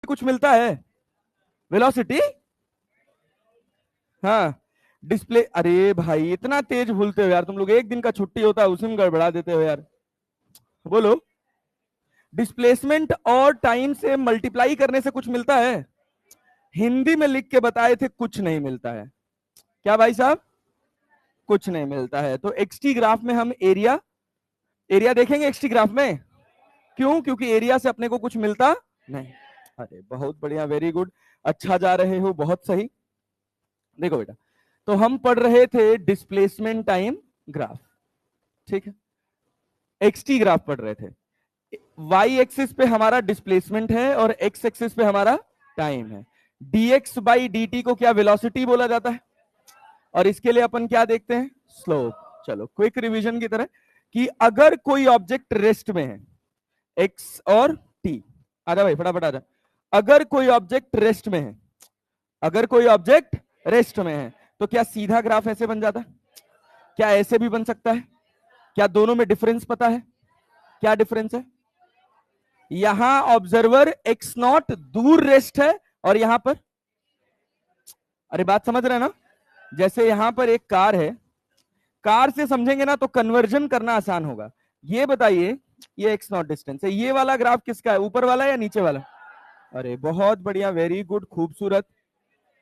कुछ मिलता है? वेलोसिटी। हाँ डिस्प्ले। अरे भाई इतना तेज भूलते हो यार तुम लोग, एक दिन का छुट्टी होता है उसी में गड़बड़ा देते हो यार। बोलो। डिस्प्लेसमेंट और टाइम से मल्टीप्लाई करने से कुछ मिलता है? हिंदी में लिख के बताए थे कुछ नहीं मिलता है। क्या भाई साहब? कुछ नहीं मिलता है। तो एक्सटी ग्राफ में हम एरिया एरिया देखेंगे एक्सटी ग्राफ में। क्यों? क्योंकि एरिया से अपने को कुछ मिलता नहीं। अरे बहुत बढ़िया, वेरी गुड, अच्छा जा रहे हो, बहुत सही। देखो बेटा, तो हम पढ़ रहे थे डिस्प्लेसमेंट टाइम ग्राफ, ठीक है, एक्सटी ग्राफ पढ़ रहे थे। वाई एक्सिस पे हमारा डिस्प्लेसमेंट है और एक्स एक्सिस पे हमारा टाइम है। dx बाई dt को क्या वेलोसिटी बोला जाता है? और इसके लिए अपन क्या देखते हैं? स्लोप। चलो क्विक रिवीजन की तरह, कि अगर कोई ऑब्जेक्ट रेस्ट में है, x और t, आजा भाई फटाफट आजा। अगर कोई ऑब्जेक्ट रेस्ट में है, अगर कोई ऑब्जेक्ट रेस्ट में है, तो क्या सीधा ग्राफ ऐसे बन जाता है? क्या ऐसे भी बन सकता है? क्या दोनों में डिफरेंस पता है? क्या डिफरेंस है? यहां ऑब्जर्वर एक्स नॉट दूर रेस्ट है और यहां पर, अरे बात समझ रहे हैं ना? जैसे यहां पर एक कार है, कार से समझेंगे ना तो कन्वर्जन करना आसान होगा। ये बताइए, ये एक्स नॉट डिस्टेंस है, ये वाला ग्राफ किसका है, ऊपर वाला या नीचे वाला? अरे बहुत बढ़िया, वेरी गुड, खूबसूरत।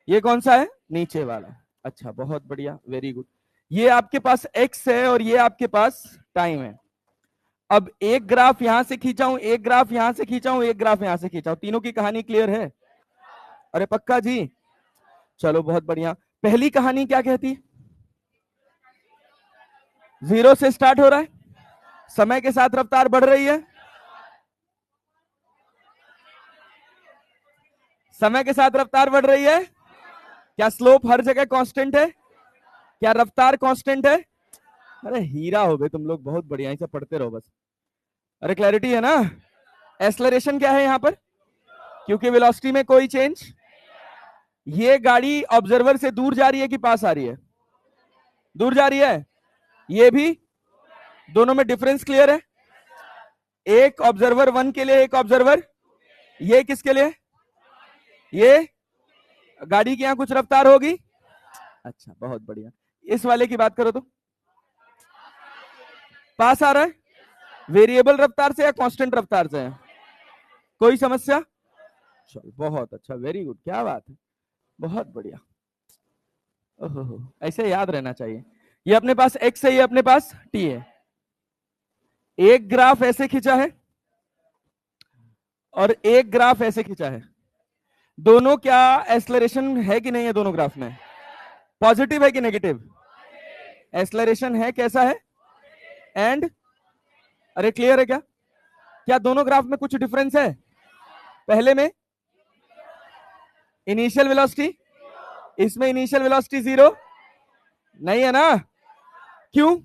ये कौन सा है? नीचे वाला। अच्छा बहुत बढ़िया, वेरी गुड। ये आपके पास एक्स है और ये आपके पास टाइम है। अब एक ग्राफ यहां से खींचा हूं, एक ग्राफ यहां से खींचा हूं, एक ग्राफ यहां से खींचा हूं, तीनों की कहानी क्लियर है? अरे पक्का जी? चलो बहुत बढ़िया। पहली कहानी क्या कहती है? जीरो से स्टार्ट हो रहा है, समय के साथ रफ्तार बढ़ रही है, समय के साथ रफ्तार बढ़ रही है। क्या स्लोप हर जगह कांस्टेंट है? क्या रफ्तार कांस्टेंट है? अरे हीरा हो गए तुम लोग, बहुत बढ़िया, ऐसा पढ़ते रहो बस। अरे क्लैरिटी है ना? एक्सलरेशन क्या है यहां पर? क्योंकि वेलोसिटी में कोई चेंज। ये गाड़ी ऑब्जर्वर से दूर जा रही है कि पास आ रही है? दूर जा रही है। ये भी, दोनों में डिफरेंस क्लियर है? एक ऑब्जर्वर 1 के लिए, एक ऑब्जर्वर, ये किसके लिए? ये गाड़ी की यहां कुछ रफ्तार होगी। अच्छा बहुत बढ़िया। इस वाले की बात करो तो पास आ रहा है, वेरिएबल रफ्तार से या कांस्टेंट रफ्तार से है? कोई समस्या? चलो बहुत अच्छा, वेरी गुड, क्या बात है, बहुत बढ़िया। ओहो, ऐसे याद रहना चाहिए। ये अपने पास x है, ये अपने पास t है। एक ग्राफ ऐसे खींचा है और एक ग्राफ ऐसे खींचा है, दोनों क्या एक्सलरेशन है कि नहीं है? दोनों ग्राफ में पॉजिटिव है कि नेगेटिव? एक्सलरेशन है, कैसा है? एंड, अरे क्लियर है क्या? क्या दोनों ग्राफ में कुछ डिफरेंस है? पहले में इनिशियल वेलोसिटी, इसमें इनिशियल वेलोसिटी जीरो नहीं है ना? क्यों?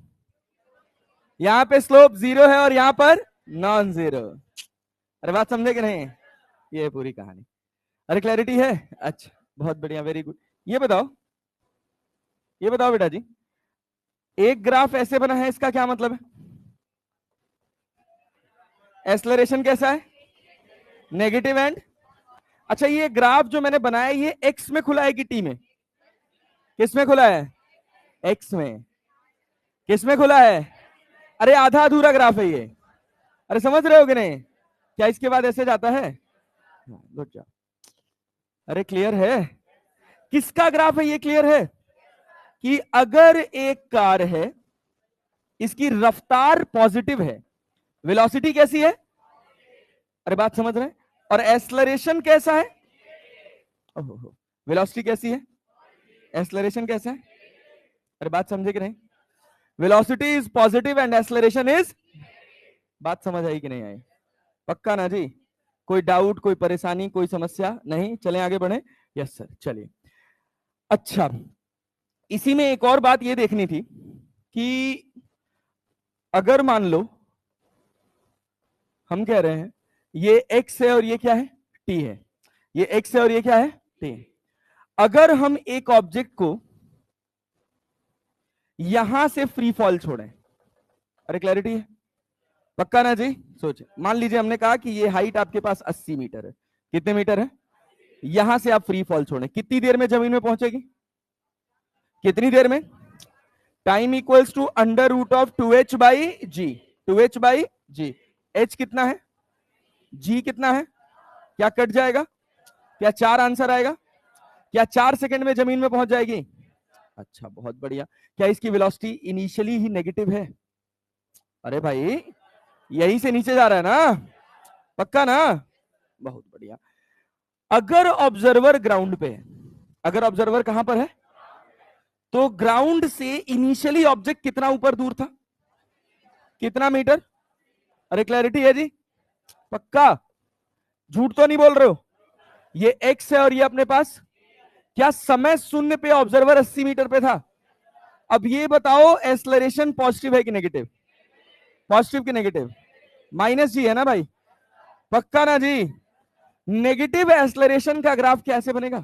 यहां पे स्लोप जीरो है और यहां पर नॉन जीरो। अरे बात समझे कि नहीं? ये पूरी कहानी। अरे क्लैरिटी है? अच्छा बहुत बढ़िया, वेरी गुड। ये बताओ, ये बताओ बेटा जी, एक ग्राफ ऐसे बना है, इसका क्या मतलब है? एक्सलरेशन कैसा है? Negative and. अच्छा ये ग्राफ जो मैंने बनाया ये एक्स में खुला है कि टी में? किस में खुला है? एक्स में। किस में खुला है? अरे आधा अधूरा ग्राफ है ये। अरे समझ रहे हो कि नहीं? क्या इसके बाद ऐसे जाता है? Good job. अरे क्लियर है? किसका ग्राफ है ये क्लियर है? कि अगर एक कार है, इसकी रफ्तार पॉजिटिव है, वेलोसिटी कैसी है? अरे बात समझ रहे हैं? और एक्सलरेशन कैसा है? ओहो, वेलोसिटी कैसी है, एक्सलरेशन कैसा है? अरे बात समझे कि नहीं? Velocity is positive and acceleration is, बात समझ आई कि नहीं आई? पक्का ना जी? कोई डाउट, कोई परेशानी, कोई समस्या नहीं? चलें आगे बढ़े। यस सर, चलिए। अच्छा, इसी में एक और बात ये देखनी थी कि अगर मान लो हम कह रहे हैं ये x है और ये क्या है? t है। ये x है और ये क्या है? t। अगर हम एक ऑब्जेक्ट को यहां से फ्री फॉल छोड़ें, अरे क्लैरिटी है? पक्का ना जी? सोचे, मान लीजिए हमने कहा कि ये हाइट आपके पास 80 मीटर है, कितने मीटर है? यहां से आप फ्री फॉल छोड़ें, कितनी देर में जमीन में पहुंचेगी? कितनी देर में? Time equals to under root of 2h by g. 2h by g. h कितना है? g कितना है? क्या कट जाएगा? क्या 4 आंसर आएगा? क्या 4 सेकंड में जमीन में पहुंच जाएगी? अच्छा, बहुत बढ़िया। क्या इसकी वेलोसिटी इनिशियली ही नेगेटिव है? अरे भाई, यहीं से नीचे जा रहा है ना, पक्का ना? बहुत बढ़िया। अगर ऑब्जर्वर ग्राउंड पे है, अगर ऑब्जर्वर कहां पर है, तो ग्राउंड से इनिशियली ऑब्जेक्ट कितना ऊपर दूर था? कितना मीटर? अरे क्लैरिटी है जी? पक्का? झूठ तो नहीं बोल रहे हो? ये x है और ये अपने पास, क्या समय शून्य पे ऑब्जर्वर 80 मीटर पे था? अब ये बताओ, एक्सलरेशन पॉजिटिव है कि नेगेटिव? पॉजिटिव कि नेगेटिव? माइनस जी है ना भाई? पक्का ना जी? नेगेटिव एक्सलरेशन का ग्राफ कैसे बनेगा?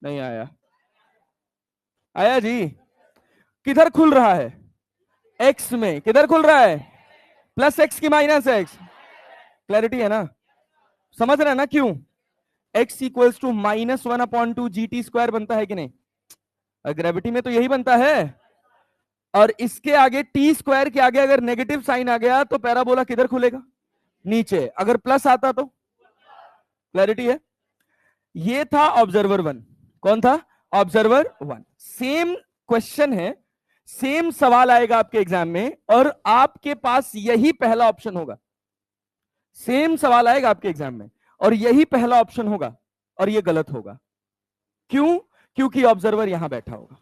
नहीं आया? आया जी? किधर खुल रहा है? एक्स में। किधर खुल रहा है? प्लस एक्स की माइनस एक्स। क्लैरिटी है ना? समझ रहे हैं ना क्यों? x equals to -1/2 GT square बनता है कि नहीं? ग्रेविटी में तो यही बनता है। और इसके आगे टी स्क्वायर के आगे अगर नेगेटिव साइन आ गया तो पैराबोला किधर खुलेगा? नीचे। अगर प्लस आता तो? क्लैरिटी है? ये था ऑब्जर्वर 1। कौन था? ऑब्जर्वर 1। सेम क्वेश्चन है, सेम सवाल आएगा आपके एग्जाम में और आपके पास यही पहला ऑप्शन होगा। सेम सवाल आएगा आपके एग्जाम में और यही पहला ऑप्शन होगा और ये गलत होगा। क्यों? क्योंकि ऑब्जर्वर यहां बैठा होगा।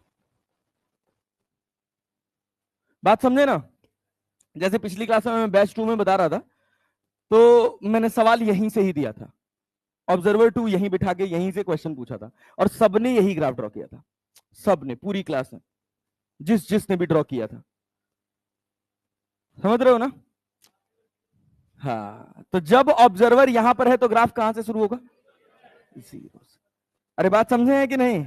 बात समझे ना? जैसे पिछली क्लास में मैं बैच 2 में बता रहा था, तो मैंने सवाल यहीं से ही दिया था। ऑब्जर्वर 2 यहीं बिठा के यहीं से क्वेश्चन पूछा था और सबने यही ग्राफ ड्रॉ किया था। सबने, पूरी क्लास में जिसने भी ड्रॉ किया था। समझ रहे हो ना? हाँ, तो जब ऑब्जर्वर यहां पर है तो ग्राफ कहां से शुरू होगा? 0 से। अरे बात समझे हैं कि नहीं?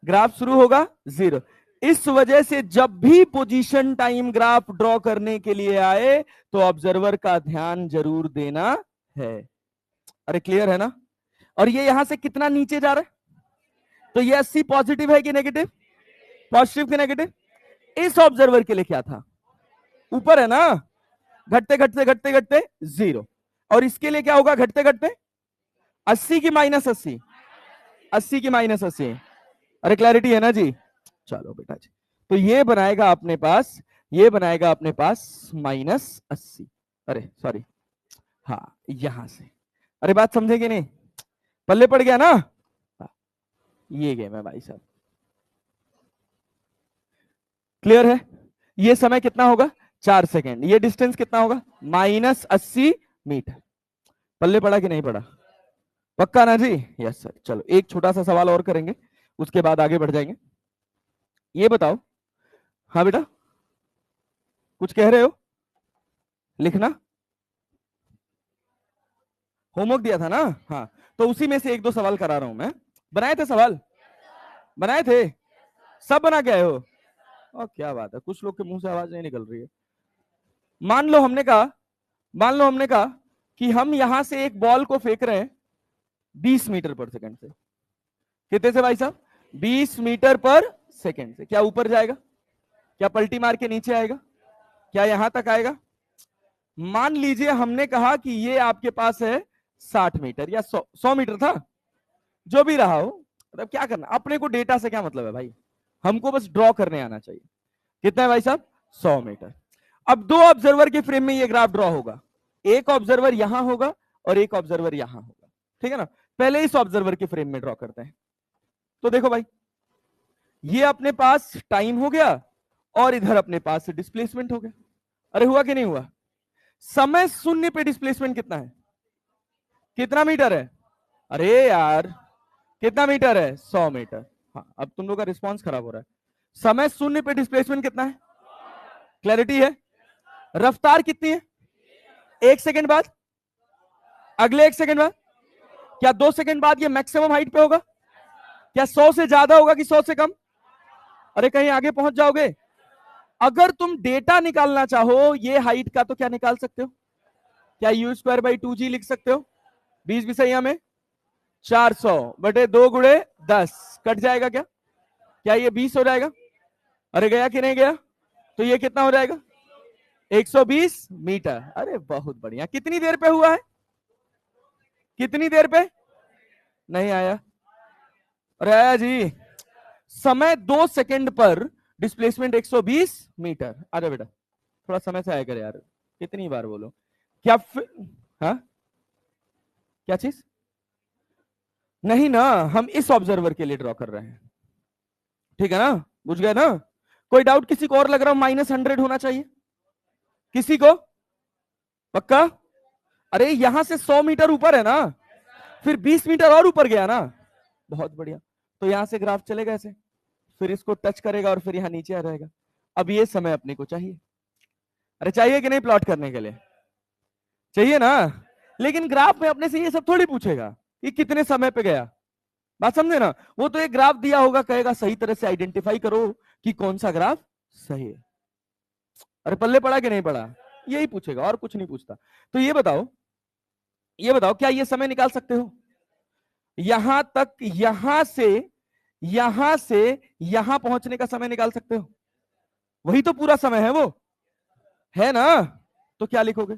ग्राफ शुरू होगा 0। इस वजह से जब भी पोजीशन टाइम ग्राफ ड्रॉ करने के लिए आए तो ऑब्जर्वर का ध्यान जरूर देना है। अरे क्लियर है ना? और ये यहां से कितना नीचे जा रहा है? तो ये 80 पॉजिटिव है कि नेगेटिव? पॉजिटिव कि नेगेटिव? इस ऑब्जर्वर के लिए क्या था? ऊपर है ना? घटते घटते घटते घटते 0। और इसके लिए क्या होगा घटते घटते? 80 की -80। 80 की -80। अरे क्लैरिटी है ना जी? चलो बेटा जी, तो ये बनाएगा अपने पास, ये बनाएगा अपने पास -80। अरे सॉरी, हाँ यहां से। अरे बात समझे कि नहीं? पल्ले पड़ गया ना? ये गेम है भाई साहब। क्लियर है? ये समय कितना होगा? 4 सेकेंड। ये डिस्टेंस कितना होगा? -80 मीटर। पल्ले पड़ा कि नहीं पड़ा? पक्का ना जी? Yes sir. चलो एक छोटा सा सवाल और करेंगे, उसके बाद आगे बढ़ जाएंगे। ये बताओ, हाँ बेटा कुछ कह रहे हो? लिखना। होमवर्क दिया था ना? हाँ, तो उसी में से एक दो सवाल करा रहा हूं मैं। बनाए थे सवाल? बनाए थे? सब बना के आए हो? और क्या बात है, कुछ लोग के मुंह से आवाज नहीं निकल रही है। मान लो हमने कहा, मान लो हमने कहा कि हम यहां से एक बॉल को फेंक रहे हैं 20 मीटर पर सेकंड से। कितने से भाई साहब? 20 मीटर पर सेकंड से। क्या ऊपर जाएगा? क्या पलटी मार के नीचे आएगा? क्या यहां तक आएगा? मान लीजिए हमने कहा कि ये आपके पास है 60 मीटर या 100 मीटर था, जो भी रहा हो। मतलब क्या करना, अपने को डेटा से क्या मतलब है भाई, हमको बस ड्रॉ करने आना चाहिए। कितना है भाई साहब? 100 मीटर। अब दो ऑब्जर्वर के फ्रेम में ये ग्राफ ड्रॉ होगा। एक ऑब्जर्वर यहां होगा और एक ऑब्जर्वर यहां होगा, ठीक है ना? पहले इस ऑब्जर्वर के फ्रेम में ड्रॉ करते हैं। तो देखो भाई, ये अपने पास टाइम हो गया और इधर अपने पास डिस्प्लेसमेंट हो गया। अरे हुआ कि नहीं हुआ? समय शून्य पे डिस्प्लेसमेंट कितना है? कितना मीटर है? अरे यार, कितना मीटर है? 100 मीटर। हाँ, अब तुम लोग का रिस्पॉन्स खराब हो रहा है। समय शून्य पे डिस्प्लेसमेंट कितना है? क्लैरिटी है? रफ्तार कितनी है? 1 सेकंड बाद? अगले 1 सेकंड बाद? क्या 2 सेकंड बाद ये मैक्सिमम हाइट पे होगा? क्या 100 से ज्यादा होगा कि 100 से कम? अरे कहीं आगे पहुंच जाओगे। अगर तुम डेटा निकालना चाहो ये हाइट का तो क्या निकाल सकते हो? क्या u² / 2g लिख सकते हो? 20 बिसैया में 400 बटे 2 गुणे 10 कट जाएगा क्या? क्या ये 20 हो जाएगा? अरे गया कि नहीं गया? तो ये कितना हो जाएगा? 120 मीटर। अरे बहुत बढ़िया। कितनी देर पे हुआ है? कितनी देर पे? नहीं आया? अरे आया जी। समय 2 सेकंड पर, डिस्प्लेसमेंट 120 मीटर। अरे बेटा थोड़ा समय से आया कर यार, कितनी बार बोलो। क्या हाँ क्या चीज? नहीं ना, हम इस ऑब्जर्वर के लिए ड्रॉ कर रहे हैं, ठीक है ना? बुझ गए ना? कोई डाउट किसी को और लग रहा हो -100 होना चाहिए किसी को? पक्का? अरे यहां से 100 मीटर ऊपर है ना, फिर 20 मीटर और ऊपर गया ना। बहुत बढ़िया। तो यहां से ग्राफ चलेगा ऐसे, फिर इसको टच करेगा और फिर यहां नीचे आ जाएगा। अब ये समय अपने को चाहिए। अरे चाहिए कि नहीं प्लॉट करने के लिए? चाहिए ना? लेकिन ग्राफ में अपने से ये सब थोड़ी पूछेगा कि कितने समय पे गया। बात समझे ना? वो तो एक ग्राफ दिया होगा, कहेगा सही तरह से आइडेंटिफाई करो कि कौन सा ग्राफ सही है। अरे पल्ले पड़ा कि नहीं पड़ा, यही पूछेगा और कुछ नहीं पूछता। तो ये बताओ, ये बताओ क्या ये समय निकाल सकते हो? यहां तक, यहां से यहां पहुंचने का समय निकाल सकते हो? वही तो पूरा समय है वो, है ना? तो क्या लिखोगे?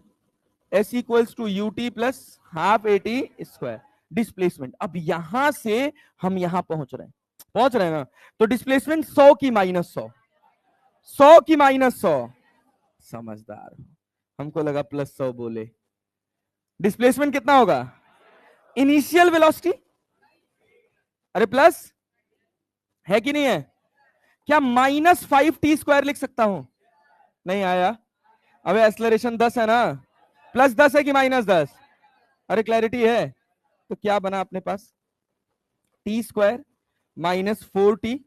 S equals to UT plus half AT square displacement. अब यहां से हम यहां पहुंच रहे हैं ना, तो डिस्प्लेसमेंट 100 की -100, 100 की -100। समझदार, हमको लगा +100 बोले। डिस्प्लेसमेंट कितना होगा? इनिशियल वेलोसिटी, अरे प्लस है कि नहीं है? क्या -5T² लिख सकता हूं? नहीं आया? अबे एक्सेलरेशन 10 है ना, +10 है कि -10? अरे क्लैरिटी है? तो क्या बना अपने पास? T² -4T,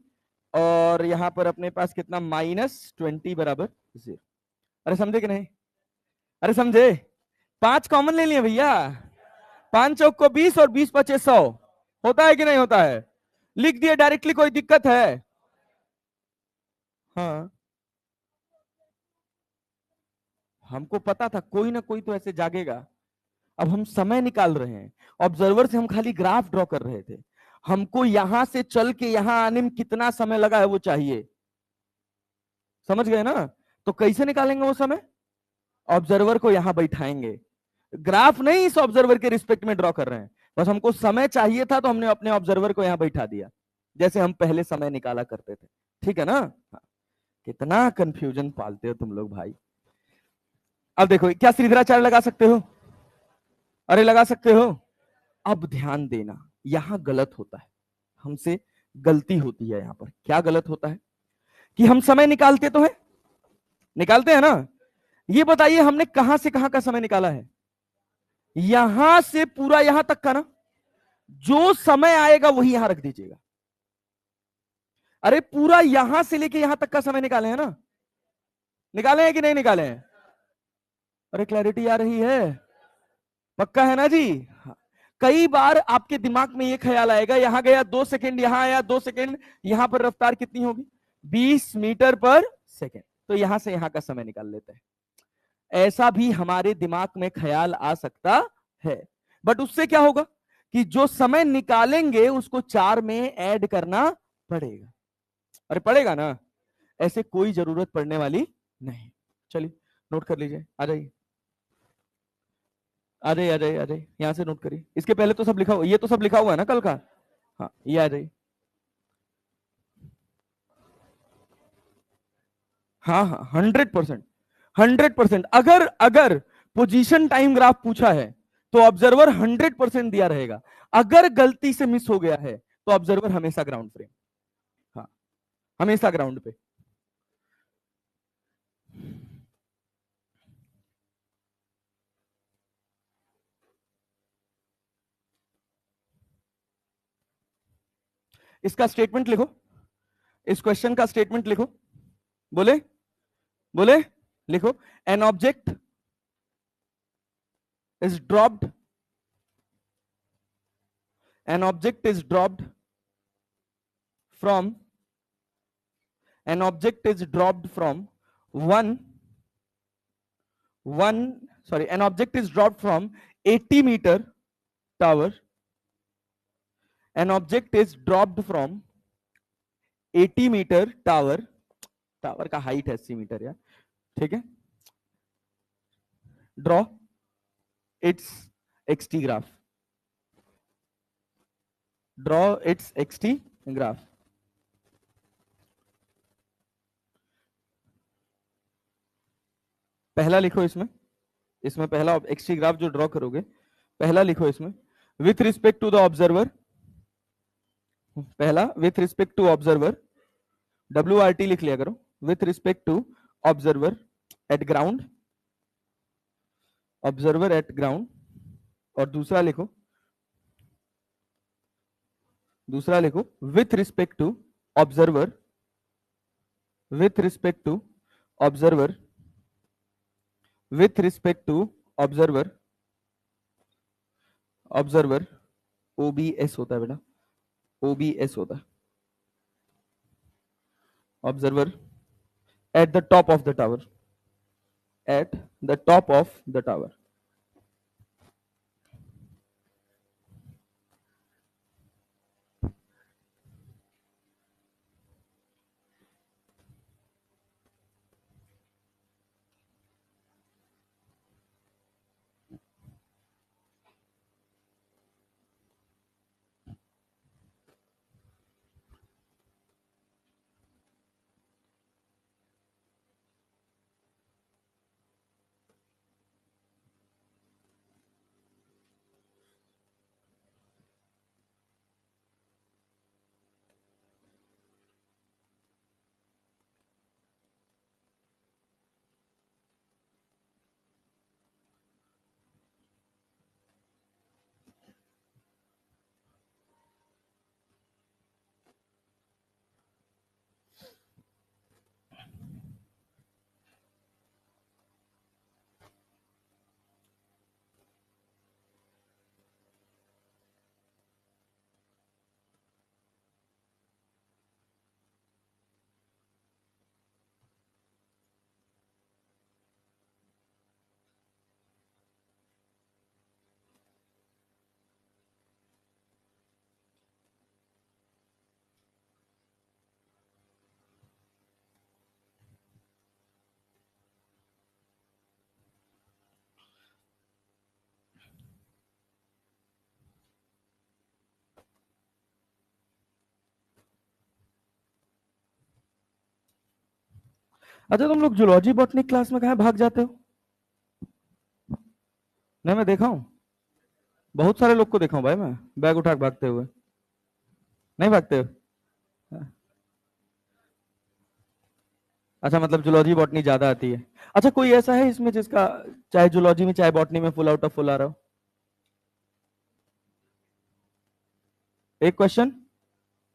और यहां पर अपने पास कितना? -20 बराबर 0। अरे समझे कि नहीं? अरे समझे? 5 कॉमन ले लिए भैया, 5 चौक को 20 और 20 पचे 100। होता है कि नहीं होता है? लिख दिए डायरेक्टली, कोई दिक्कत है? हाँ, हमको पता था कोई ना कोई तो ऐसे जागेगा। अब हम समय निकाल रहे हैं, ऑब्जर्वर से हम खाली ग्राफ ड्रॉ कर रहे थे। हमको यहां से चल के यहां आने में कितना समय लगा है वो चाहिए। समझ गए ना? तो कैसे निकालेंगे वो समय? ऑब्जर्वर को यहां बैठाएंगे, ग्राफ नहीं इस ऑब्जर्वर के रिस्पेक्ट में ड्रॉ कर रहे हैं, बस हमको समय चाहिए था तो हमने अपने ऑब्जर्वर को यहां बैठा दिया, जैसे हम पहले समय निकाला करते थे। ठीक है ना? हाँ। कितना कंफ्यूजन पालते हो तुम लोग भाई। अब देखो, क्या श्रीधराचार्य लगा सकते हो? अरे लगा सकते हो। अब ध्यान देना, यहां गलत होता है, हमसे गलती होती है। यहां पर क्या गलत होता है कि हम समय निकालते तो है, निकालते हैं ना। ये बताइए हमने कहां से कहां का समय निकाला है? यहां से पूरा यहां तक का ना। जो समय आएगा वही यहां रख दीजिएगा। अरे पूरा यहां से लेके यहां तक का समय निकाले हैं ना, निकाले हैं कि नहीं निकाले हैं? अरे क्लैरिटी आ रही है? पक्का है ना जी? हाँ। कई बार आपके दिमाग में ये ख्याल आएगा, यहां गया 2 सेकंड, यहां आया 2 सेकंड, यहां पर रफ्तार कितनी होगी? 20 मीटर पर सेकंड। तो यहां से यहां का समय निकाल लेते हैं। ऐसा भी हमारे दिमाग में ख्याल आ सकता है, बट उससे क्या होगा कि जो समय निकालेंगे उसको 4 में ऐड करना पड़ेगा। अरे पड़ेगा ना, ऐसे कोई जरूरत पड़ने वाली नहीं। चलिए नोट कर लीजिए, आ जाइए आ जाइए आ जाइए आ जाइए, यहां से नोट करिए। इसके पहले तो सब लिखा हुआ, ये तो सब लिखा हुआ है ना कल का। हाँ ये आ जाइए। हाँ हाँ 100%, 100%। अगर अगर पोजीशन टाइम ग्राफ पूछा है तो ऑब्जर्वर 100% दिया रहेगा। अगर गलती से मिस हो गया है तो ऑब्जर्वर हमेशा ग्राउंड फ्रेम। हाँ, हमेशा ग्राउंड पे। इसका स्टेटमेंट लिखो, इस क्वेश्चन का स्टेटमेंट लिखो। बोले बोले लिखो। An object is dropped, an object is dropped from, an object is dropped from one one sorry, an object is dropped from 80 meter tower, an object is dropped from 80 meter tower, tower का height है 80 metre यार, ठीक है, draw its x t graph, draw its x t graph. पहला लिखो इसमें, इसमें पहला एक्सटी ग्राफ जो ड्रॉ करोगे, पहला लिखो इसमें with respect to the observer, पहला with respect to observer, WRT लिख लिया करो, with respect to observer at ground, observer at ground. और दूसरा लिखो, दूसरा लिखो with respect to observer, with respect to observer, with respect to observer, observer OBS होता है बेटा, OBS होता है, observer at the top of the tower, at the top of the tower. अच्छा तुम लोग जूलॉजी बॉटनी क्लास में कहाँ भाग जाते हो? नहीं मैं देखा हूं, बहुत सारे लोग को देखा हूं भाई, मैं बैग उठा के भागते हुए। नहीं भागते हो? अच्छा मतलब जूलॉजी बॉटनी ज्यादा आती है। अच्छा कोई ऐसा है इसमें जिसका चाहे जूलॉजी में चाहे बॉटनी में फुल आउट ऑफ फुल आ रहा हो? एक क्वेश्चन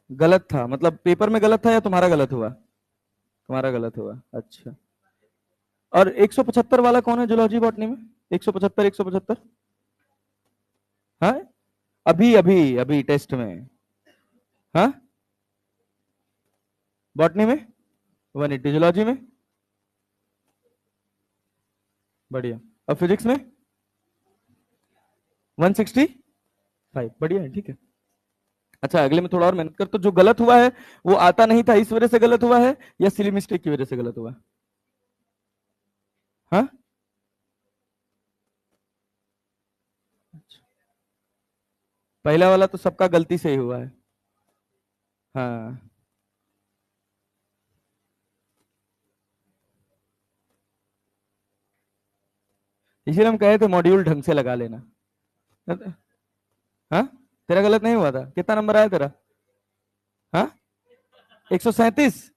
गलत था, मतलब पेपर में गलत था या तुम्हारा गलत हुआ? तुम्हारा गलत हुआ, अच्छा। और 175 वाला कौन है जूलॉजी बॉटनी में? 175 175? हाँ अभी अभी अभी टेस्ट में, हाँ बॉटनी में 180, जूलॉजी में बढ़िया, और फिजिक्स में 165, बढ़िया है, ठीक है। अच्छा अगले में थोड़ा और मेहनत कर। तो जो गलत हुआ है वो आता नहीं था इस वजह से गलत हुआ है या सिली मिस्टेक की वजह से गलत हुआ है? हाँ पहला वाला तो सबका गलती से ही हुआ है। हाँ इसीलिए हम कहे थे मॉड्यूल ढंग से लगा लेना। हाँ तेरा गलत नहीं हुआ था, कितना नंबर आया तेरा? हाँ 137।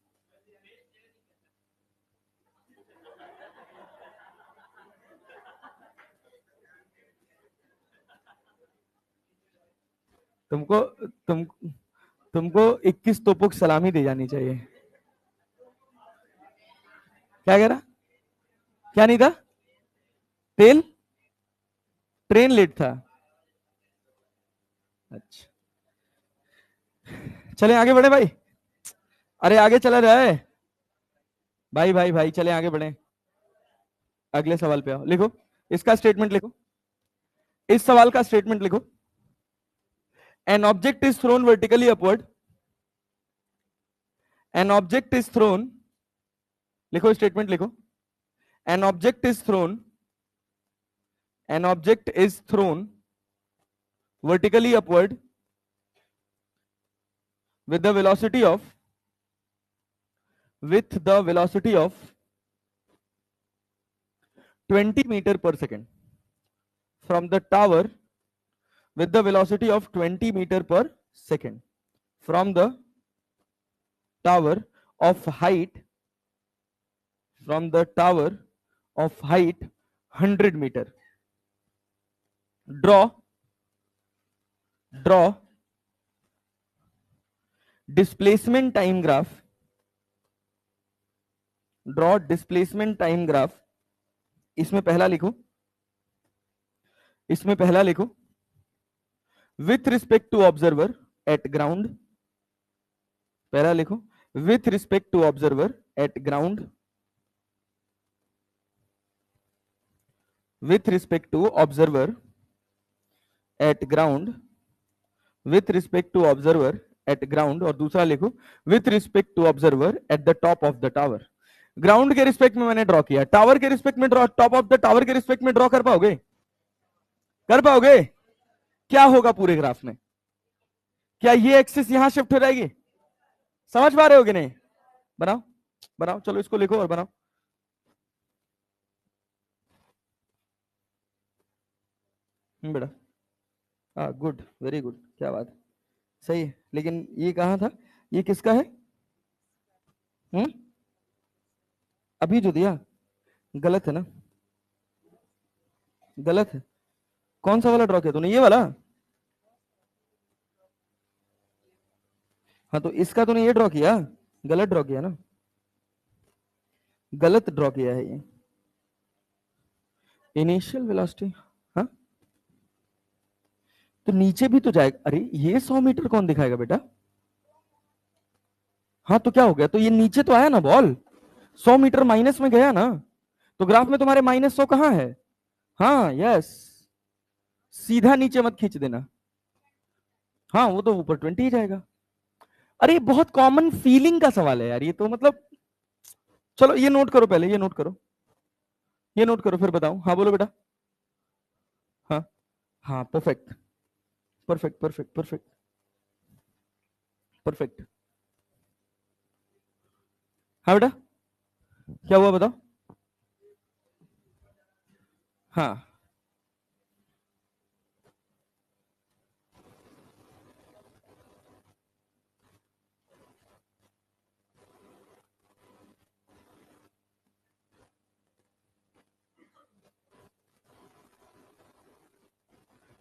तुमको तुम तुमको 21 तोपों की सलामी दी जानी चाहिए। क्या कह रहा? क्या नहीं था? तेल, ट्रेन लेट था, अच्छा। चले आगे बढ़े भाई, अरे आगे चला जाए भाई, भाई भाई चले आगे बढ़े, अगले सवाल पे आओ। लिखो इसका स्टेटमेंट लिखो, इस सवाल का स्टेटमेंट लिखो। An object is thrown vertically upward. An object is thrown, लिखो स्टेटमेंट लिखो. An object is thrown vertically upward with the velocity of 20 meter per second from the tower, with the velocity of 20 meter per second from the tower of height 100 meter. Draw displacement time graph. इसमें पहला लिखो with respect to observer at ground. पहला लिखो with respect to observer at ground. With respect to observer at ground. और दूसरा लिखो with respect to observer at the top of the tower. Ground के respect में मैंने ड्रॉ किया, tower के रिस्पेक्ट में टॉप ऑफ द टावर के रिस्पेक्ट में ड्रॉ कर पाओगे? क्या होगा पूरे ग्राफ में? क्या ये एक्सिस यहां शिफ्ट हो जाएगी? समझ पा रहे हो कि नहीं? बनाओ, चलो इसको लिखो और बनाओ. बेटा, हाँ, गुड, वेरी गुड, क्या बात, सही है. लेकिन ये कहां था? ये किसका है? अभी जो दिया गलत है ना? गलत है. कौन सा वाला ड्रॉ किया तूने? ये वाला? हाँ, तो इसका तूने ये ड्रॉ किया, गलत ड्रॉ किया ना, गलत ड्रॉ किया है ये. इनिशियल वेलोसिटी, हाँ, तो नीचे भी तो जाएगा. अरे ये 100 मीटर कौन दिखाएगा बेटा? हाँ, तो क्या हो गया? तो ये नीचे तो आया ना बॉल, 100 मीटर माइनस में गया ना, तो ग्राफ में तुम्हारे -100 कहां है? हाँ, यस, सीधा नीचे मत खींच देना. हाँ, वो तो ऊपर 20 ही जाएगा. अरे बहुत कॉमन फीलिंग का सवाल है यार ये तो, मतलब चलो ये नोट करो, पहले ये नोट करो, फिर बताओ. हाँ बोलो बेटा. हाँ, परफेक्ट. हाँ बेटा, क्या हुआ बताओ? हाँ,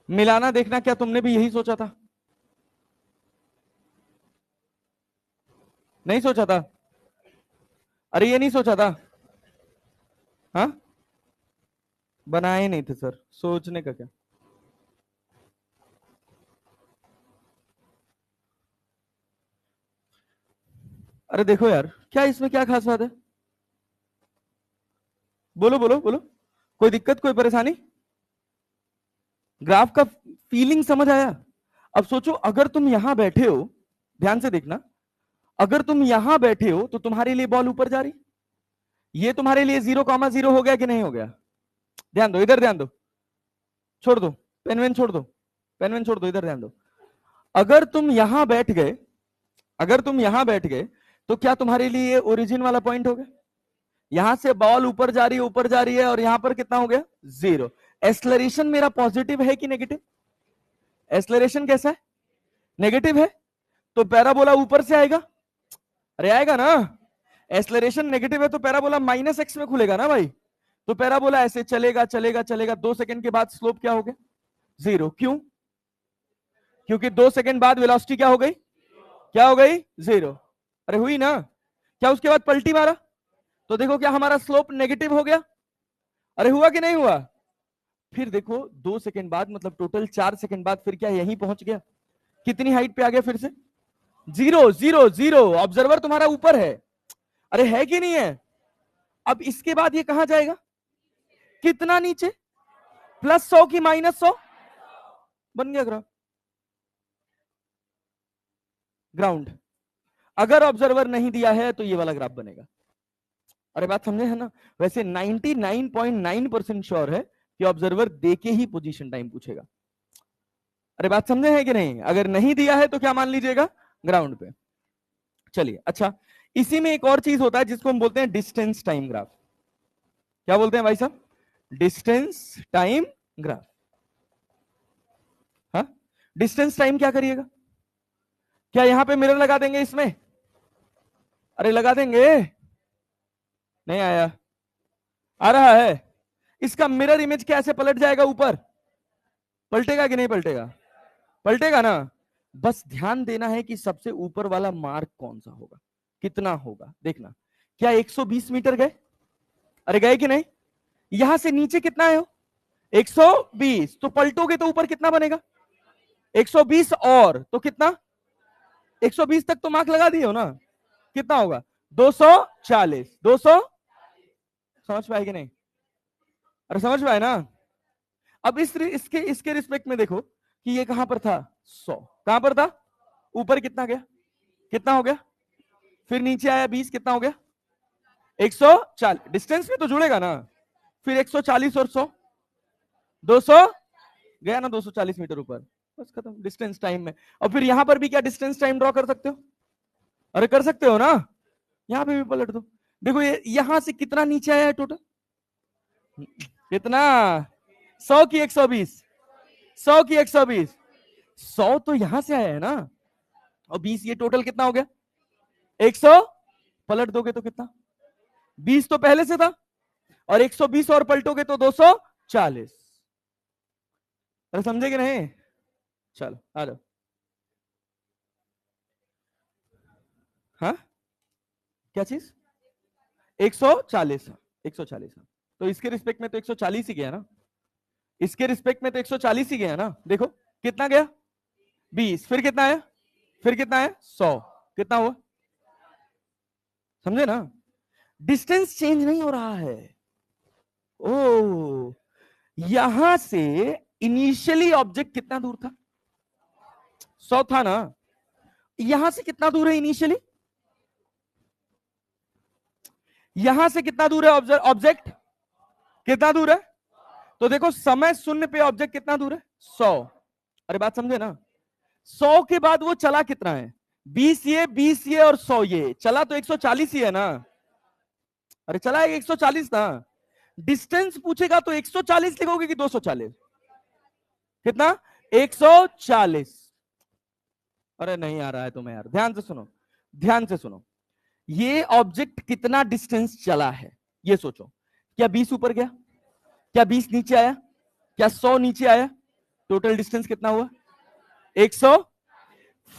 मिलाना देखना, क्या तुमने भी यही सोचा था? नहीं सोचा था? अरे ये नहीं सोचा था? हाँ, बनाए नहीं थे सर, सोचने का क्या. अरे देखो यार, क्या इसमें क्या खास बात है? बोलो बोलो बोलो, कोई दिक्कत, कोई परेशानी? ग्राफ का फीलिंग समझ आया? अब सोचो, अगर तुम यहां बैठे हो, ध्यान से देखना, अगर तुम यहां बैठे हो तो तुम्हारे लिए बॉल ऊपर जा रही, ये तुम्हारे लिए 0,0 हो गया कि नहीं हो गया? ध्यान दो, इधर ध्यान दो, छोड़ दो पेन वेन, छोड़ दो, इधर ध्यान दो. अगर तुम यहां बैठ गए, तो क्या तुम्हारे लिए ओरिजिन वाला पॉइंट हो गया? यहां से बॉल ऊपर जा रही है और यहां पर कितना हो गया? 0. एक्सलरेशन मेरा पॉजिटिव है कि नेगेटिव? एक्सलरेशन कैसा है? नेगेटिव है, तो पैराबोला ऊपर से आएगा. अरे आएगा ना. एक्सलरेशन नेगेटिव है तो पैराबोला -x में खुलेगा ना भाई. तो पैराबोला ऐसे चलेगा 2 सेकंड के बाद स्लोप क्या हो गया? 0. क्यों? क्योंकि 2 सेकंड बाद वेलोसिटी क्या हो गई? 0. अरे हुई ना? क्या उसके बाद पलटी मारा तो देखो क्या हमारा स्लोप नेगेटिव हो गया? अरे हुआ कि नहीं हुआ? फिर देखो 2 सेकंड बाद, मतलब टोटल 4 सेकंड बाद, फिर क्या यहीं पहुंच गया? कितनी हाइट पे आ गया फिर से? 0. ऑब्जर्वर तुम्हारा ऊपर है. अरे है कि नहीं है? अब इसके बाद ये कहां जाएगा? कितना नीचे? +100 की -100? बन गया ग्राफ. ग्राउंड। अगर ऑब्जर्वर नहीं दिया है तो ये वाला ग्राफ बनेगा। अरे बात समझे है ना? वैसे 99.9% श्योर है कि ऑब्जर्वर देके ही पोजीशन टाइम पूछेगा। अरे बात समझे है कि नहीं? अगर नहीं दिया है तो क्या मान लीजिएगा? ग्राउंड पे। चलिए, अच्छा, इसी में एक और चीज होता है जिसको हम बोलते हैं डिस्टेंस टाइम ग्राफ। क्या बोलते हैं भाई साहब? Distance time graph. हाँ, डिस्टेंस टाइम क्या करिएगा? क्या यहां पे मिरर लगा देंगे इसमें? अरे लगा देंगे। नहीं आया? आ रहा है? इसका मिरर इमेज कैसे पलट जाएगा ऊपर? पलटेगा कि नहीं पलटेगा? पलटेगा ना। बस ध्यान देना है कि सबसे ऊपर वाला मार्क कौन सा होगा, कितना होगा। देखना, क्या 120 मीटर गए? अरे गए कि नहीं? यहां से नीचे कितना है? 120। तो पलटोगे तो ऊपर कितना बनेगा? 120 और तो कितना? 120 तक तो मार्क लगा दिए हो ना? कितना होगा? 240। 200। समझ पाए कि नहीं? अरे समझ पाए ना? अब इसके इसके रिस्पेक्ट में देखो कि ये कहां पर था? 100। कहां पर था? ऊपर कितना गया? कितना हो गया? फिर नीचे आया 20, कितना हो गया? 140। डिस्टेंस में तो जुड़ेगा ना। फिर 140 और 100, 200 गया ना? 240 मीटर ऊपर। बस खत्म डिस्टेंस टाइम में। और फिर यहां पर भी क्या डिस्टेंस टाइम ड्रॉ कर सकते हो? अरे कर सकते हो ना। यहां पे भी पलट दो। देखो ये यहां से कितना नीचे आया है टोटल? कितना? 100 की 120। 100 की 120। 100 तो यहां से आया है ना, और 20 ये टोटल कितना हो गया? 100। पलट दोगे तो कितना? 20 तो पहले से था, और 120 और पलटोगे तो 240। अरे समझे कि नहीं? चलो आ जाओ। हाँ, क्या चीज? 140। 140। तो इसके रिस्पेक्ट में तो 140 ही गया ना। इसके रिस्पेक्ट में तो 140 ही गया ना। देखो कितना गया? 20। फिर कितना है? फिर कितना है? 100। कितना हुआ? समझे ना? डिस्टेंस चेंज नहीं हो रहा है। ओ, यहां से इनिशियली ऑब्जेक्ट कितना दूर था? 100 था ना। यहां से कितना दूर है इनिशियली? यहां से कितना दूर है ऑब्जेक्ट? कितना दूर है? तो देखो समय शून्य पे ऑब्जेक्ट कितना दूर है? 100। अरे बात समझे ना? 100 के बाद वो चला कितना है? 20 ये, 20 ये और 100 ये। चला तो 140 ही है ना। अरे चला है 140 ना। डिस्टेंस पूछेगा तो 140 लिखोगे कि 240? कितना? 140। अरे नहीं आ रहा है तुम्हें यार, ध्यान से सुनो, ध्यान से सुनो। ये ऑब्जेक्ट कितना डिस्टेंस चला है ये सोचो। क्या 20 ऊपर गया? क्या 20 नीचे आया? क्या 100 नीचे आया? टोटल डिस्टेंस कितना हुआ? 100।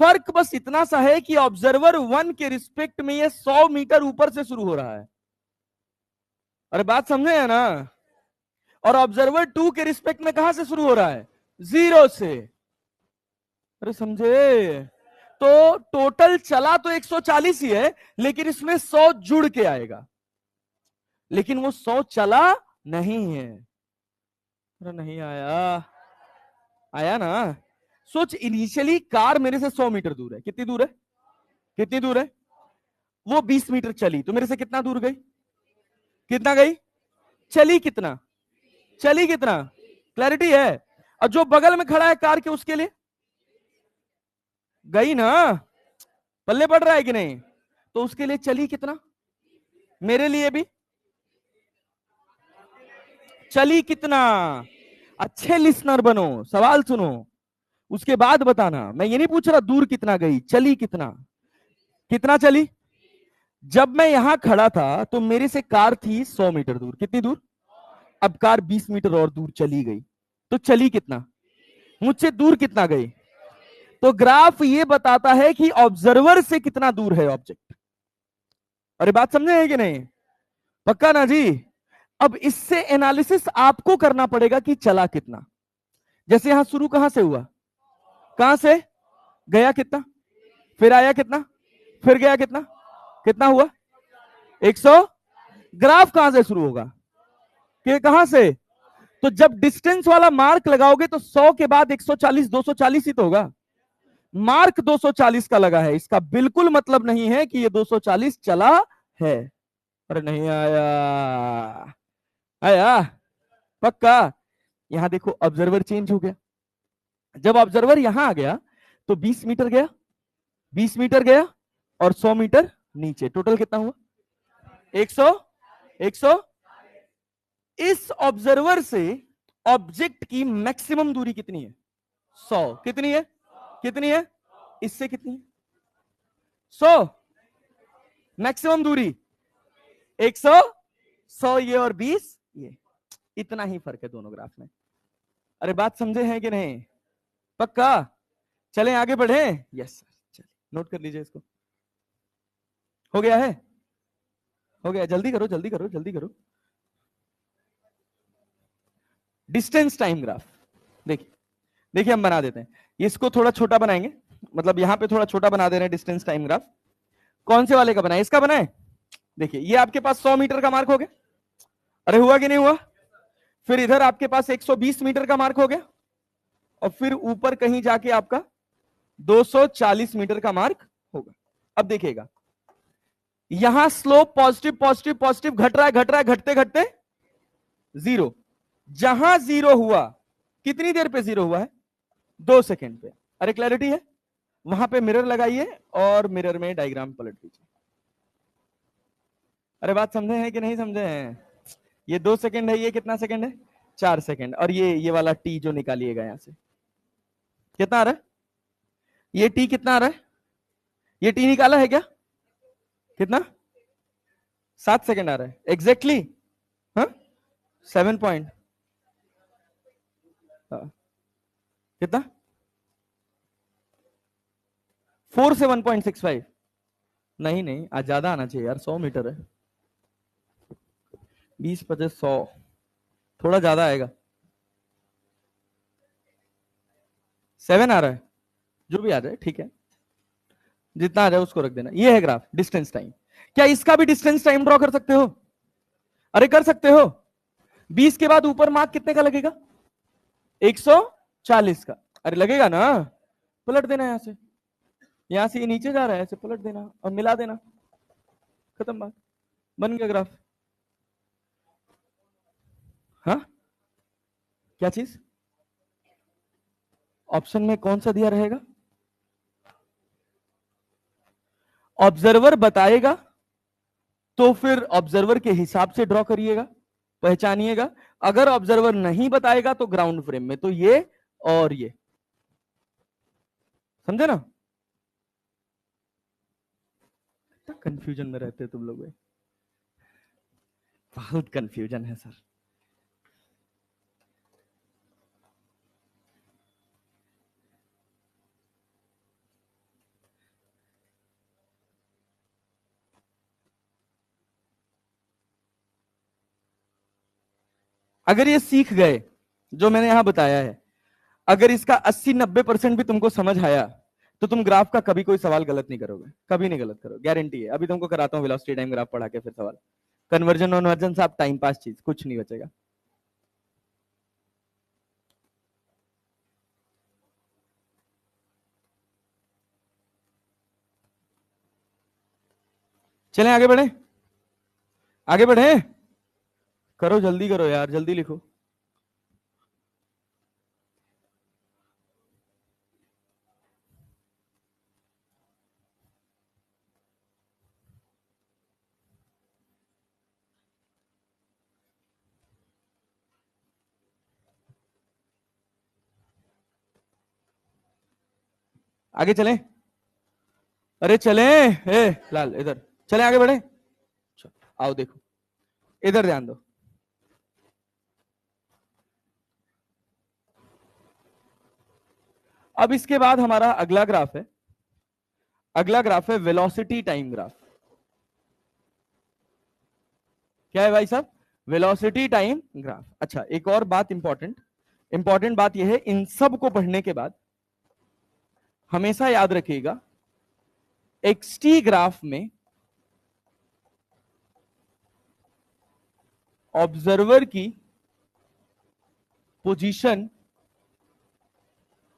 फर्क बस इतना सा है कि ऑब्जर्वर 1 के रिस्पेक्ट में ये 100 मीटर ऊपर से शुरू हो रहा है। अरे बात समझे है ना? और ऑब्जर्वर 2 के रिस्पेक्ट में कहां से शुरू हो रहा है? 0 से। अरे समझे? तो टोटल चला तो 140 ही है, लेकिन इसमें 100 जुड़ के आएगा। लेकिन वो 100 चला नहीं है। अरे नहीं आया? आया ना? सोच, इनिशियली कार मेरे से 100 मीटर दूर है। कितनी दूर है? कितनी दूर है? वो 20 मीटर चली तो मेरे से कितना दूर गई? कितना गई? चली कितना? चली कितना? क्लैरिटी है? और जो बगल में खड़ा है कार के, उसके लिए गई ना। पल्ले पड़ रहा है कि नहीं? तो उसके लिए चली कितना? मेरे लिए भी चली कितना? अच्छे लिसनर बनो, सवाल सुनो, उसके बाद बताना। मैं ये नहीं पूछ रहा दूर कितना गई, चली कितना। कितना चली? जब मैं यहां खड़ा था तो मेरे से कार थी 100 मीटर दूर। कितनी दूर? अब कार 20 मीटर और दूर चली गई, तो चली कितना? मुझसे दूर कितना गई? तो ग्राफ ये बताता है कि ऑब्जर्वर से कितना दूर है ऑब्जेक्ट। अरे बात समझे है कि नहीं? पक्का ना जी? अब इससे एनालिसिस आपको करना पड़ेगा कि चला कितना। जैसे यहां शुरू कहां से हुआ? कहां से गया? कितना? फिर आया कितना? फिर गया कितना? कितना हुआ? 100। ग्राफ कहां से शुरू होगा? कि कहां से? तो जब डिस्टेंस वाला मार्क लगाओगे तो 100 के बाद 140, 240 ही तो होगा। मार्क 240 का लगा है, इसका बिल्कुल मतलब नहीं है कि ये 240 चला है। अरे नहीं आया, आया पक्का। यहां देखो ऑब्जर्वर चेंज हो गया, जब ऑब्जर्वर यहां आ गया तो 20 मीटर गया, 20 मीटर गया और 100 मीटर नीचे, टोटल कितना हुआ? 100, 100। इस ऑब्जर्वर से ऑब्जेक्ट की मैक्सिमम दूरी कितनी है? 100। कितनी है? कितनी है? इससे कितनी है? 100। मैक्सिमम दूरी 100, 100 ये और 20 ये, इतना ही फर्क है दोनों ग्राफ में। अरे बात समझे हैं कि नहीं? पक्का। चलें आगे बढ़े? यस सर, चलिए नोट कर लीजिए इसको। हो गया है? हो गया, जल्दी करो जल्दी करो जल्दी करो। डिस्टेंस टाइम ग्राफ देखिए, देखिए हम बना देते हैं, इसको थोड़ा छोटा बनाएंगे, मतलब यहां पे थोड़ा छोटा बना दे रहे हैं डिस्टेंस टाइम ग्राफ। कौन से वाले का बनाए? इसका बनाए। देखिए ये आपके पास 100 मीटर का मार्क हो गया, अरे हुआ कि नहीं हुआ? फिर इधर आपके पास 120 मीटर का मार्क हो गया, और फिर ऊपर कहीं जाके आपका 240 मीटर का मार्क होगा। अब देखिएगा यहां स्लोप पॉजिटिव पॉजिटिव पॉजिटिव घट रहा है, घट रहा है, घटते घटते जीरो। जहां जीरो हुआ, कितनी देर पे जीरो हुआ है? 2 सेकेंड पे। अरे क्लैरिटी है? वहां पे मिरर लगाइए और मिरर में डायग्राम पलट दीजिए। अरे बात समझे हैं कि नहीं समझे हैं? ये 2 सेकेंड है, ये कितना सेकेंड है? 4 सेकेंड। और ये वाला टी जो निकालिएगा यहां से, कितना आ रहा है? ये टी कितना आ रहा है? ये टी निकाला है क्या? कितना? 7 सेकेंड आ रहा है एग्जैक्टली। हाँ 7 पॉइंट, कितना? 4 से 1.65? नहीं नहीं, आज ज्यादा आना चाहिए यार, 100 मीटर है, 20 50 100, थोड़ा ज्यादा आएगा। 7 आ रहा है, जो भी आ जाए ठीक है, जितना आ जाए उसको रख देना। ये है ग्राफ डिस्टेंस टाइम। क्या इसका भी डिस्टेंस टाइम ड्रॉ कर सकते हो? अरे कर सकते हो। 20 के बाद ऊपर मार्क कितने का लगेगा? 140 का। अरे लगेगा ना, पलट देना यहां से, यहां से ये नीचे जा रहा है, ऐसे पलट देना और मिला देना, खत्म बात, बन गया ग्राफ। हाँ क्या चीज? ऑप्शन में कौन सा दिया रहेगा? ऑब्जर्वर बताएगा तो फिर ऑब्जर्वर के हिसाब से ड्रॉ करिएगा, पहचानिएगा। अगर ऑब्जर्वर नहीं बताएगा तो ग्राउंड फ्रेम में, तो ये और ये, समझे ना? कंफ्यूजन में रहते तुम लोग, बहुत कंफ्यूजन है सर। अगर ये सीख गए जो मैंने यहां बताया है, अगर इसका 80-90% भी तुमको समझ आया, तो तुम ग्राफ का कभी कोई सवाल गलत नहीं करोगे, कभी नहीं गलत करोगे, गारंटी है। अभी तुमको कराता हूं वेलोसिटी टाइम ग्राफ पढ़ा के फिर सवाल, कन्वर्जन वनवर्जन से आप टाइम पास चीज, कुछ नहीं बचेगा। चलें आगे बढ़े, आगे बढ़े, करो जल्दी करो यार, जल्दी लिखो। आगे चलें, अरे चलें, ए लाल इधर, चलें आगे बढ़े, आओ देखो, इधर ध्यान दो। अब इसके बाद हमारा अगला ग्राफ है, अगला ग्राफ है वेलोसिटी टाइम ग्राफ। क्या है भाई साहब? Velocity time graph. अच्छा एक और बात इंपॉर्टेंट, इंपॉर्टेंट बात यह है, इन सब को पढ़ने के बाद हमेशा याद रखिएगा, एक्सटी ग्राफ में ऑब्जर्वर की पोजीशन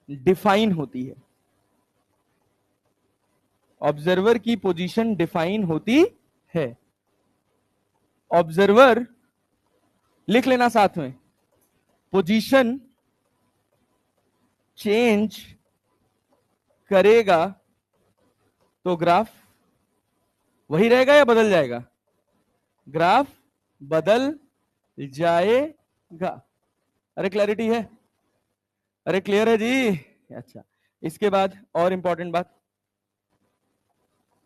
डिफाइन होती है। ऑब्जर्वर की पोजीशन डिफाइन होती है। ऑब्जर्वर लिख लेना साथ में, पोजीशन चेंज करेगा तो ग्राफ वही रहेगा या बदल जाएगा? ग्राफ बदल जाएगा। अरे क्लैरिटी है? अरे क्लियर है जी? अच्छा, इसके बाद और इंपॉर्टेंट बात,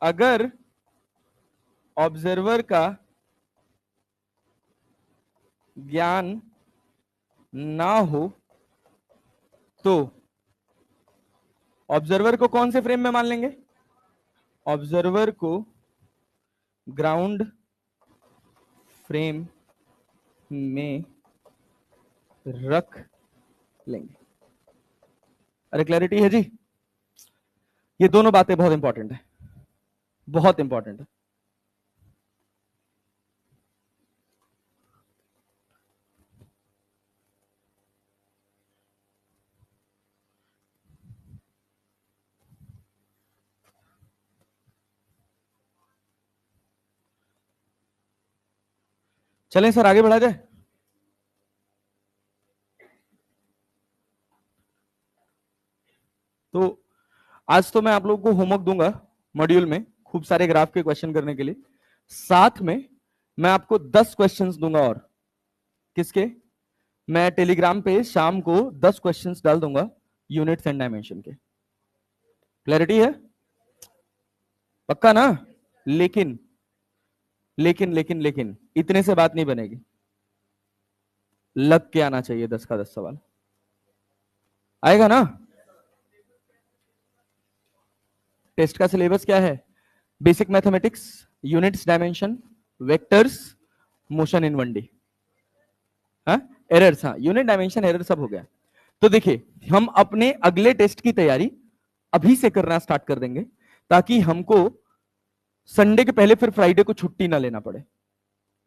अगर ऑब्जर्वर का ज्ञान ना हो तो ऑब्जर्वर को कौन से फ्रेम में मान लेंगे? ऑब्जर्वर को ग्राउंड फ्रेम में रख लेंगे। अरे क्लैरिटी है जी? ये दोनों बातें बहुत इंपॉर्टेंट है, बहुत इंपॉर्टेंट है। चलें सर, आगे बढ़ा जाए। तो आज तो मैं आप लोगों को होमवर्क दूंगा मॉड्यूल में, खूब सारे ग्राफ के क्वेश्चन करने के लिए। साथ में मैं आपको 10 क्वेश्चंस दूंगा। और किसके? मैं टेलीग्राम पे शाम को 10 क्वेश्चंस डाल दूंगा यूनिट्स एंड डायमेंशन के। क्लैरिटी है? पक्का ना? लेकिन लेकिन लेकिन लेकिन इतने से बात नहीं बनेगी, लग के आना चाहिए 10 का 10 सवाल। आएगा ना? टेस्ट का सिलेबस क्या है? Basic mathematics, units dimension, vectors, motion in 1D, हाँ एरर्स, हाँ यूनिट डायमेंशन एरर सब हो गया। तो देखिए, हम अपने अगले टेस्ट की तैयारी अभी से करना स्टार्ट कर देंगे, ताकि हमको संडे के पहले फिर फ्राइडे को छुट्टी ना लेना पड़े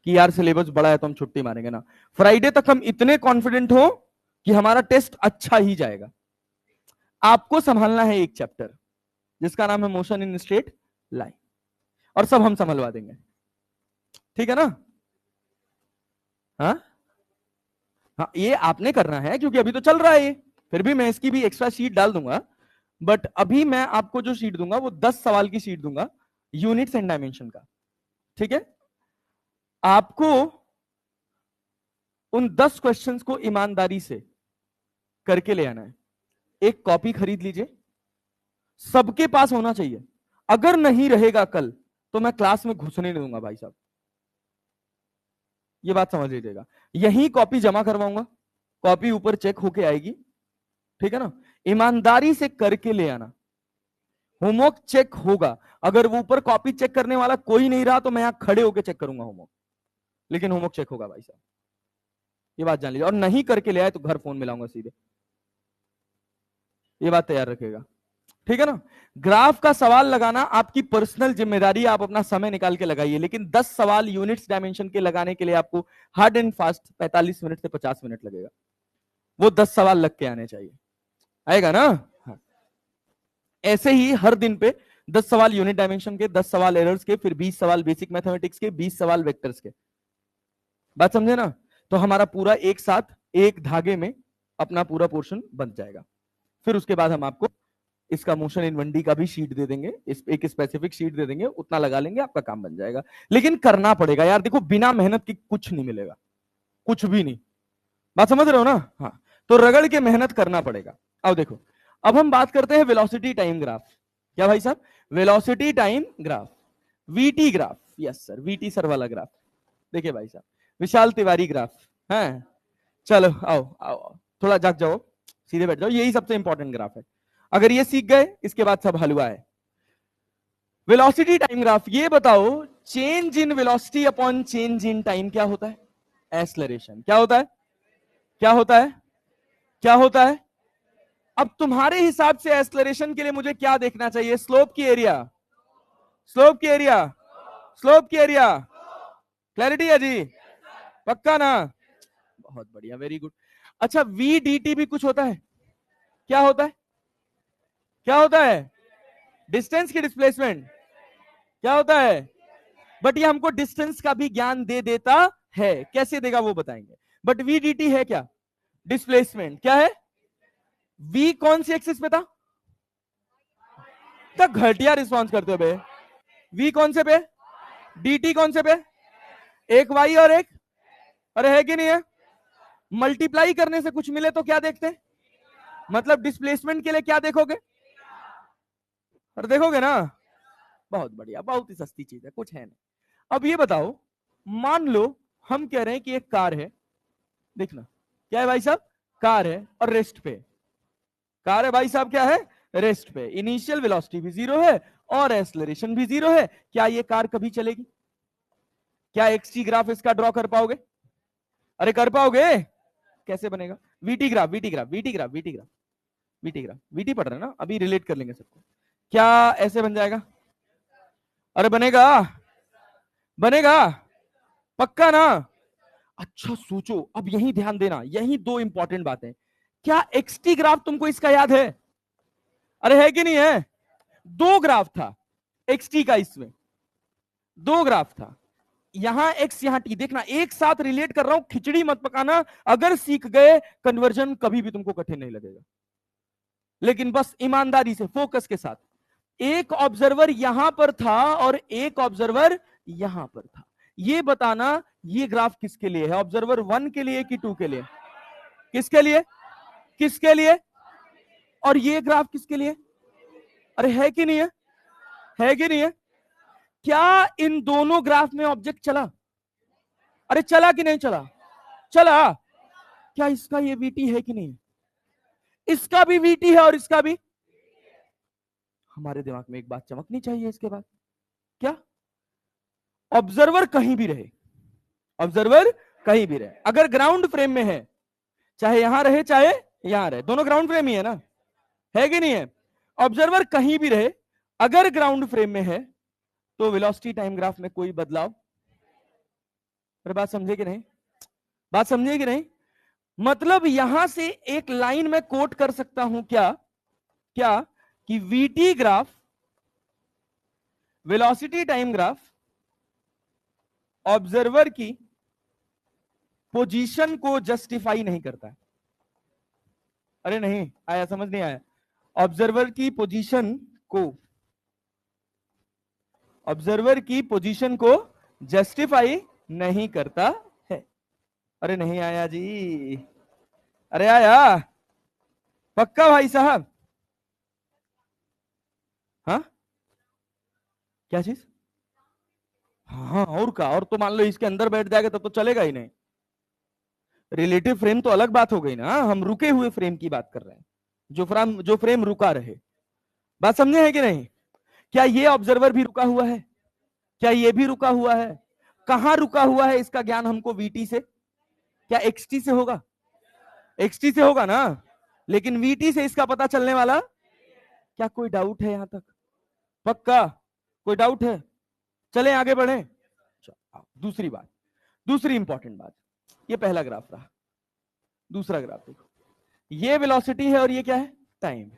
कि यार सिलेबस बड़ा है तो हम छुट्टी मारेंगे ना। फ्राइडे तक हम इतने कॉन्फिडेंट हो कि हमारा टेस्ट अच्छा ही जाएगा। आपको संभालना है एक चैप्टर जिसका नाम है मोशन इन स्ट्रेट लाइन, और सब हम संभलवा देंगे। ठीक है ना? हाँ हाँ, ये आपने करना है क्योंकि अभी तो चल रहा है ये। फिर भी मैं इसकी भी एक्स्ट्रा शीट डाल दूंगा, बट अभी मैं आपको जो शीट दूंगा वो 10 सवाल की शीट दूंगा यूनिट्स एंड डायमेंशन का। ठीक है? आपको उन 10 क्वेश्चंस को ईमानदारी से करके ले आना है। एक कॉपी खरीद लीजिए, सबके पास होना चाहिए। अगर नहीं रहेगा कल तो मैं क्लास में घुसने नहीं दूंगा भाई साहब, ये बात समझ लीजिएगा। यही कॉपी जमा करवाऊंगा, कॉपी ऊपर चेक होके आएगी। ठीक है ना? ईमानदारी से करके ले आना, होमवर्क चेक होगा। अगर वो ऊपर कॉपी चेक करने वाला कोई नहीं रहा तो मैं यहां खड़े होकर चेक करूंगा होमवर्क, लेकिन होमवर्क चेक होगा भाई साहब, ये बात जान लीजिए। और नहीं करके ले आए तो घर फोन मिलाऊंगा सीधे, ये बात तैयार रखेगा। ठीक है ना? ग्राफ का सवाल लगाना आपकी पर्सनल जिम्मेदारी है, आप अपना समय निकाल के लगाइए, लेकिन 10 सवाल यूनिट्स डायमेंशन के लगाने के लिए आपको हार्ड एंड फास्ट 45 मिनट से 50 मिनट लगेगा। वो 10 सवाल लग के आने चाहिए। आएगा ना? हाँ। ऐसे ही हर दिन पे 10 सवाल यूनिट डायमेंशन के, 10 सवाल एरर्स के, फिर 20 सवाल बेसिक मैथमेटिक्स के, 20 सवाल वेक्टर्स के। बात समझे ना? तो हमारा पूरा एक साथ एक धागे में अपना पूरा पोर्शन बन जाएगा। फिर उसके बाद हम आपको इसका मोशन इन 1D का भी शीट दे देंगे, इस एक स्पेसिफिक शीट दे देंगे, उतना लगा लेंगे, आपका काम बन जाएगा। लेकिन करना पड़ेगा यार, देखो बिना मेहनत के कुछ नहीं मिलेगा, कुछ भी नहीं। बात समझ रहे हो ना? हाँ, तो रगड़ के मेहनत करना पड़ेगा। अब देखो, अब हम बात करते हैं वेलोसिटी टाइम ग्राफ। क्या भाई साहब? Velocity time graph, VT graph. Yes sir, VT sir वाला ग्राफ। देखिए भाई साहब, विशाल तिवारी ग्राफ है। चलो आओ आओ आओ, थोड़ा जाग जाओ, सीधे बैठ जाओ, यही सबसे इंपॉर्टेंट ग्राफ है। अगर ये सीख गए, इसके बाद सब हलवा है। वेलोसिटी टाइम ग्राफ, ये बताओ change in velocity upon change in time क्या होता है? एक्सेलरेशन। क्या होता है? क्या होता है? क्या होता है? अब तुम्हारे हिसाब से एक्सेलरेशन के लिए मुझे क्या देखना चाहिए? स्लोप की एरिया, स्लोप की एरिया, स्लोप की एरिया। क्लैरिटी है जी? पक्का ना? बहुत बढ़िया, वेरी गुड। अच्छा, वी डी टी भी कुछ होता है? क्या होता है? क्या होता है? डिस्टेंस की डिस्प्लेसमेंट क्या होता है? बट ये हमको डिस्टेंस का भी ज्ञान दे देता है, कैसे देगा वो बताएंगे। बट वीडीटी है क्या? डिस्प्लेसमेंट क्या है? वी कौन सी एक्सिस पे था? क्या घटिया रिस्पॉन्स करते हो बे? वी कौन से पे? dt कौन से पे? एक y और एक, अरे है कि नहीं है? मल्टीप्लाई करने से कुछ मिले तो क्या देखते हैं? मतलब डिस्प्लेसमेंट के लिए क्या देखोगे? अरे देखोगे ना, बहुत बढ़िया, बहुत ही सस्ती चीज है, कुछ है नहीं। अब ये बताओ, मान लो हम कह रहे हैं कि एक कार है, देखना क्या है भाई साहब, कार है और रेस्ट पे। कार है भाई साहब, क्या है? रेस्ट पे। इनिशियल वेलोसिटी भी जीरो है और एक्सेलरेशन भी जीरो है। क्या ये कार कभी चलेगी? क्या एक्सटी ग्राफ इसका ड्रॉ कर पाओगे? अरे कर पाओगे? कैसे बनेगा? VT graph, VT graph, VT graph, VT graph, VT graph, VT पढ़ रहे हैं ना, अभी रिलेट कर लेंगे सबको। क्या ऐसे बन जाएगा? अरे बनेगा, बनेगा पक्का ना? अच्छा सोचो, अब यही ध्यान देना, यही दो इंपॉर्टेंट बातें। क्या एक्सटी ग्राफ तुमको इसका याद है? अरे है कि नहीं है? दो ग्राफ था एक्सटी का, इसमें दो ग्राफ था, यहां एक्स यहां टी। देखना एक साथ रिलेट कर रहा हूं, खिचड़ी मत पकाना, अगर सीख गए कन्वर्जन कभी भी तुमको कठिन नहीं लगेगा। लेकिन बस ईमानदारी से, फोकस के साथ। एक ऑब्जर्वर यहां पर था और एक ऑब्जर्वर यहां पर था, ये बताना ये ग्राफ किसके लिए है? ऑब्जर्वर 1 के लिए कि 2 के लिए? किसके लिए? किसके लिए? और ये ग्राफ किसके लिए? अरे है कि नहीं है? है कि नहीं है? क्या इन दोनों ग्राफ में ऑब्जेक्ट चला? अरे चला कि नहीं चला? चला। क्या इसका ये वीटी है कि नहीं? इसका भी वीटी है और इसका भी। हमारे दिमाग में एक बात चमकनी चाहिए इसके बाद। क्या? ऑब्जर्वर कहीं भी रहे, ऑब्जर्वर कहीं भी रहे, अगर ग्राउंड फ्रेम में है, चाहे यहां रहे चाहे यहां रहे, दोनों ग्राउंड फ्रेम ही है ना, है कि नहीं है? ऑब्जर्वर कहीं भी रहे, अगर ग्राउंड फ्रेम में है, तो वेलोसिटी टाइम ग्राफ में कोई बदलाव। पर बात समझे कि नहीं? बात समझे कि नहीं? मतलब यहां से एक लाइन में कोट कर सकता हूं क्या? क्या कि VT graph, velocity time graph, observer की पोजीशन को जस्टिफाई नहीं करता है। अरे नहीं आया, समझ नहीं आया? ऑब्जर्वर की पोजीशन को, ऑब्जर्वर की पोजीशन को जस्टिफाई नहीं करता है। अरे नहीं आया जी, अरे आया पक्का भाई साहब? हाँ क्या चीज? हाँ और का, और तो मान लो इसके अंदर बैठ जाएगा तब तो चलेगा ही नहीं। रिलेटिव फ्रेम तो अलग बात हो गई ना, हम रुके हुए फ्रेम की बात कर रहे हैं, जो फ्रेम रुका रहे। बात समझे है कि नहीं? क्या ये ऑब्जर्वर भी रुका हुआ है? क्या ये भी रुका हुआ है? कहां रुका हुआ है इसका ज्ञान हमको वीटी से, क्या एक्सटी से होगा? एक्सटी से होगा ना, लेकिन वीटी से इसका पता चलने वाला। क्या कोई डाउट है यहां तक? पक्का? कोई डाउट है? चले आगे बढ़े। दूसरी बात, दूसरी इंपॉर्टेंट बात, ये पहला ग्राफ रहा, दूसरा ग्राफ देखो, ये वेलोसिटी है और ये क्या है? टाइम।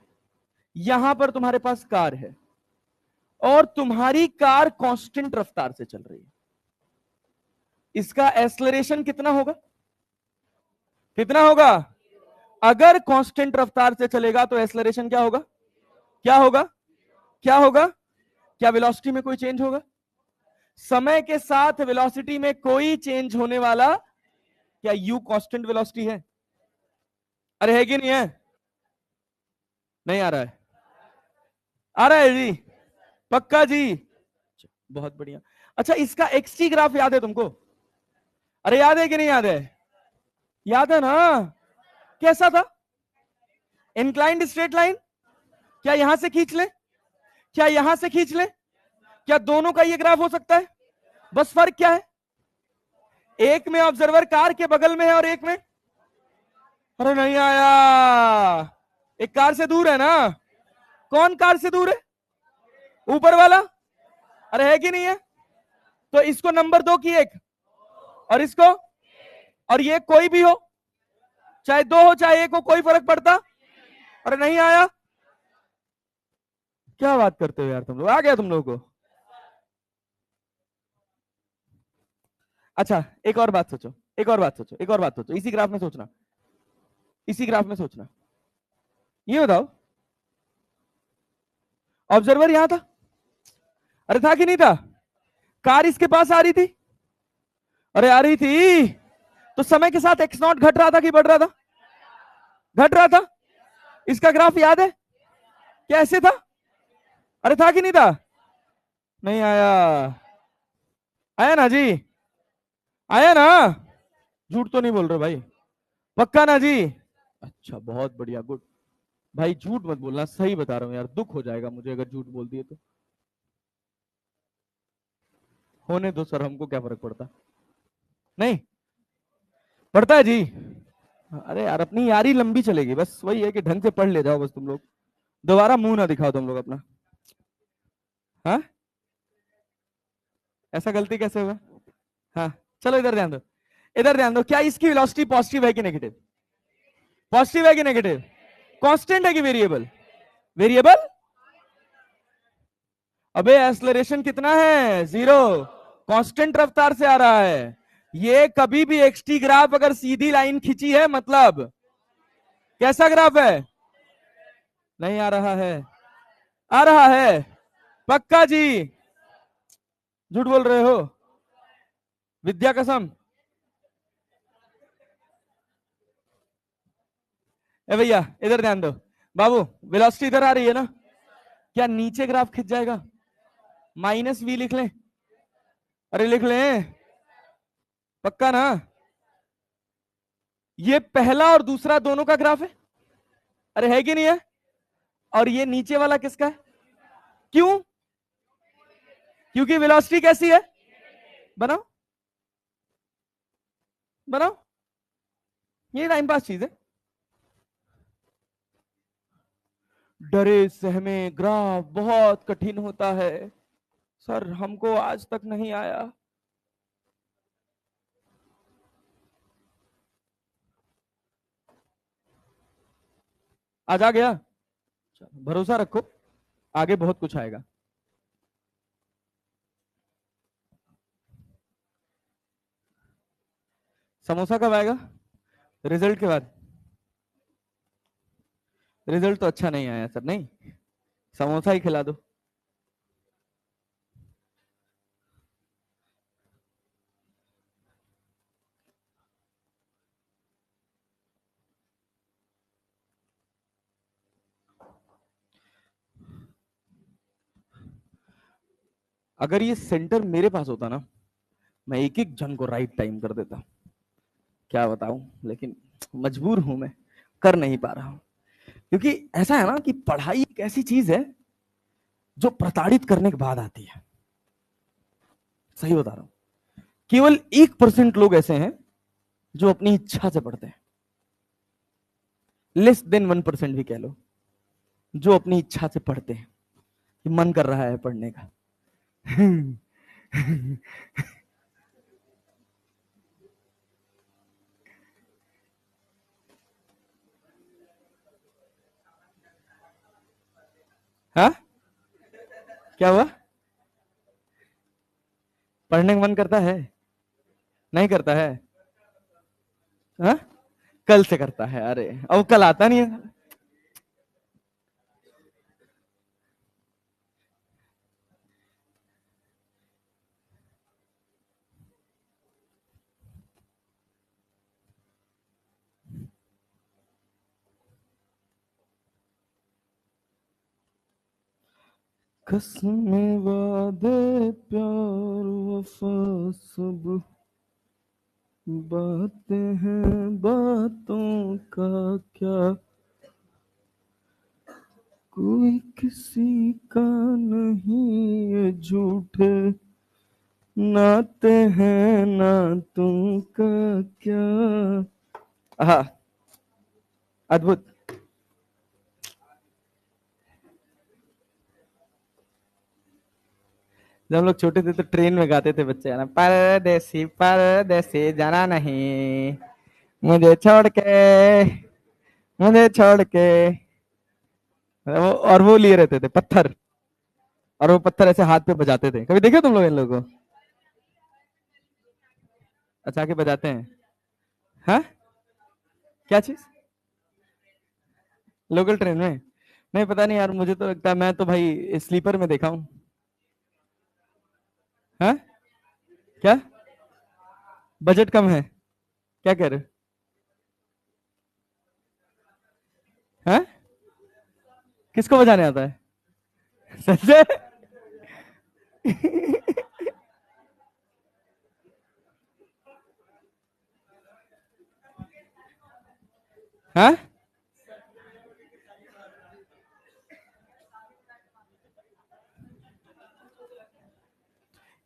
यहां पर तुम्हारे पास कार है और तुम्हारी कार कांस्टेंट रफ्तार से चल रही है, इसका एक्सेलरेशन कितना होगा? कितना होगा? अगर कांस्टेंट रफ्तार से चलेगा तो एक्सेलरेशन क्या होगा? क्या होगा? क्या होगा? क्या वेलोसिटी में कोई चेंज होगा? समय के साथ वेलोसिटी में कोई चेंज होने वाला? क्या यू कांस्टेंट वेलोसिटी है? अरे है कि नहीं है? नहीं आ रहा है? आ रहा है जी? पक्का जी? बहुत बढ़िया। अच्छा इसका एक्सटी ग्राफ याद है तुमको? अरे याद है कि नहीं याद है? याद है ना? कैसा था? Inclined straight line. क्या यहां से खींच ले? क्या यहां से खींच ले? क्या दोनों का ये ग्राफ हो सकता है? बस फर्क क्या है? एक में ऑब्जर्वर कार के बगल में है और एक में। अरे नहीं आया, एक कार से दूर है ना। कौन कार से दूर है? ऊपर वाला। अरे है कि नहीं है? तो इसको नंबर दो की एक, और इसको, और ये कोई भी हो, चाहे दो हो चाहे एक हो, कोई फर्क पड़ता? अरे नहीं आया? क्या बात करते हो यार तुम लोग, आ गया तुम लोगों को। अच्छा एक और बात सोचो, एक और बात सोचो, एक और बात सोचो, इसी ग्राफ में सोचना, इसी ग्राफ में सोचना। ये बताओ, ऑब्जर्वर यहां था, अरे था कि नहीं था? कार इसके पास आ रही थी, अरे आ रही थी, तो समय के साथ एक्स नॉट घट रहा था कि बढ़ रहा था? घट रहा था। इसका ग्राफ याद है, कैसे था? अरे था कि नहीं था? नहीं आया, आया ना जी, आया ना? झूठ तो नहीं बोल रहे भाई, पक्का ना जी? अच्छा बहुत बढ़िया, गुड। भाई झूठ मत बोलना, सही बता रहा हूँ यार, दुख हो जाएगा मुझे अगर झूठ बोल दिए तो। होने दो सर, हमको क्या फर्क पड़ता, नहीं पड़ता है जी। अरे यार अपनी यारी लंबी चलेगी, बस वही है कि ढंग से पढ़ ले जाओ बस तुम लोग, दोबारा मुंह ना दिखाओ तुम लोग अपना। हाँ, ऐसा गलती कैसे हुआ? हाँ, चलो इधर ध्यान दो, इधर ध्यान दो, क्या इसकी वेलोसिटी पॉजिटिव है कि नेगेटिव? पॉजिटिव है कि नेगेटिव? कांस्टेंट है कि वेरिएबल? वेरिएबल। अबे एक्सलरेशन कितना है? जीरो। कांस्टेंट रफ्तार से आ रहा है। ये कभी भी एक्सटी ग्राफ अगर सीधी लाइन खींची है मतलब कैसा ग्राफ है? नहीं आ रहा है, आ रहा है, पक्का जी? झूठ बोल रहे हो, विद्या कसम। ए भैया इधर ध्यान दो, बाबू वेलोसिटी इधर आ रही है ना, क्या नीचे ग्राफ खिंच जाएगा? माइनस वी लिख लें? अरे लिख लें, पक्का ना? ये पहला और दूसरा दोनों का ग्राफ है, अरे है कि नहीं है? और ये नीचे वाला किसका है? क्यों? क्योंकि वेलोसिटी कैसी है? बनाओ, बनाओ, ये टाइम पास चीज है। डरे सहमे ग्राफ बहुत कठिन होता है, सर हमको आज तक नहीं आया। आज आ गया, भरोसा रखो, आगे बहुत कुछ आएगा। समोसा कब आएगा? रिजल्ट के बाद। रिजल्ट तो अच्छा नहीं आया सर, नहीं, समोसा ही खिला दो। अगर ये सेंटर मेरे पास होता ना, मैं एक एक जन को राइट टाइम कर देता, क्या बताऊं, लेकिन मजबूर हूं मैं, कर नहीं पा रहा हूं। क्योंकि ऐसा है ना कि पढ़ाई एक ऐसी चीज है जो प्रताड़ित करने के बाद आती है, सही बता रहा हूं। केवल 1% लोग ऐसे हैं जो अपनी इच्छा से पढ़ते हैं, लेस देन 1% भी कह लो, जो अपनी इच्छा से पढ़ते हैं कि मन कर रहा है पढ़ने का। हाँ, क्या हुआ? पढ़ने का मन करता है? नहीं करता है? हाँ, कल से करता है, अरे अब कल आता नहीं है। कसम वादे प्यार वफा सब बातें हैं, बातों का क्या कोई किसी का नहीं, ये झूठे नाते हैं नातों का क्या। हाँ, अद्भुत। जब हम लोग छोटे थे तो ट्रेन में गाते थे बच्चे, है ना, परदेसी परदेसी जाना नहीं, मुझे छोड़ के, मुझे छोड़ के। और वो लिए रहते थे पत्थर, और वो पत्थर ऐसे हाथ पे बजाते थे, कभी देखे तुम लोग इन लोगों को? अच्छा के बजाते हैं? हाँ, क्या चीज? लोकल ट्रेन में? नहीं पता नहीं यार, मुझे तो लगता है, मैं तो भाई स्लीपर में देखा हूँ। हाँ, क्या? बजट कम है? क्या कह रहे हो? हाँ, किसको बजाने आता है? संजय? हाँ,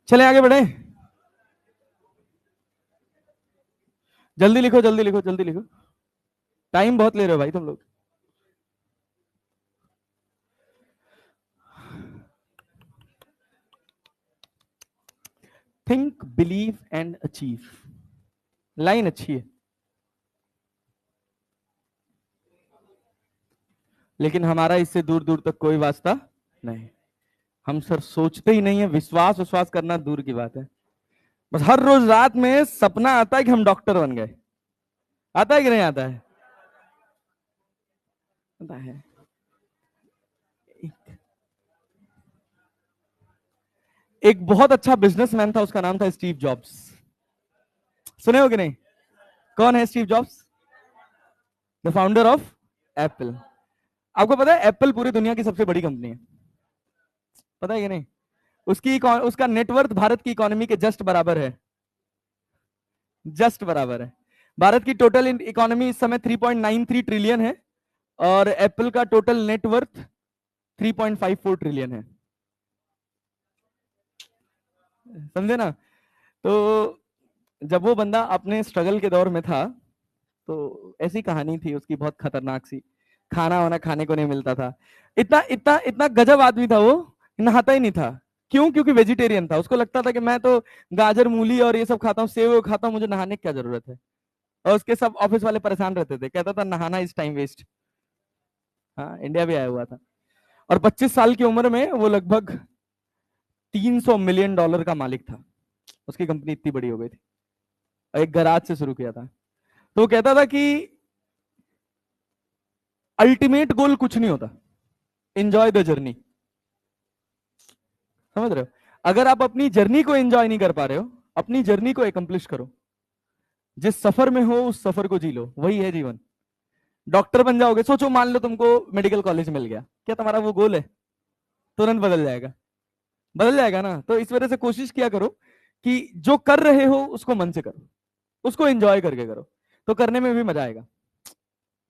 चले आगे बढ़े। जल्दी लिखो, जल्दी लिखो, जल्दी लिखो। टाइम बहुत ले रहे हो भाई तुम लोग। Think, believe and achieve. Line अच्छी है, लेकिन हमारा इससे दूर दूर तक कोई वास्ता नहीं। हम सर सोचते ही नहीं है, विश्वास विश्वास करना दूर की बात है। बस हर रोज रात में सपना आता है कि हम डॉक्टर बन गए। आता है कि नहीं आता है? आता है। एक बहुत अच्छा बिजनेसमैन था, उसका नाम था स्टीव जॉब्स। सुने हो कि नहीं? कौन है Steve jobs? The founder of Apple. आपको पता है एप्पल पूरी दुनिया की सबसे बड़ी कंपनी है? पता है कि नहीं? उसका नेटवर्थ भारत की इकोनॉमी के जस्ट बराबर है। जस्ट बराबर है। भारत की टोटल इकोनॉमी इस समय 3.93 ट्रिलियन है, और एप्पल का टोटल नेटवर्थ 3.54 ट्रिलियन है। समझे ना? तो जब वो बंदा अपने स्ट्रगल के दौर में था, तो ऐसी कहानी थी उसकी बहुत खतरनाक सी। खाना वाना खाने को नहीं मिलता था। इतना इतना इतना गजब आदमी था वो, नहाता ही नहीं था। क्यों? क्योंकि वेजिटेरियन था। उसको लगता था कि मैं तो गाजर मूली और ये सब खाता हूँ, सेव खाता हूँ, मुझे नहाने की क्या जरूरत है। और उसके सब ऑफिस वाले परेशान रहते थे, कहता था नहाना इस टाइम वेस्ट। हाँ, इंडिया भी आया हुआ था। और 25 साल की उम्र में वो लगभग $300 मिलियन का मालिक था। उसकी कंपनी इतनी बड़ी हो गई थी। एक गराज से शुरू किया था। तो वो कहता था कि अल्टीमेट गोल कुछ नहीं होता, एंजॉय द जर्नी। समझ रहे हो? अगर आप अपनी जर्नी को एंजॉय नहीं कर पा रहे हो, अपनी जर्नी को एकम्प्लिश करो। जिस सफर में हो उस सफर को जी लो, वही है जीवन। डॉक्टर बन जाओगे, सोचो मान लो तुमको मेडिकल कॉलेज मिल गया, क्या तुम्हारा वो गोल है? तुरंत बदल जाएगा। बदल जाएगा ना? तो इस वजह से कोशिश किया करो कि जो कर रहे हो उसको मन से करो, उसको एंजॉय करके करो, तो करने में भी मजा आएगा।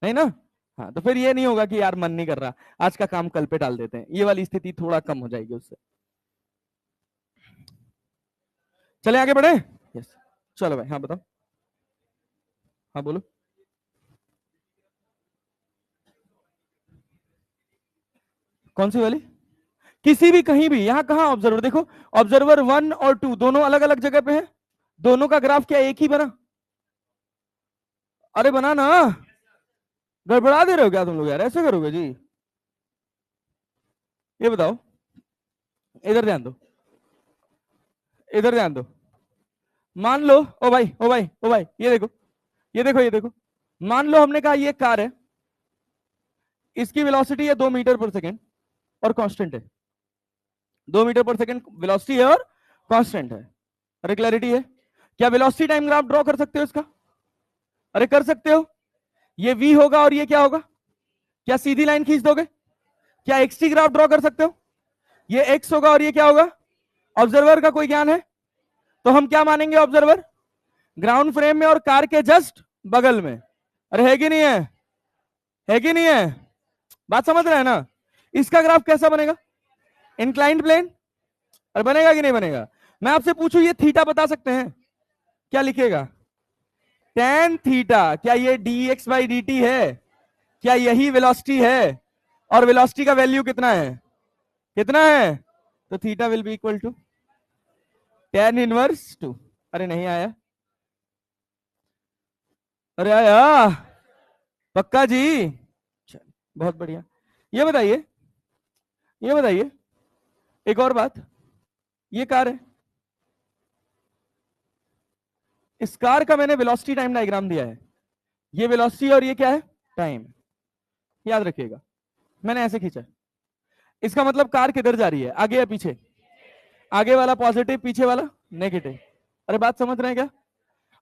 नहीं ना? हाँ, तो फिर ये नहीं होगा कि यार मन नहीं कर रहा, आज का काम कल पे डाल देते हैं। ये वाली स्थिति थोड़ा कम हो जाएगी उससे। चले आगे बढ़े? यस। चलो भाई, हाँ बताओ। हाँ बोलो। कौन सी वाली? किसी भी, कहीं भी, यहाँ कहाँ ऑब्जर्वर देखो। ऑब्जर्वर 1 और 2 दोनों अलग अलग जगह पे है। दोनों का ग्राफ क्या एक ही बना? अरे बना ना। गड़बड़ा दे रहे हो क्या तुम लोग यार? ऐसे करोगे जी? ये बताओ, इधर ध्यान दो, इधर ध्यान दो। मान लो, ओ भाई ओ भाई ओ भाई, ये देखो, ये देखो, ये देखो। मान लो हमने कहा ये कार है, इसकी वेलोसिटी है 2 मीटर पर सेकेंड और कांस्टेंट है। 2 मीटर पर सेकेंड वेलोसिटी है और कांस्टेंट है। अरे क्लैरिटी है? क्या वेलोसिटी टाइम ग्राफ ड्रॉ कर सकते हो इसका? अरे कर सकते हो। ये v होगा और ये क्या होगा? क्या सीधी लाइन खींच दोगे? क्या एक्स ग्राफ ड्रॉ कर सकते हो? ये x होगा और ये क्या होगा? ऑब्जर्वर का कोई ज्ञान है? तो हम क्या मानेंगे? ऑब्जर्वर ग्राउंड फ्रेम में और कार के जस्ट बगल में। अरे है कि नहीं है? है कि नहीं है? बात समझ रहे हैं ना? इसका ग्राफ कैसा बनेगा? Inclined plane. अरे बनेगा कि नहीं बनेगा? मैं आपसे पूछूं, ये थीटा बता सकते हैं? क्या लिखेगा? Tan theta. क्या ये dx/dt है? क्या यही वेलोसिटी है? और वेलोसिटी का वैल्यू कितना है? कितना है? तो theta will be equal to tan−1/2। अरे नहीं आया? अरे आया? पक्का जी? चल, बहुत बढ़िया। ये बताइए, ये बताइए, एक और बात, ये कार है, इस कार का मैंने वेलोसिटी टाइम डायग्राम दिया है, ये वेलोसिटी और ये क्या है, टाइम। याद रखिएगा, मैंने ऐसे खींचा, इसका मतलब कार किधर जा रही है, आगे या पीछे, आगे वाला पॉजिटिव, पीछे वाला नेगेटिव। अरे बात समझ रहे हैं क्या?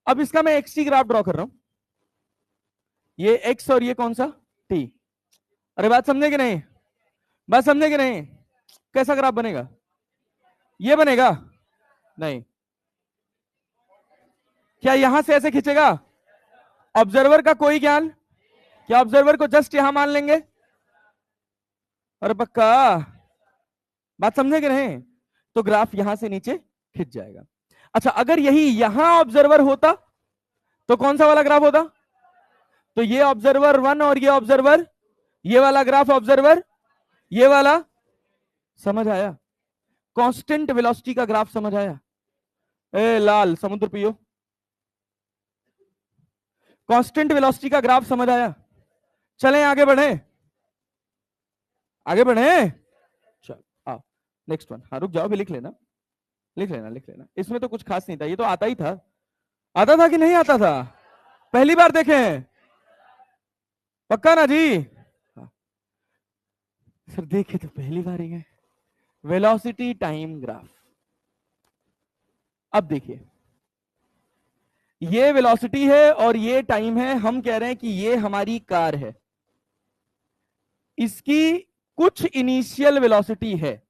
अब इसका मैं एक्स टी ग्राफ ड्रॉ कर रहा हूं, ये एक्स और ये कौन सा, टी। अरे बात समझे कि नहीं, बात समझे कि नहीं? कैसा ग्राफ बनेगा, ये बनेगा, नहीं, क्या यहां से ऐसे खींचेगा? ऑब्जर्वर का कोई ज्ञान, क्या ऑब्जर्वर को जस्ट यहां मान लेंगे? अरे पक्का, बात समझे कि नहीं? तो ग्राफ यहां से नीचे खिंच जाएगा। अच्छा, अगर यही यहां ऑब्जर्वर होता तो कौन सा वाला ग्राफ होता? तो ये ऑब्जर्वर 1 और ये ऑब्जर्वर, ये वाला ग्राफ ऑब्जर्वर, ये वाला, समझ आया? कांस्टेंट वेलोसिटी का ग्राफ समझ आया? ए लाल समुद्र पियो, कांस्टेंट वेलोसिटी का ग्राफ समझ आया? चलें आगे बढ़े, आगे बढ़े, चल आओ नेक्स्ट वन। हाँ रुक जाओ, भी लिख लेना, लिख लेना, लिख लेना, इसमें तो कुछ खास नहीं था, ये तो आता ही था। आता था कि नहीं आता था? पहली बार देखे हैं? पक्का ना जी? हाँ। सर देखे तो पहली बार ही है, वेलोसिटी टाइम ग्राफ। अब देखिए, ये वेलोसिटी है और ये टाइम है, हम कह रहे हैं कि ये हमारी कार है, इसकी कुछ इनिशियल वेलोसिटी है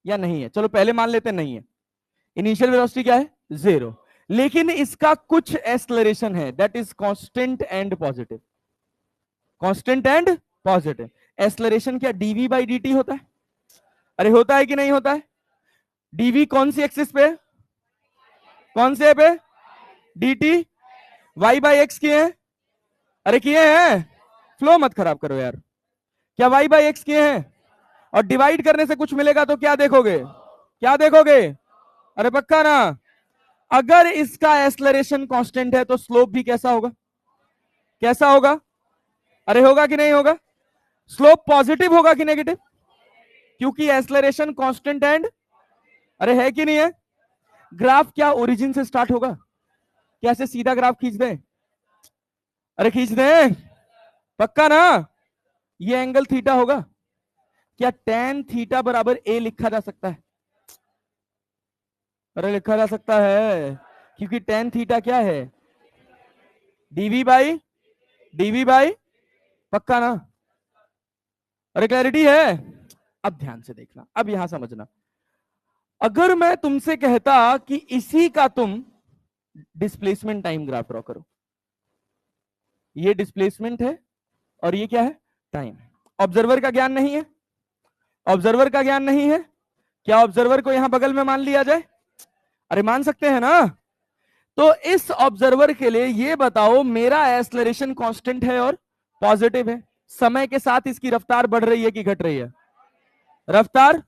या नहीं है, चलो पहले मान लेते हैं नहीं है, इनिशियल वेलोसिटी क्या है, 0, लेकिन इसका कुछ एक्सेलरेशन है, that is constant and positive, constant and positive. Acceleration क्या डीवी बाई डी टी होता है? अरे होता है कि नहीं होता है? डीवी कौन सी एक्सिस पे है, कौन से पे, d t y by x किए हैं? अरे किए हैं, फ्लो मत खराब करो यार, क्या वाई बाई एक्स किए हैं? और डिवाइड करने से कुछ मिलेगा तो क्या देखोगे, क्या देखोगे? अरे पक्का ना? अगर इसका एक्सेलरेशन कांस्टेंट है तो स्लोप भी कैसा होगा, कैसा होगा? अरे होगा कि नहीं होगा? स्लोप पॉजिटिव होगा कि नेगेटिव? क्योंकि एक्सेलरेशन कांस्टेंट एंड, अरे है कि नहीं है? ग्राफ क्या ओरिजिन से स्टार्ट होगा, कैसे सीधा ग्राफ खींच दें? अरे खींच दें, पक्का ना? ये एंगल थीटा होगा, क्या tan थीटा बराबर ए लिखा जा सकता है? अरे लिखा जा सकता है, क्योंकि tan थीटा क्या है, डीवी बाई, पक्का ना? अरे क्लैरिटी है? अब ध्यान से देखना, अब यहां समझना, अगर मैं तुमसे कहता कि इसी का तुम डिस्प्लेसमेंट टाइम ग्राफ ड्रॉ करो, ये डिस्प्लेसमेंट है और ये क्या है, टाइम। ऑब्जर्वर का ज्ञान नहीं है, ऑब्जर्वर का ज्ञान नहीं है, क्या ऑब्जर्वर को यहां बगल में मान लिया जाए? अरे मान सकते हैं ना? तो इस ऑब्जर्वर के लिए ये बताओ, मेरा एक्सेलरेशन कांस्टेंट है और पॉजिटिव है, समय के साथ इसकी रफ्तार बढ़ रही है कि घट रही है, रफ्तार?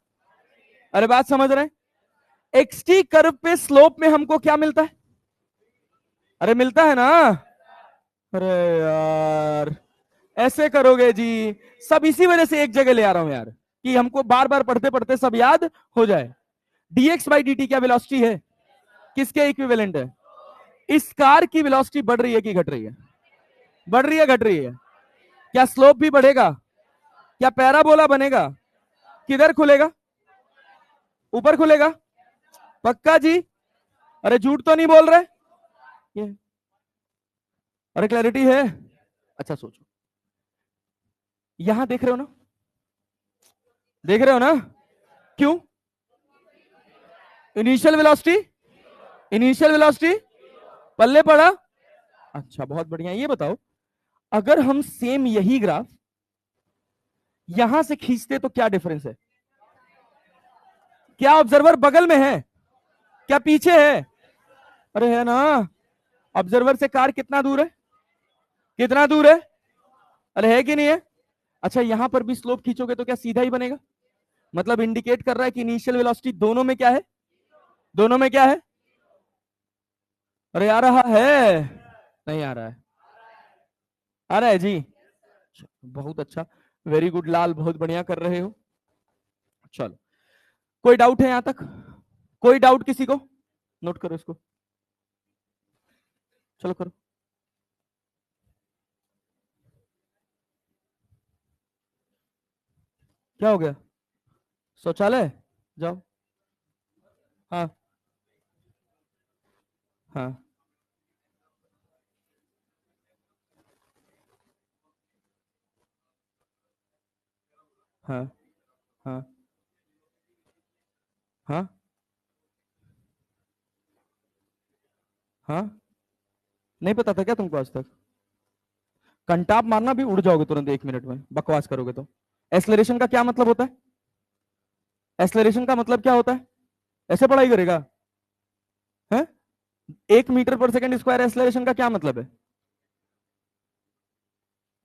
अरे बात समझ रहे हैं? एक्सटी कर्व पे स्लोप में हमको क्या मिलता है? अरे मिलता है ना? अरे यार ऐसे करोगे जी, सब इसी वजह से एक जगह ले आ रहा हूं यार, कि हमको बार बार पढ़ते पढ़ते सब याद हो जाए। dx बाई dt क्या वेलोसिटी है, किसके इक्विवेलेंट है? इस कार की वेलोसिटी बढ़ रही है कि घट रही है? बढ़ रही है, घट रही है? क्या स्लोप भी बढ़ेगा, क्या पैराबोला बनेगा, किधर खुलेगा, ऊपर खुलेगा? पक्का जी? अरे झूठ तो नहीं बोल रहे ये? अरे क्लैरिटी है? अच्छा सोचो, यहां देख रहे हो ना, देख रहे हो ना? क्यों? इनिशियल वेलोसिटी, इनिशियल वेलोसिटी पल्ले पड़ा। अच्छा बहुत बढ़िया, ये बताओ, अगर हम सेम यही ग्राफ यहां से खींचते तो क्या डिफरेंस है? क्या ऑब्जर्वर बगल में है, क्या पीछे है? अरे है ना? ऑब्जर्वर से कार कितना दूर है, कितना दूर है? अरे है कि नहीं है? अच्छा यहां पर भी स्लोप खींचोगे तो क्या सीधा ही बनेगा? मतलब इंडिकेट कर रहा है कि इनिशियल वेलोसिटी दोनों में क्या है, दोनों में क्या है? अरे आ रहा है, नहीं आ रहा है? आ रहा है जी, बहुत अच्छा, वेरी गुड लाल, बहुत बढ़िया कर रहे हो। चलो कोई डाउट है यहां तक? कोई डाउट किसी को? नोट करो इसको, चलो करो। क्या हो गया? शौचालय? जाओ। हाँ हाँ हाँ हाँ हाँ हाँ। नहीं पता था क्या तुमको आज तक? कंटाप मारना भी उड़ जाओगे तुरंत 1 मिनट में, बकवास करोगे तो। एक्सलरेशन का क्या मतलब होता है? एक्सलरेशन का मतलब क्या होता है? ऐसे पढ़ाई करेगा? है? 1 मीटर पर सेकंड स्क्वायर एक्सलरेशन का क्या मतलब है?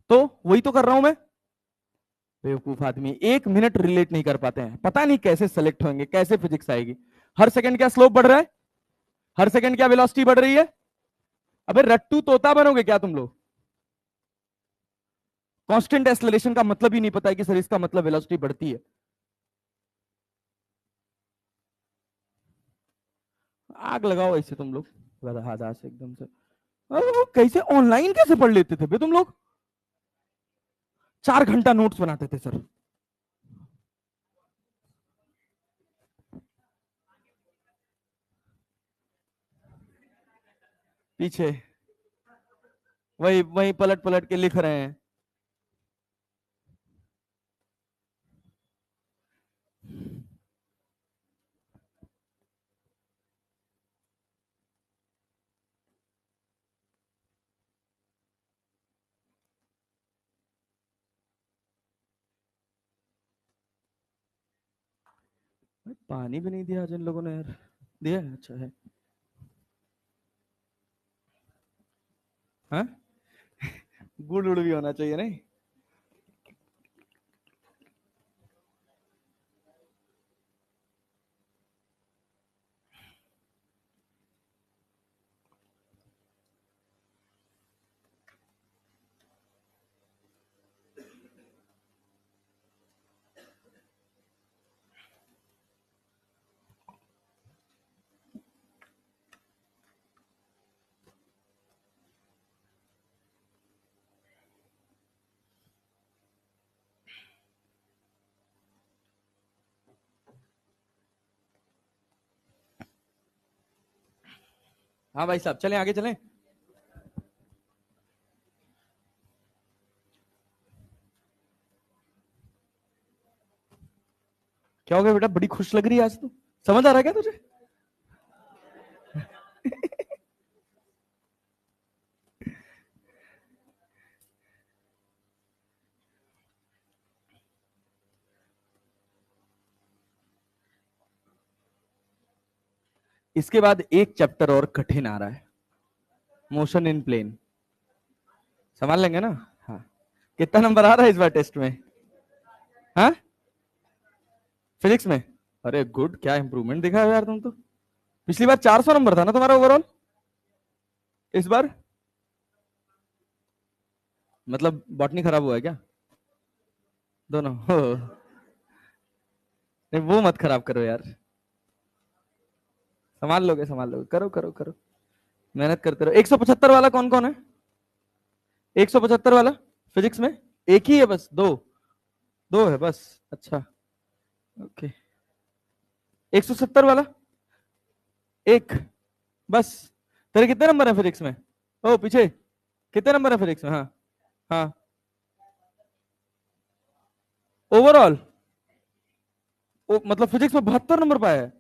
तो वही तो कर रहा हूं मैं। बेवकूफ आदमी, 1 मिनट रिलेट नहीं कर पाते हैं, पता नहीं कैसे सेलेक्ट होंगे, कैसे फिजिक्स आएगी। हर सेकंड क्या स्लोप बढ़ रहा है? हर सेकंड क्या वेलोसिटी बढ़ रही है? अबे रट्टू तोता बनोगे क्या तुम लोग? कांस्टेंट एक्सेलरेशन का मतलब ही नहीं पता है कि सर इसका मतलब वेलोसिटी बढ़ती है। आग लगाओ ऐसे तुम लोग, गधा से एकदम से। अरे वो कैसे ऑनलाइन कैसे पढ़ लेते थे बे तुम लोग? 4 घंटा नोट्स बनाते थे सर। पीछे वही वही पलट पलट के लिख रहे हैं। पानी भी नहीं दिया आज इन लोगों ने यार। दिया है? अच्छा है। हाँ, गुड़ उड़ भी होना चाहिए नहीं? हाँ भाई साहब, चलें आगे चलें। क्या हो गया बेटा, बड़ी खुश लग रही है आज तो। समझ आ रहा है क्या तुझे? इसके बाद एक चैप्टर और कठिन आ रहा है, मोशन इन प्लेन। संभाल लेंगे ना? हाँ। कितना नंबर आ रहा है इस बार टेस्ट में? हाँ, फिजिक्स में? अरे गुड, क्या इंप्रूवमेंट दिखा है यार तुम तो। पिछली बार 400 नंबर था ना तुम्हारा ओवरऑल? इस बार मतलब बॉटनी खराब हुआ है क्या? दोनों हो। नहीं वो मत खराब करो यार। संभाल लोगे, करो करो करो। मेहनत करते रहो। 175 वाला कौन कौन है? 175 वाला फिजिक्स में? एक ही है बस? दो? दो है बस? अच्छा, ओके। 170 वाला? एक बस? तेरे कितने नंबर है फिजिक्स में? ओ पीछे, कितने नंबर है फिजिक्स में? हाँ हाँ। ओवरऑल? मतलब फिजिक्स में 72 नंबर पाया है?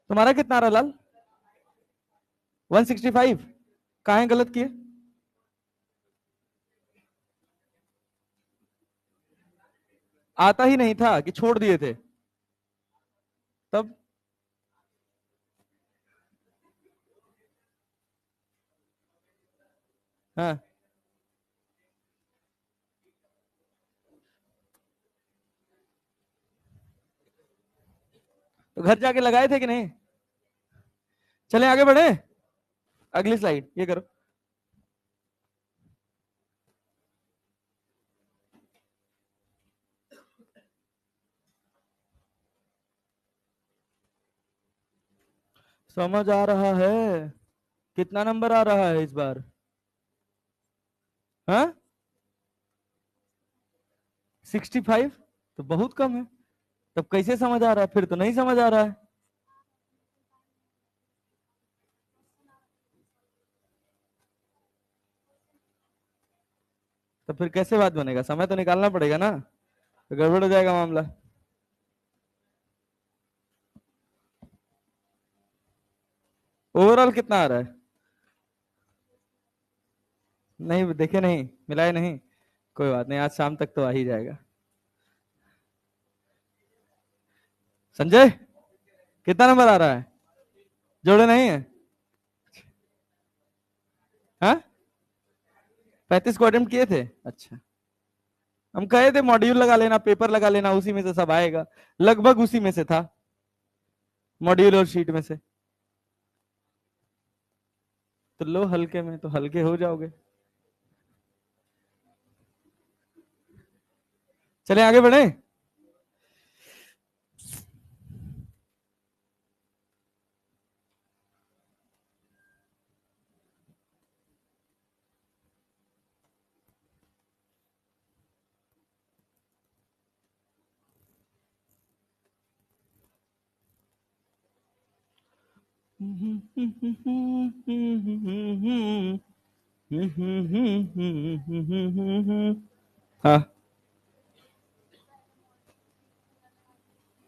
तुम्हारा कितना आ रहा लाल? 165? कहाँ है गलत किए? आता ही नहीं था कि छोड़ दिए थे? तब? हाँ, तो घर जाके लगाए थे कि नहीं? चले आगे बढ़े, अगली स्लाइड ये करो। समझ आ रहा है? कितना नंबर आ रहा है इस बार? हाँ, 65? तो बहुत कम है। तब कैसे समझ आ रहा है? फिर तो नहीं समझ आ रहा है। तो फिर कैसे बात बनेगा? समय तो निकालना पड़ेगा ना, तो गड़बड़ हो जाएगा मामला। ओवरऑल कितना आ रहा है? नहीं देखे, नहीं मिलाए, नहीं। कोई बात नहीं, आज शाम तक तो आ ही जाएगा। संजय, कितना नंबर आ रहा है? जोड़े नहीं है? हाँ, 35 को अटेम्प्ट किए थे। अच्छा, हम कहे थे मॉड्यूल लगा लेना, पेपर लगा लेना, उसी में से सब आएगा। लगभग उसी में से था, मॉड्यूल और शीट में से। तो लो हल्के में, तो हल्के हो जाओगे। चले आगे बढ़े। हाँ।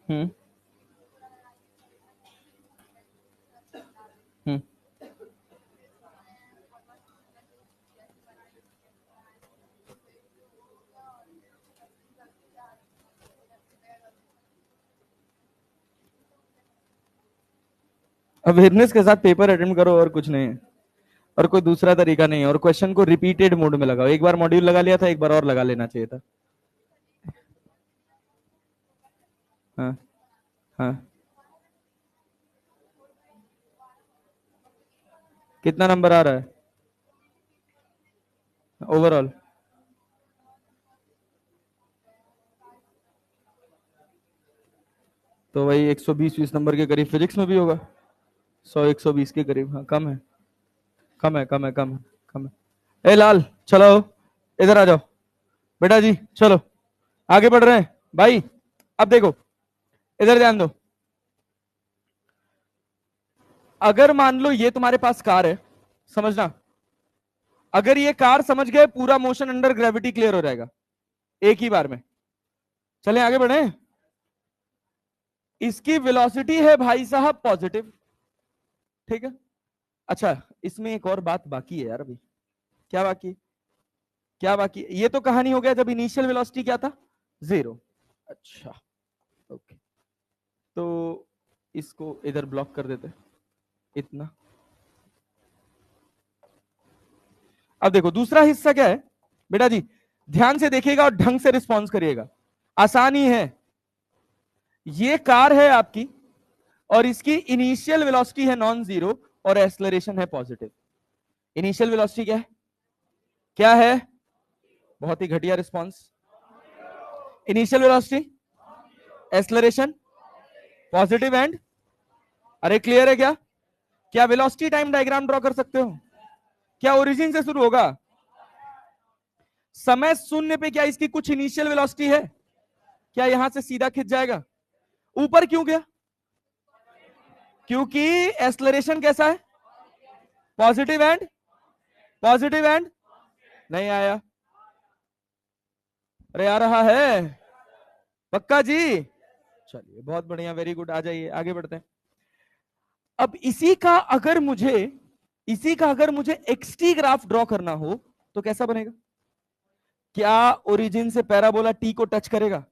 हम्म। हम्म। अवेयरनेस के साथ पेपर अटेम्प्ट करो, और कुछ नहीं है, और कोई दूसरा तरीका नहीं है। और क्वेश्चन को रिपीटेड मोड में लगाओ। एक बार मॉड्यूल लगा लिया था, एक बार और लगा लेना चाहिए था। हाँ। हाँ, कितना नंबर आ रहा है ओवरऑल? तो वही 120 नंबर के करीब फिजिक्स में भी होगा। 100 120 के करीब। हाँ, कम है, कम है, कम है, कम है, कम है। ए लाल, चलो इधर आ जाओ बेटा जी, चलो आगे बढ़ रहे हैं भाई। अब देखो, इधर ध्यान दो। अगर मान लो ये तुम्हारे पास कार है, समझना, अगर ये कार समझ गए, पूरा मोशन अंडर ग्रेविटी क्लियर हो जाएगा एक ही बार में। चले आगे बढ़े। इसकी वेलोसिटी है भाई साहब पॉजिटिव, ठीक है। अच्छा, इसमें एक और बात बाकी है यार अभी। क्या बाकी है? क्या बाकी है? ये तो कहानी हो गया जब इनिशियल वेलोसिटी क्या था, 0। अच्छा, ओके। तो इसको इधर ब्लॉक कर देते, इतना। अब देखो दूसरा हिस्सा क्या है बेटा जी, ध्यान से देखिएगा और ढंग से रिस्पॉन्स करिएगा। आसानी है। ये कार है आपकी, और इसकी इनिशियल वेलोसिटी है नॉन जीरो, और एक्सलरेशन है पॉजिटिव। इनिशियल वेलोसिटी क्या है? क्या है? बहुत ही घटिया response. Initial velocity, acceleration positive and, अरे क्लियर है क्या? क्या वेलोसिटी टाइम डायग्राम ड्रॉ कर सकते हो? क्या ओरिजिन से शुरू होगा? समय शून्य पे क्या इसकी कुछ इनिशियल वेलोसिटी है? क्या यहां से सीधा खिंच जाएगा? ऊपर क्यों गया? क्योंकि एक्सलरेशन कैसा है? पॉजिटिव एंड, पॉजिटिव एंड, नहीं आया। अरे आ रहा है पक्का जी? चलिए बहुत बढ़िया, वेरी गुड। आ जाइए आगे बढ़ते हैं। अब इसी का अगर मुझे एक्सटी ग्राफ ड्रॉ करना हो तो कैसा बनेगा? क्या ओरिजिन से पैराबोला टी को टच करेगा?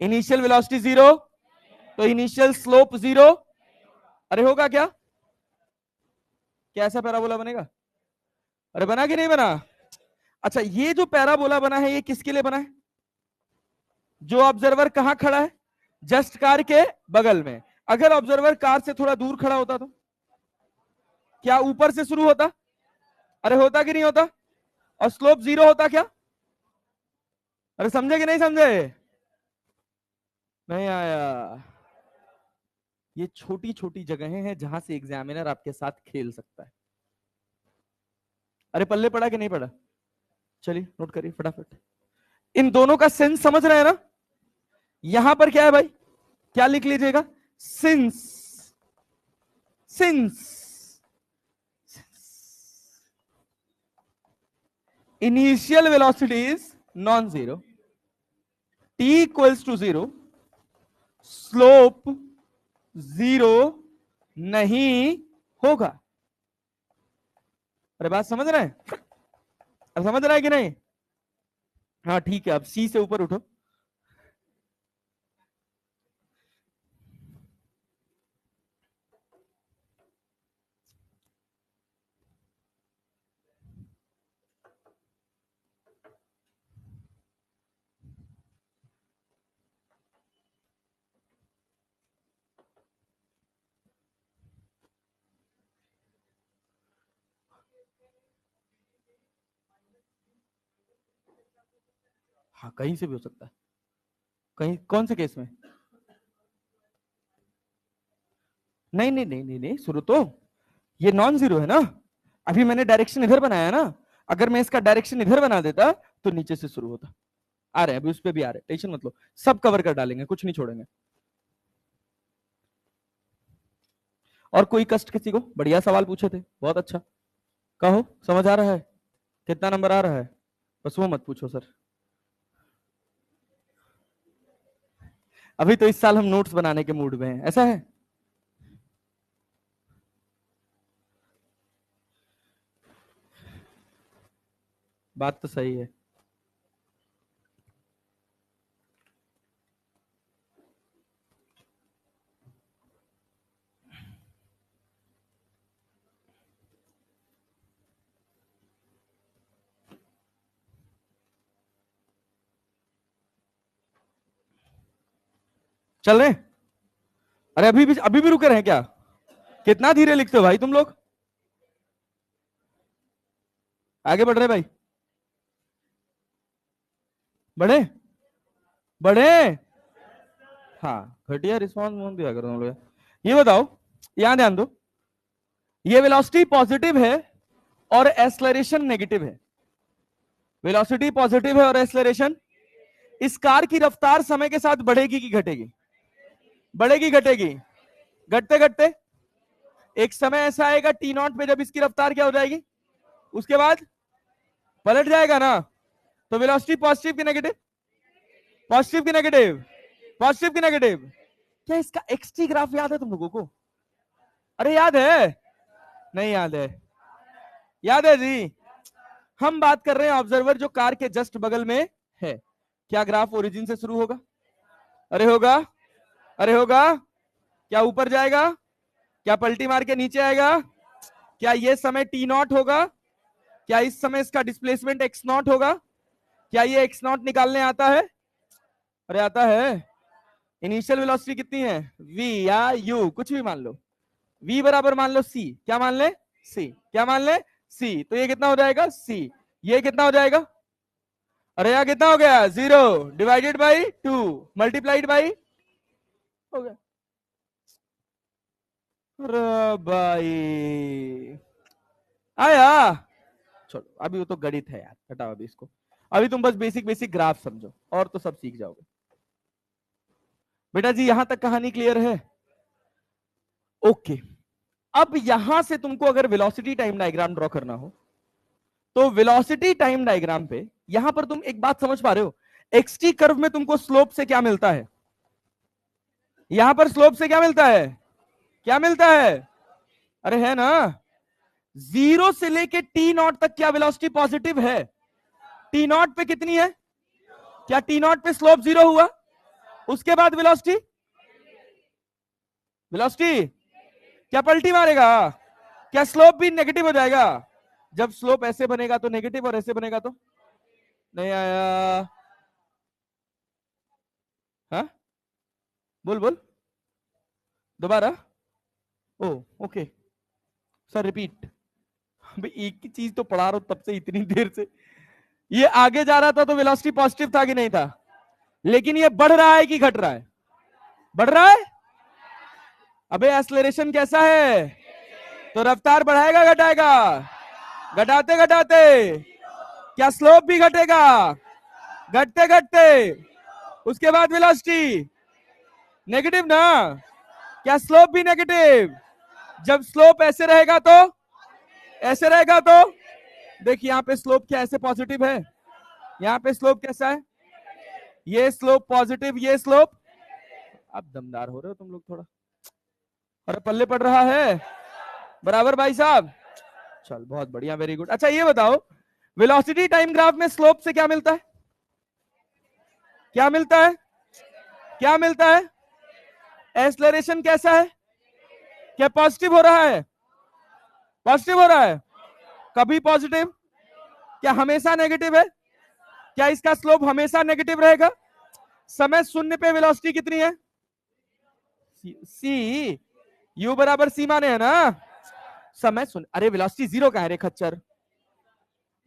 इनिशियल वेलोसिटी 0, तो इनिशियल स्लोप 0। अरे होगा क्या? क्या ऐसा पैराबोला बनेगा? अरे बना कि नहीं बना? अच्छा, ये जो पैराबोला बना है ये किसके लिए बना है? जो ऑब्जर्वर कहां खड़ा है? जस्ट कार के बगल में। अगर ऑब्जर्वर कार से थोड़ा दूर खड़ा होता तो क्या ऊपर से शुरू होता? अरे होता कि नहीं होता? और स्लोप 0 होता क्या? अरे समझे कि नहीं समझे? नहीं आया। ये छोटी छोटी जगहें हैं जहां से एग्जामिनर आपके साथ खेल सकता है। अरे पल्ले पड़ा कि नहीं पड़ा? चलिए नोट करिए फटाफट। इन दोनों का सेंस समझ रहे हैं ना? यहां पर क्या है भाई? क्या लिख लीजिएगा? Since. Since initial velocity is non zero, t equals to zero, slope zero नहीं होगा। अरे बात समझ रहे हैं? अब समझ रहा है कि नहीं? हाँ ठीक है, अब सी से ऊपर उठो। हाँ कहीं से भी हो सकता है। कहीं कौन से केस में? नहीं नहीं नहीं नहीं नहीं, शुरू तो ये नॉन जीरो है ना। अभी मैंने डायरेक्शन इधर बनाया ना। अगर मैं इसका डायरेक्शन इधर बना देता तो नीचे से शुरू होता। आ रहे हैं अभी, उस पर भी आ रहे हैं, टेंशन मत लो। सब कवर कर डालेंगे, कुछ नहीं छोड़ेंगे। और कोई कष्ट किसी को? बढ़िया सवाल पूछे थे, बहुत अच्छा। कहो समझ आ रहा है? कितना नंबर आ रहा है? बस वो मत पूछो सर। अभी तो इस साल हम नोट्स बनाने के मूड में हैं, ऐसा है। बात तो सही है। चल रहे हैं? अरे अभी भी रुके रहे हैं क्या? कितना धीरे लिखते हो भाई तुम लोग? आगे बढ़ रहे भाई? बढ़े? बढ़े? हाँ घटिया रिस्पॉन्स मोहन दिया करो तुम लोग। ये बताओ, यहां ध्यान दो। ये वेलोसिटी पॉजिटिव है और एक्सलरेशन नेगेटिव है। वेलोसिटी पॉजिटिव है और एक्सलरेशन। इस कार की रफ्तार समय के साथ बढ़ेगी कि घटेगी? बढ़ेगी घटेगी? घटते घटते एक समय ऐसा आएगा टी नॉट पे जब इसकी रफ्तार क्या हो जाएगी, उसके बाद पलट जाएगा ना। तो वेलोसिटी पॉजिटिव की नेगेटिव? पॉजिटिव की नेगेटिव? पॉजिटिव की नेगेटिव? क्या इसका एक्सटी ग्राफ याद है तुम लोगों को? अरे याद है? नहीं याद है? याद है जी। हम बात कर रहे हैं ऑब्जर्वर जो कार के जस्ट बगल में है। क्या ग्राफ ओरिजिन से शुरू होगा? अरे होगा? अरे होगा? क्या ऊपर जाएगा? क्या पलटी मार के नीचे आएगा? क्या ये समय टी नॉट होगा? क्या इस समय इसका डिस्प्लेसमेंट एक्स नॉट होगा? क्या ये एक्स नॉट निकालने आता है? अरे आता है। इनिशियल वेलोसिटी कितनी है? v या u, कुछ भी मान लो। v बराबर मान लो c, क्या मान ले? c, क्या मान ले? c। तो ये कितना हो जाएगा? c। ये कितना हो जाएगा? अरे यहाँ कितना हो गया? 0 डिवाइडेड बाई 2 मल्टीप्लाइड बाई, हो गया। अरे भाई आया। चलो अभी वो तो गणित है यार, हटाओ अभी इसको। अभी तुम बस बेसिक बेसिक ग्राफ समझो और तो सब सीख जाओगे। बेटा जी यहां तक कहानी क्लियर है? ओके। अब यहां से तुमको अगर वेलोसिटी टाइम डायग्राम ड्रॉ करना हो तो वेलोसिटी टाइम डायग्राम पे यहां पर तुम एक बात समझ पा रहे हो? एक्सटी कर्व में तुमको स्लोप से क्या मिलता है? यहां पर स्लोप से क्या मिलता है? क्या मिलता है? अरे है ना। 0 से लेके टी नॉट तक क्या वेलोसिटी पॉजिटिव है? टी नॉट पे कितनी है? क्या टी नॉट पे स्लोप 0 हुआ? उसके बाद वेलोसिटी, वेलोसिटी क्या पलटी मारेगा? क्या स्लोप भी नेगेटिव हो जाएगा? जब स्लोप ऐसे बनेगा तो नेगेटिव और ऐसे बनेगा तो? नहीं आया? हाँ बोल बोल दोबारा। ओ ओके। Sir repeat. भाई एक ही चीज तो पढ़ा रहा हूं तब से इतनी देर से। ये आगे जा रहा था तो वेलोसिटी पॉजिटिव था कि नहीं था? लेकिन ये बढ़ रहा है कि घट रहा है? बढ़ रहा है। अबे एक्सलेरेशन कैसा है? तो रफ्तार बढ़ाएगा घटाएगा? घटाते घटाते क्या स्लोप भी घटेगा? घटते घटते उसके बाद वेलोसिटी नेगेटिव ना? क्या स्लोप भी नेगेटिव? जब स्लोप ऐसे रहेगा तो ऐसे रहेगा तो देखिए यहां पे स्लोप क्या ऐसे पॉजिटिव है, यहां पे स्लोप कैसा है? ये स्लोप पॉजिटिव, ये स्लोप। अब दमदार हो रहे हो तुम लोग थोड़ा। अरे पल्ले पड़ रहा है बराबर भाई साहब। चल बहुत बढ़िया, वेरी गुड। अच्छा ये बताओ, वेलोसिटी टाइम ग्राफ में स्लोप से क्या मिलता है? क्या मिलता है? क्या मिलता है? एक्सलरेशन कैसा है? क्या पॉजिटिव हो रहा है? पॉजिटिव हो रहा है? कभी पॉजिटिव? क्या हमेशा नेगेटिव है? क्या इसका स्लोप हमेशा नेगेटिव रहेगा? समय शून्य पे वेलोसिटी कितनी है? सी। यू बराबर सी माने है ना? समय शून्य। अरे वेलोसिटी जीरो कहां है रे खच्चर?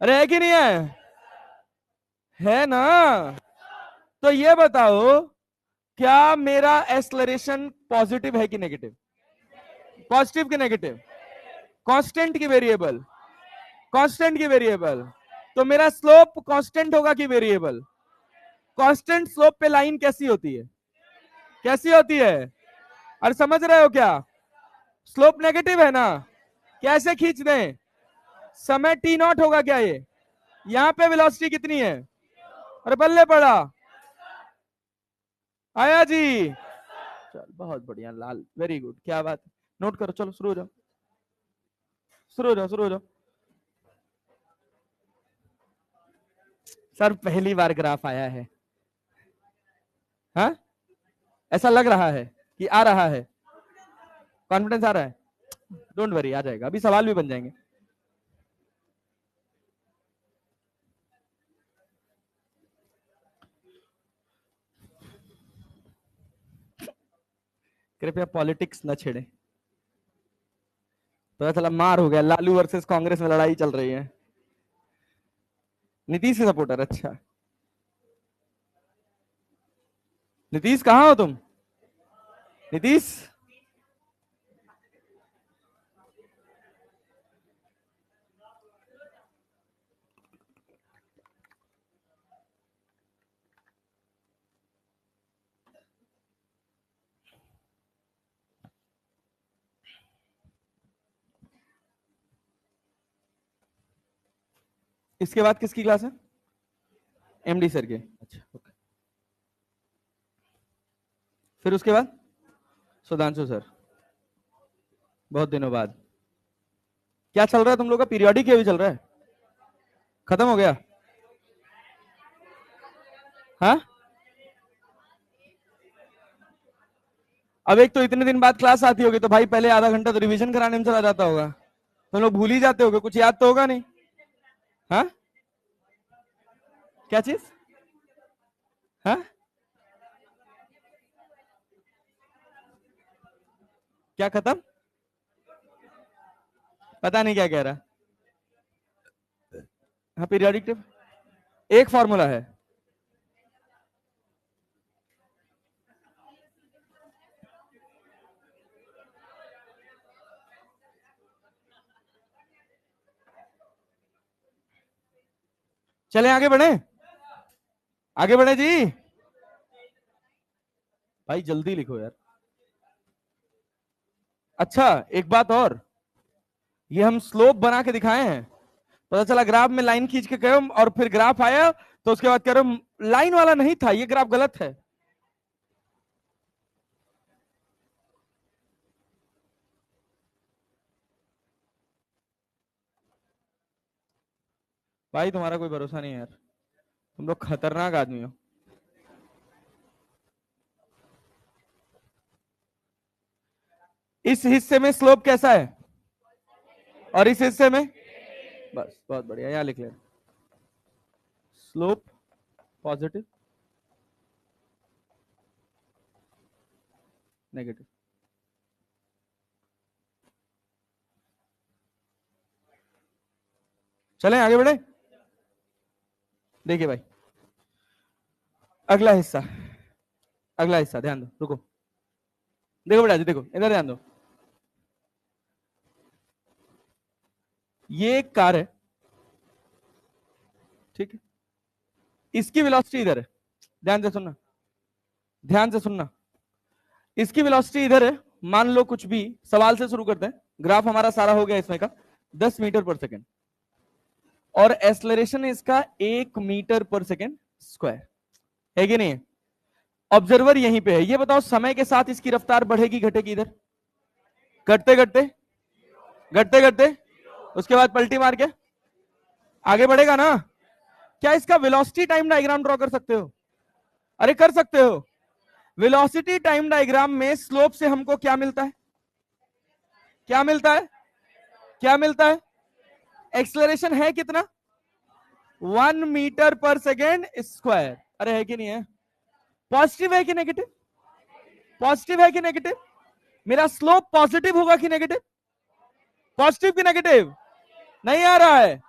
अरे है कि नहीं है? है ना? तो ये बताओ, क्या मेरा एक्सलरेशन पॉजिटिव है कि नेगेटिव? पॉजिटिव की नेगेटिव? कांस्टेंट की वेरिएबल? कांस्टेंट की वेरिएबल। तो मेरा स्लोप कांस्टेंट होगा कि वेरिएबल? कांस्टेंट स्लोप पे लाइन कैसी होती है? कैसी होती है? और समझ रहे हो क्या? स्लोप नेगेटिव है ना? कैसे खींच दें? समय टी नॉट होगा क्या ये? यहां पे वेलोसिटी कितनी है? अरे बल्ले पड़ा। आया जी। चल बहुत बढ़िया लाल, वेरी गुड, क्या बात है। नोट करो, चलो शुरू हो जाओ, शुरू हो जाओ, शुरू हो जाओ। सर पहली बार ग्राफ आया है। हाँ, ऐसा लग रहा है कि आ रहा है? कॉन्फिडेंस आ रहा है? डोंट वरी, आ जाएगा, अभी सवाल भी बन जाएंगे। कृपया पॉलिटिक्स न छेड़े। पता चला मार हो गया, लालू वर्सेस कांग्रेस में लड़ाई चल रही है। नीतीश के सपोर्टर? अच्छा, नीतीश कहाँ हो तुम? नीतीश, इसके बाद किसकी क्लास है? एमडी सर के। अच्छा ओके। फिर उसके बाद सुधांशु सर, बहुत दिनों बाद। क्या चल रहा है तुम लोग का? पीरियोडिक भी चल रहा है? खत्म हो गया? हाँ, अब एक तो इतने दिन बाद क्लास आती होगी तो भाई पहले आधा घंटा तो रिवीजन कराने में चला जाता होगा। तुम लोग भूल ही जाते होगे, कुछ याद तो होगा नहीं? हाँ, क्या चीज? हाँ, क्या खत्म? पता नहीं क्या कह रहा। हाँ, पीरियोडिक टेबल एक फॉर्मूला है। चले आगे बढ़े, आगे बढ़े जी। भाई जल्दी लिखो यार। अच्छा एक बात और, ये हम स्लोप बना के दिखाए हैं, पता चला ग्राफ में लाइन खींच के कहो और फिर ग्राफ आया तो उसके बाद कह रहे हो लाइन वाला नहीं था, ये ग्राफ गलत है। भाई तुम्हारा कोई भरोसा नहीं है यार, तुम लोग खतरनाक आदमी हो। इस हिस्से में स्लोप कैसा है और इस हिस्से में? बस बहुत बढ़िया, यहां लिख ले, स्लोप पॉजिटिव नेगेटिव। चलें आगे बढ़े। देखिए भाई, अगला हिस्सा, अगला हिस्सा ध्यान दो, रुको, देखो बेटा जी, देखो इधर ध्यान दो। ये एक कार है, ठीक है, इसकी वेलोसिटी इधर है, ध्यान से सुनना, ध्यान से सुनना। इसकी वेलोसिटी इधर है, मान लो कुछ भी, सवाल से शुरू करते हैं, ग्राफ हमारा सारा हो गया इसमें का 10 मीटर पर सेकेंड, और एक्सलरेशन इसका 1 मीटर पर सेकेंड स्क्वायर है कि नहीं है। ऑब्जर्वर यहीं पे है, ये बताओ समय के साथ इसकी रफ्तार बढ़ेगी घटेगी, इधर घटते घटते घटते घटते, उसके बाद पलटी मार के आगे बढ़ेगा ना। क्या इसका वेलोसिटी टाइम डायग्राम ड्रॉ कर सकते हो? अरे कर सकते हो। वेलोसिटी टाइम डायग्राम में स्लोप से हमको क्या मिलता है, क्या मिलता है, क्या मिलता है? एक्सलरेशन है कितना? 1 मीटर पर सेकेंड स्क्वायर। अरे है कि नहीं है? पॉजिटिव है कि नेगेटिव? पॉजिटिव है कि नेगेटिव? मेरा स्लोप पॉजिटिव होगा कि नेगेटिव? पॉजिटिव कि नेगेटिव? नहीं आ रहा है।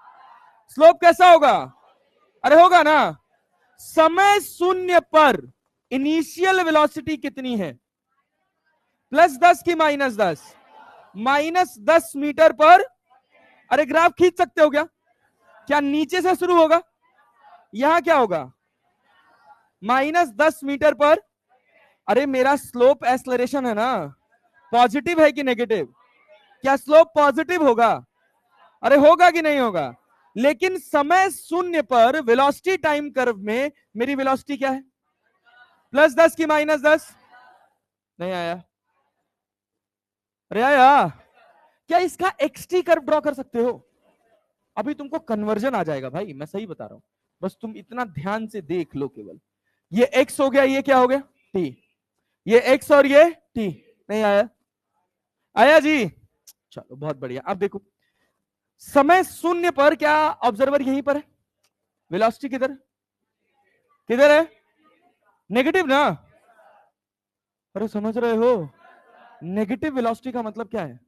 स्लोप कैसा होगा? अरे होगा ना। समय शून्य पर इनिशियल वेलोसिटी कितनी है? +10 की -10? -10 मीटर पर। अरे ग्राफ खींच सकते हो क्या? क्या नीचे से शुरू होगा? यहां क्या होगा? -10 मीटर पर। अरे मेरा स्लोप एक्सलरेशन है ना, पॉजिटिव है कि नेगेटिव? क्या स्लोप पॉजिटिव होगा? अरे होगा कि नहीं होगा? लेकिन समय शून्य पर वेलोसिटी टाइम कर्व में मेरी वेलोसिटी क्या है? +10 की -10? नहीं आया। अरे आया। क्या इसका एक्सटी कर्व ड्रॉ कर सकते हो? अभी तुमको कन्वर्जन आ जाएगा भाई, मैं सही बता रहा हूं, बस तुम इतना ध्यान से देख लो केवल। ये एक्स हो गया, ये क्या हो गया? टी। ये एक्स और ये टी। नहीं आया? आया जी। चलो बहुत बढ़िया। अब देखो, समय शून्य पर क्या ऑब्जर्वर यहीं पर है? वेलोसिटी किधर, किधर है? नेगेटिव ना। अरे समझ रहे हो? नेगेटिव वेलोसिटी का मतलब क्या है?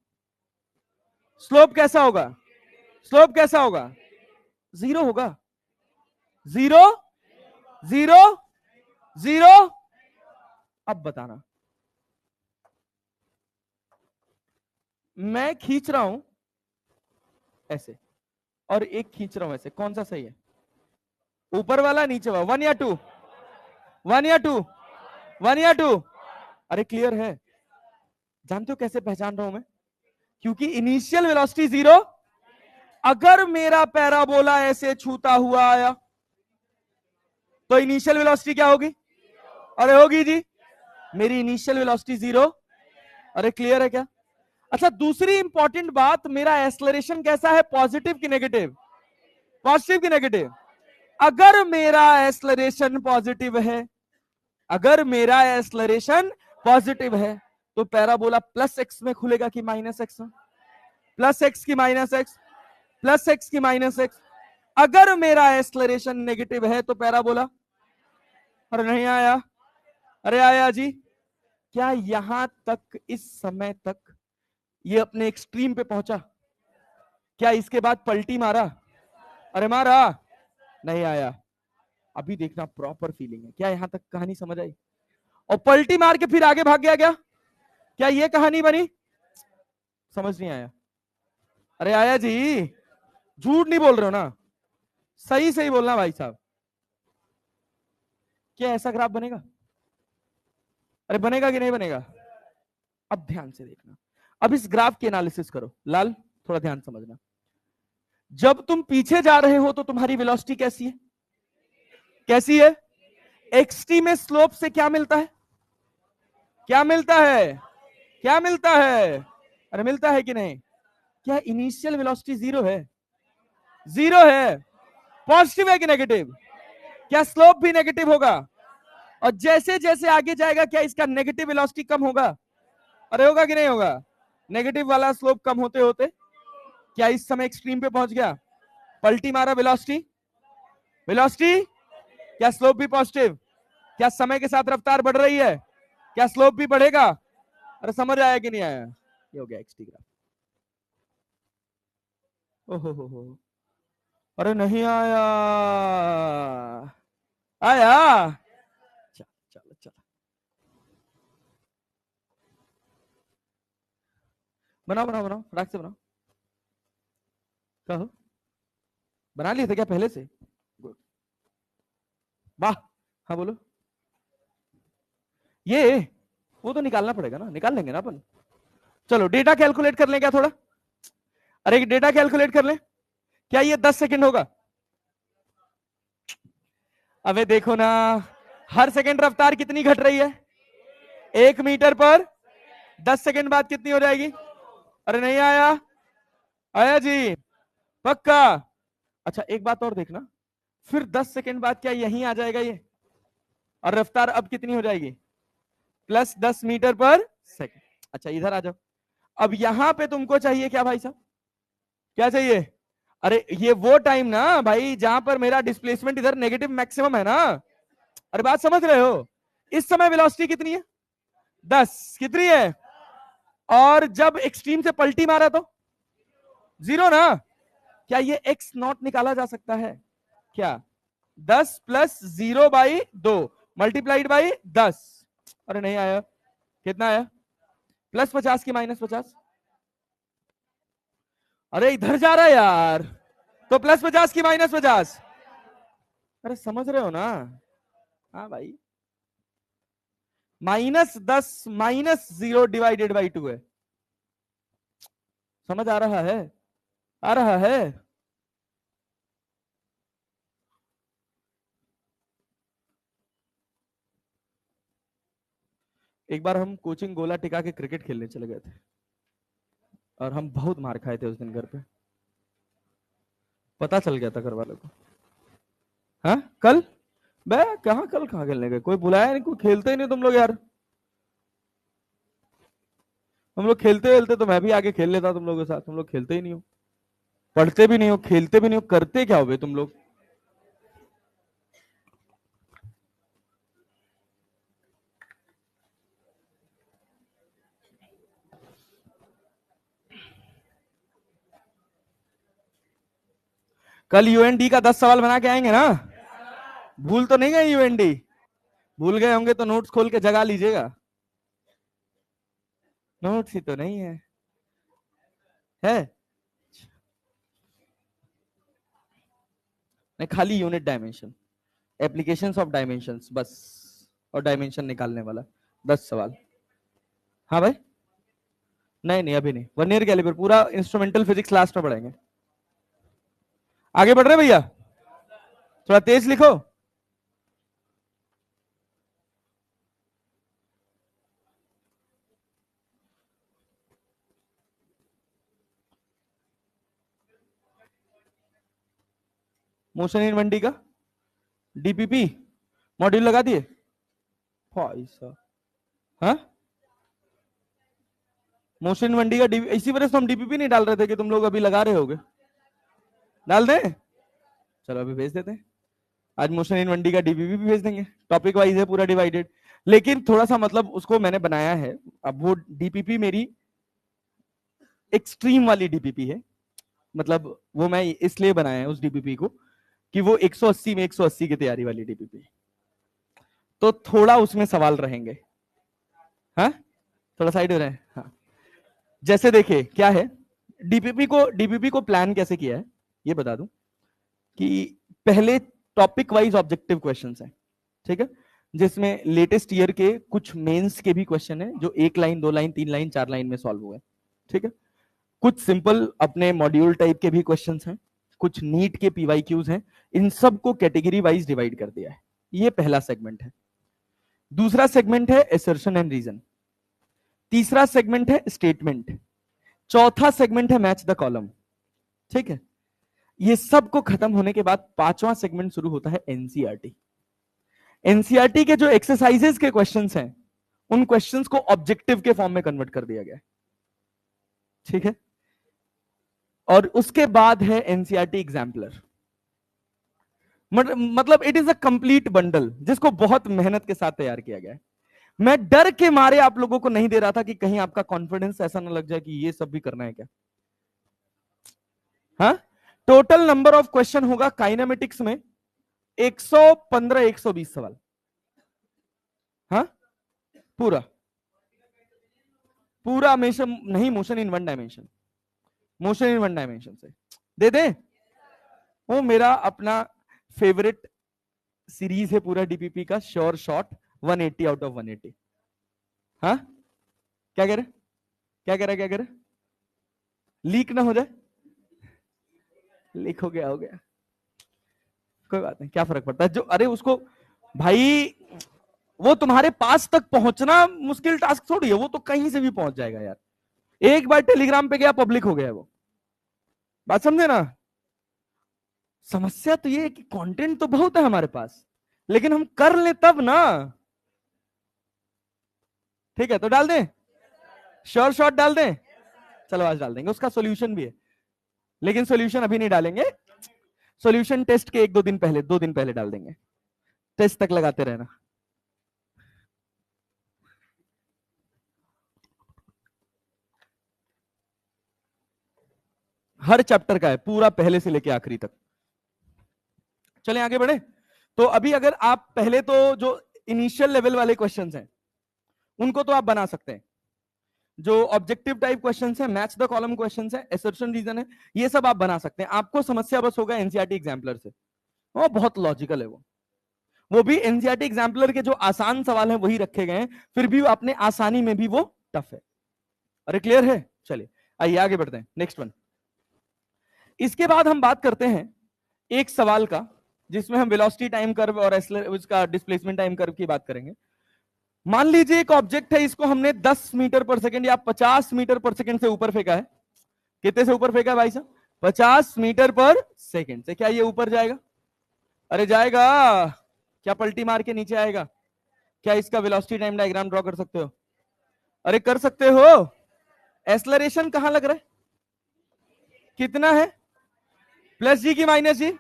स्लोप कैसा होगा? स्लोप कैसा होगा? जीरो होगा। Zero, zero, zero. अब बताना, मैं खींच रहा हूं ऐसे और एक खींच रहा हूं ऐसे, कौन सा सही है? ऊपर वाला नीचे वाला? 1 या 2? 1 या 2? 1 या 2? अरे क्लियर है? जानते हो कैसे पहचान रहा हूं मैं? क्योंकि इनिशियल वेलोसिटी जीरो। अगर मेरा पैराबोला ऐसे छूता हुआ आया तो इनिशियल वेलोसिटी क्या होगी? अरे होगी जी। मेरी इनिशियल वेलोसिटी जीरो। अरे क्लियर है क्या? अच्छा, दूसरी इंपॉर्टेंट बात, मेरा एक्सलरेशन कैसा है, पॉजिटिव कि नेगेटिव? पॉजिटिव कि नेगेटिव? अगर मेरा एक्सलरेशन पॉजिटिव है, अगर मेरा एक्सलरेशन पॉजिटिव है, तो पैराबोला +x में खुलेगा कि -x में? +x की -x, +x की -x। अगर मेरा एक्सलरेशन नेगेटिव है तो पैराबोला, अरे नहीं आया? अरे आया जी। क्या यहां तक, इस समय तक ये अपने एक्सट्रीम पे पहुंचा? क्या इसके बाद पलटी मारा? अरे मारा? नहीं आया। अभी देखना, प्रॉपर फीलिंग है। क्या यहां तक कहानी समझ आई? और पलटी मार के फिर आगे भाग गया क्या? क्या ये कहानी बनी? समझ नहीं आया? अरे आया जी। झूठ नहीं बोल रहे हो ना? सही सही बोलना भाई साहब। क्या ऐसा ग्राफ बनेगा? अरे बनेगा कि नहीं बनेगा? अब ध्यान से देखना, अब इस ग्राफ की एनालिसिस करो। लाल, थोड़ा ध्यान समझना। जब तुम पीछे जा रहे हो तो तुम्हारी वेलोसिटी कैसी है? कैसी है? एक्सटी में स्लोप से क्या मिलता है? क्या मिलता है? क्या मिलता है? अरे मिलता है कि नहीं? क्या इनिशियल वेलोसिटी जीरो है? जीरो है। पॉजिटिव है कि नेगेटिव? क्या स्लोप भी नेगेटिव होगा? और जैसे जैसे आगे जाएगा क्या इसका नेगेटिव वेलोसिटी कम होगा? अरे होगा कि नहीं होगा? नेगेटिव वाला स्लोप कम होते होते क्या इस समय एक्सट्रीम पे पहुंच गया? पलटी मारा, वेलोसिटी, वेलोसिटी, क्या स्लोप भी पॉजिटिव? क्या समय के साथ रफ्तार बढ़ रही है? क्या स्लोप भी बढ़ेगा? अरे समझ आया कि नहीं आया? ये हो गया एक्सटी ग्राफ। ओहो हो। अरे नहीं आया, आया। चलो चलो चलो, बनाओ बनाओ बनाओ, फटाक से बनाओ। कहो, बना लिए थे क्या पहले से? Good. वाह। हाँ बोलो। ये वो तो निकालना पड़ेगा ना, निकाल लेंगे ना अपन। चलो डेटा कैलकुलेट कर लें क्या थोड़ा? अरे डेटा कैलकुलेट कर लें क्या? ये 10 सेकंड होगा? अबे देखो ना, हर सेकंड रफ्तार कितनी घट रही है? 1 मीटर पर 10 सेकंड बाद कितनी हो जाएगी? अरे नहीं आया, आया जी, पक्का। अच्छा एक बात और देखना, फिर 10 सेकंड बाद क्या यहीं आ जाएगा ये? और रफ्तार अब कितनी हो जाएगी? +10 मीटर पर सेकंड। अच्छा इधर आ जाओ। अब यहां पे तुमको चाहिए क्या भाई साहब? क्या चाहिए? अरे ये वो टाइम ना भाई जहां पर मेरा डिस्प्लेसमेंट इधर नेगेटिव मैक्सिमम है ना। अरे बात समझ रहे हो? इस समय वेलोसिटी कितनी है? 10। कितनी है? और जब एक्सट्रीम से पलटी मारा तो 0 ना। क्या ये एक्स नॉट निकाला जा सकता है क्या? 10 + 0/2 मल्टीप्लाइड बाई 10। अरे नहीं आया, कितना आया? +50 की -50। अरे इधर जा रहा है यार, तो +50 की -50। अरे समझ रहे हो ना? हाँ भाई, -10 -0/2 है। समझ आ रहा है? आ रहा है? एक बार हम कोचिंग गोला टिका के क्रिकेट खेलने चले गए थे, और हम बहुत मार खाए थे उस दिन घर पे। पता चल गया था घर वालों को। हाँ कल? बे कहाँ, कल कहाँ खेलने गए? कोई बुलाया नहीं, कोई खेलते ही नहीं तुम लोग यार। हम लोग खेलते खेलते तो मैं भी आगे खेल लेता तुम लोगों के साथ, तुम लोग खेलते ही नहीं हो, पढ़ते भी नहीं हो, खेलते भी नहीं हो, करते क्या हो बे तुम लोग? कल यूएनडी का 10 सवाल बना के आएंगे ना? भूल तो नहीं गए यूएनडी? भूल गए होंगे तो नोट्स खोल के जगा लीजिएगा। नोट्स ही तो नहीं है, है? नहीं, खाली unit dimension, applications of dimensions बस, और डायमेंशन निकालने वाला 10 सवाल। हाँ भाई। नहीं नहीं अभी नहीं, वर्नियर कैलिपर पूरा इंस्ट्रूमेंटल फिजिक्स लास्ट में पढ़ेंगे। आगे बढ़ रहे भैया? थोड़ा तेज लिखो। मोशन इन मंडी का डीपीपी मॉड्यूल लगा दिए भाई साहब? हाँ, मोशन मंडी का इसी वजह से हम डीपीपी नहीं डाल रहे थे कि तुम लोग अभी लगा रहे होगे। डाल दें? चलो अभी भेज देते हैं। आज मोशन इन मंडी का डीपीपी भी भेज देंगे, टॉपिक वाइज है पूरा डिवाइडेड। लेकिन थोड़ा सा मतलब उसको मैंने बनाया है, अब वो डीपीपी मेरी एक्सट्रीम वाली डीपीपी है, मतलब वो मैं इसलिए बनाया है उस डीपीपी को कि वो 180 में 180 की तैयारी वाली डीपीपी, तो थोड़ा उसमें सवाल रहेंगे। हाँ थोड़ा साइड हो रहे हैं। हाँ जैसे देखिए क्या है, डीपीपी को प्लान कैसे किया है ये बता दूं, कि पहले टॉपिक वाइज ऑब्जेक्टिव क्वेश्चंस हैं, ठीक है, जिसमें लेटेस्ट ईयर के कुछ मेंस के भी क्वेश्चन है जो 1 लाइन 2 लाइन 3 लाइन 4 लाइन में सॉल्व हुए, ठीक है। कुछ सिंपल अपने मॉड्यूल टाइप के भी क्वेश्चंस हैं, कुछ नीट के पीवाईक्यूज हैं, इन सबको कैटेगरी वाइज डिवाइड कर दिया है। ये पहला सेगमेंट है। दूसरा सेगमेंट है एसर्शन एंड रीजन। तीसरा सेगमेंट है स्टेटमेंट। चौथा सेगमेंट है मैच द कॉलम, ठीक है। ये सब को खत्म होने के बाद पांचवा सेगमेंट शुरू होता है एनसीईआरटी। एनसीईआरटी के जो एक्सरसाइजेस के क्वेश्चंस हैं, उन क्वेश्चंस को ऑब्जेक्टिव के फॉर्म में कन्वर्ट कर दिया गया है, ठीक है। और उसके बाद है एनसीईआरटी एग्जाम्पलर, मतलब it is a complete bundle जिसको बहुत मेहनत के साथ तैयार किया गया है। मैं डर के मारे आप लोगों को नहीं दे रहा था कि कहीं आपका कॉन्फिडेंस ऐसा ना लग जाए कि ये सब भी करना है क्या। हाँ टोटल नंबर ऑफ क्वेश्चन होगा काइनेमेटिक्स में 115 120 सवाल। हाँ, पूरा पूरा मोशन नहीं, motion in one dimension, motion in one dimension से दे दे। वो मेरा अपना फेवरेट सीरीज है पूरा डीपीपी का, श्योर शॉट 180 आउट ऑफ 180। हाँ, क्या कह रहे, क्या कह रहे, क्या कह रहे? लीक ना हो जाए? लीक हो गया, हो गया, कोई बात नहीं, क्या फर्क पड़ता है। जो अरे उसको भाई, वो तुम्हारे पास तक पहुंचना मुश्किल टास्क थोड़ी है, वो तो कहीं से भी पहुंच जाएगा यार। एक बार टेलीग्राम पे गया, पब्लिक हो गया वो, बात समझे ना। समस्या तो ये है कि कंटेंट तो बहुत है हमारे पास, लेकिन हम कर ले तब ना। ठीक है, तो डाल दें, श्योर शॉट डाल दें। चलो आज डाल देंगे, उसका सॉल्यूशन भी है, लेकिन सॉल्यूशन अभी नहीं डालेंगे। सॉल्यूशन टेस्ट के 1-2 दिन पहले, 2 दिन पहले डाल देंगे, टेस्ट तक लगाते रहना। हर चैप्टर का है पूरा, पहले से लेके आखिरी तक। चलें आगे बढ़े। तो अभी अगर आप पहले तो जो इनिशियल लेवल वाले क्वेश्चंस हैं उनको तो आप बना सकते हैं। जो ऑब्जेक्टिव टाइप क्वेश्चंस हैं, मैच द कॉलम क्वेश्चंस हैं, असर्शन रीजन है, ये सब आप बना सकते हैं। आपको समस्या बस होगा एनसीईआरटी एग्जाम्पलर से, वो बहुत लॉजिकल है। वो भी एनसीईआरटी एग्जाम्पलर के जो आसान सवाल हैं वही रखे गए हैं, फिर भी अपने आसानी में भी वो टफ है। अरे क्लियर है? चलिए आइए आगे बढ़ते हैं, नेक्स्ट वन। इसके बाद हम बात करते हैं एक सवाल का, जिसमें हम वेलोसिटी टाइम कर्व और उसका डिस्प्लेसमेंट टाइम कर्व की बात करेंगे। मान लीजिए एक ऑब्जेक्ट है, इसको हमने 10 मीटर पर सेकंड या 50 मीटर पर सेकंड से ऊपर फेंका है। कितने से ऊपर फेंका है भाई साहब? 50 मीटर पर सेकंड से। क्या ये ऊपर जाएगा? अरे जाएगा। क्या पलटी मार के नीचे आएगा? क्या इसका वेलोसिटी टाइम डायग्राम ड्रॉ कर सकते हो? अरे कर सकते हो। एक्सेलरेशन कहां लग रहा है? कितना है? प्लस जी की माइनस जी।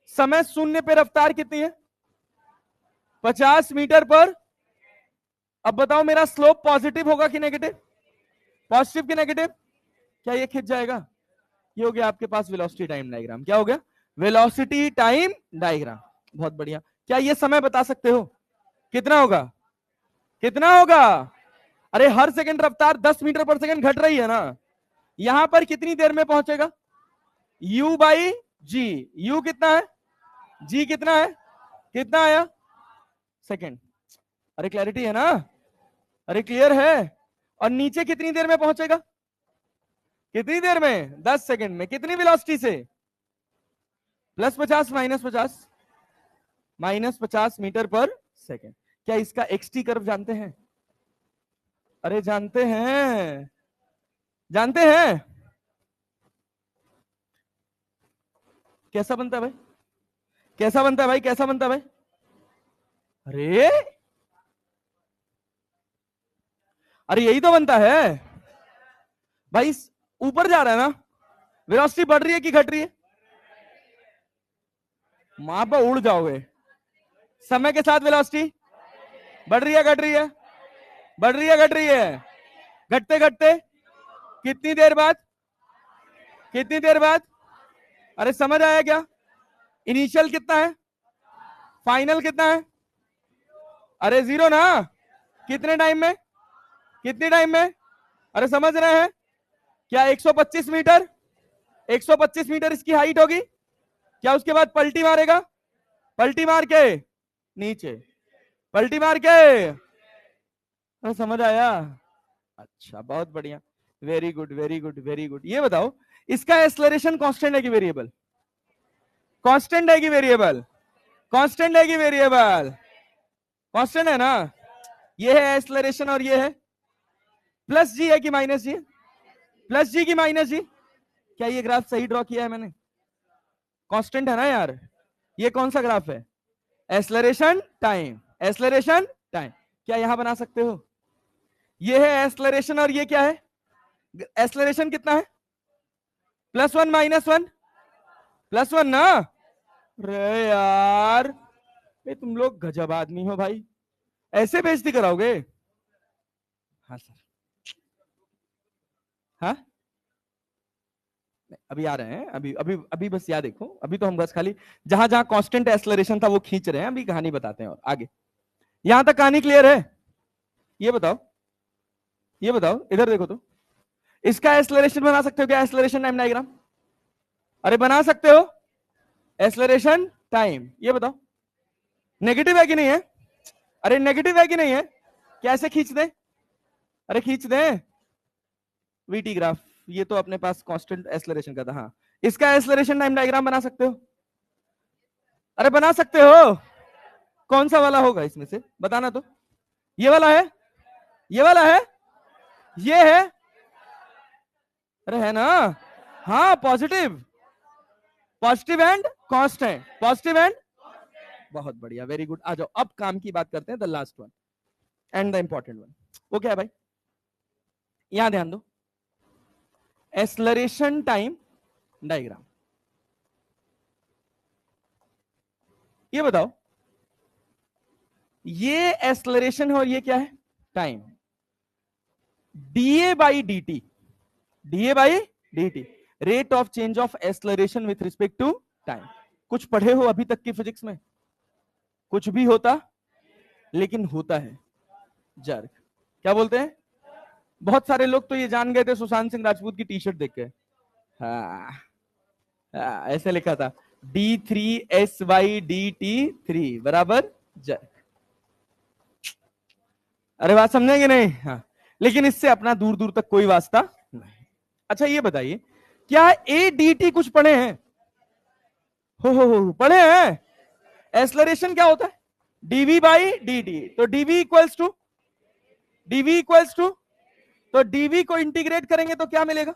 समय शून्य पे रफ्तार कितनी है? 50 मीटर पर। अब बताओ मेरा स्लोप पॉजिटिव होगा कि नेगेटिव? पॉजिटिव कि नेगेटिव? क्या ये खिंच जाएगा? ये हो गया आपके पास वेलोसिटी टाइम डायग्राम। क्या हो गया? Velocity time diagram. बहुत बढ़िया। क्या ये समय बता सकते हो कितना होगा? कितना होगा? अरे हर सेकंड रफ्तार 10 मीटर पर सेकंड घट रही है ना, यहां पर कितनी देर में पहुंचेगा? u by ji. u कितना है? g कितना है? कितना आया? सेकंड। अरे क्लैरिटी है ना? अरे क्लियर है? और नीचे कितनी देर में पहुंचेगा? कितनी देर में? 10 सेकंड में। कितनी वेलोसिटी से? +50 -50 -50 मीटर पर सेकंड। क्या इसका एक्सटी कर्व जानते हैं? अरे जानते हैं, जानते हैं। कैसा बनता है भाई? कैसा बनता है भाई? कैसा बनता है भाई? अरे अरे यही तो बनता है भाई। ऊपर जा रहा है ना, वेलोसिटी बढ़ रही है कि घट रही है? वहां पर उड़ जाओगे। समय के साथ वेलोसिटी बढ़ रही है घट रही है? बढ़ रही है घट रही है? घटते घटते कितनी देर बाद? कितनी देर बाद? अरे समझ आया क्या? इनिशियल कितना है? फाइनल कितना है? अरे 0 ना। कितने टाइम में? कितने टाइम में? अरे समझ रहे हैं? क्या 125 मीटर? 125 मीटर इसकी हाइट होगी। क्या उसके बाद पलटी मारेगा? पलटी मार के नीचे, पलटी मार के। अरे समझ आया? अच्छा बहुत बढ़िया, very good very good very good. ये बताओ इसका एक्सेलरेशन कांस्टेंट है कि वेरिएबल? कांस्टेंट है कि वेरिएबल? कांस्टेंट है कि वेरिएबल? कांस्टेंट है ना। ये है एक्सेलरेशन और ये है प्लस जी है कि माइनस जी? प्लस जी की माइनस जी। क्या ये ग्राफ सही ड्रॉ किया है मैंने? कांस्टेंट है ना यार। ये कौन सा ग्राफ है? Acceleration time, acceleration time. क्या यहां बना सकते हो? ये है एक्सेलरेशन और ये क्या है? एक्सेलरेशन कितना है? +1 -1 +1 ना। अरे यार, ये तुम लोग गजब आदमी हो भाई, ऐसे बेइज्जती कराओगे? हाँ सर। हाँ अभी आ रहे हैं, अभी अभी अभी बस याद देखो, अभी तो हम बस खाली जहां जहां कांस्टेंट एक्सेलरेशन था वो खींच रहे हैं, अभी कहानी बताते हैं और आगे। यहां तक कहानी क्लियर है? ये बताओ, ये बताओ, इधर देखो तो, इसका एक्सेलरेशन बना सकते हो क्या? एक्सेलरेशन टाइम डायग्राम, अरे बना सकते हो? एक्सेलरेशन टाइम, ये बताओ नेगेटिव है कि नहीं है? अरे नेगेटिव है कि नहीं है? कैसे खींच दें? अरे खींच दें वीटी ग्राफ, ये तो अपने पास कांस्टेंट एक्सेलरेशन का था। हाँ, इसका एक्सेलरेशन टाइम डायग्राम बना सकते हो? अरे बना सकते हो? कौन सा वाला होगा इसमें से बताना तो। ये वाला है, ये वाला है, ये है, अरे है ना? हाँ positive, positive and constant, positive and, बहुत बढ़िया, वेरी गुड। आ जाओ अब काम की बात करते हैं, the last one and the important one. वो क्या है भाई? यहां ध्यान दो, एक्सेलरेशन टाइम डायग्राम। ये बताओ, ये एक्सेलरेशन है और ये क्या है? Time. D a by d t, d a by d t, rate of change of acceleration with respect to time. कुछ पढ़े हो अभी तक की फिजिक्स में? कुछ भी होता, लेकिन होता है जर्क। क्या बोलते हैं? बहुत सारे लोग तो ये जान गए थे सुशांत सिंह राजपूत की टी शर्ट देख के। हाँ, ऐसे लिखा था D3SYDT3 बराबर जर्क। अरे बात समझेंगे नहीं? हाँ, लेकिन इससे अपना दूर दूर तक कोई वास्ता नहीं। अच्छा ये बताइए, क्या ADT कुछ पढ़े हैं? हो पढ़े हैं? एक्सेलरेशन क्या होता है? dv बाई dt, तो dv इक्वल्स टू, तो dv को इंटीग्रेट करेंगे तो क्या मिलेगा?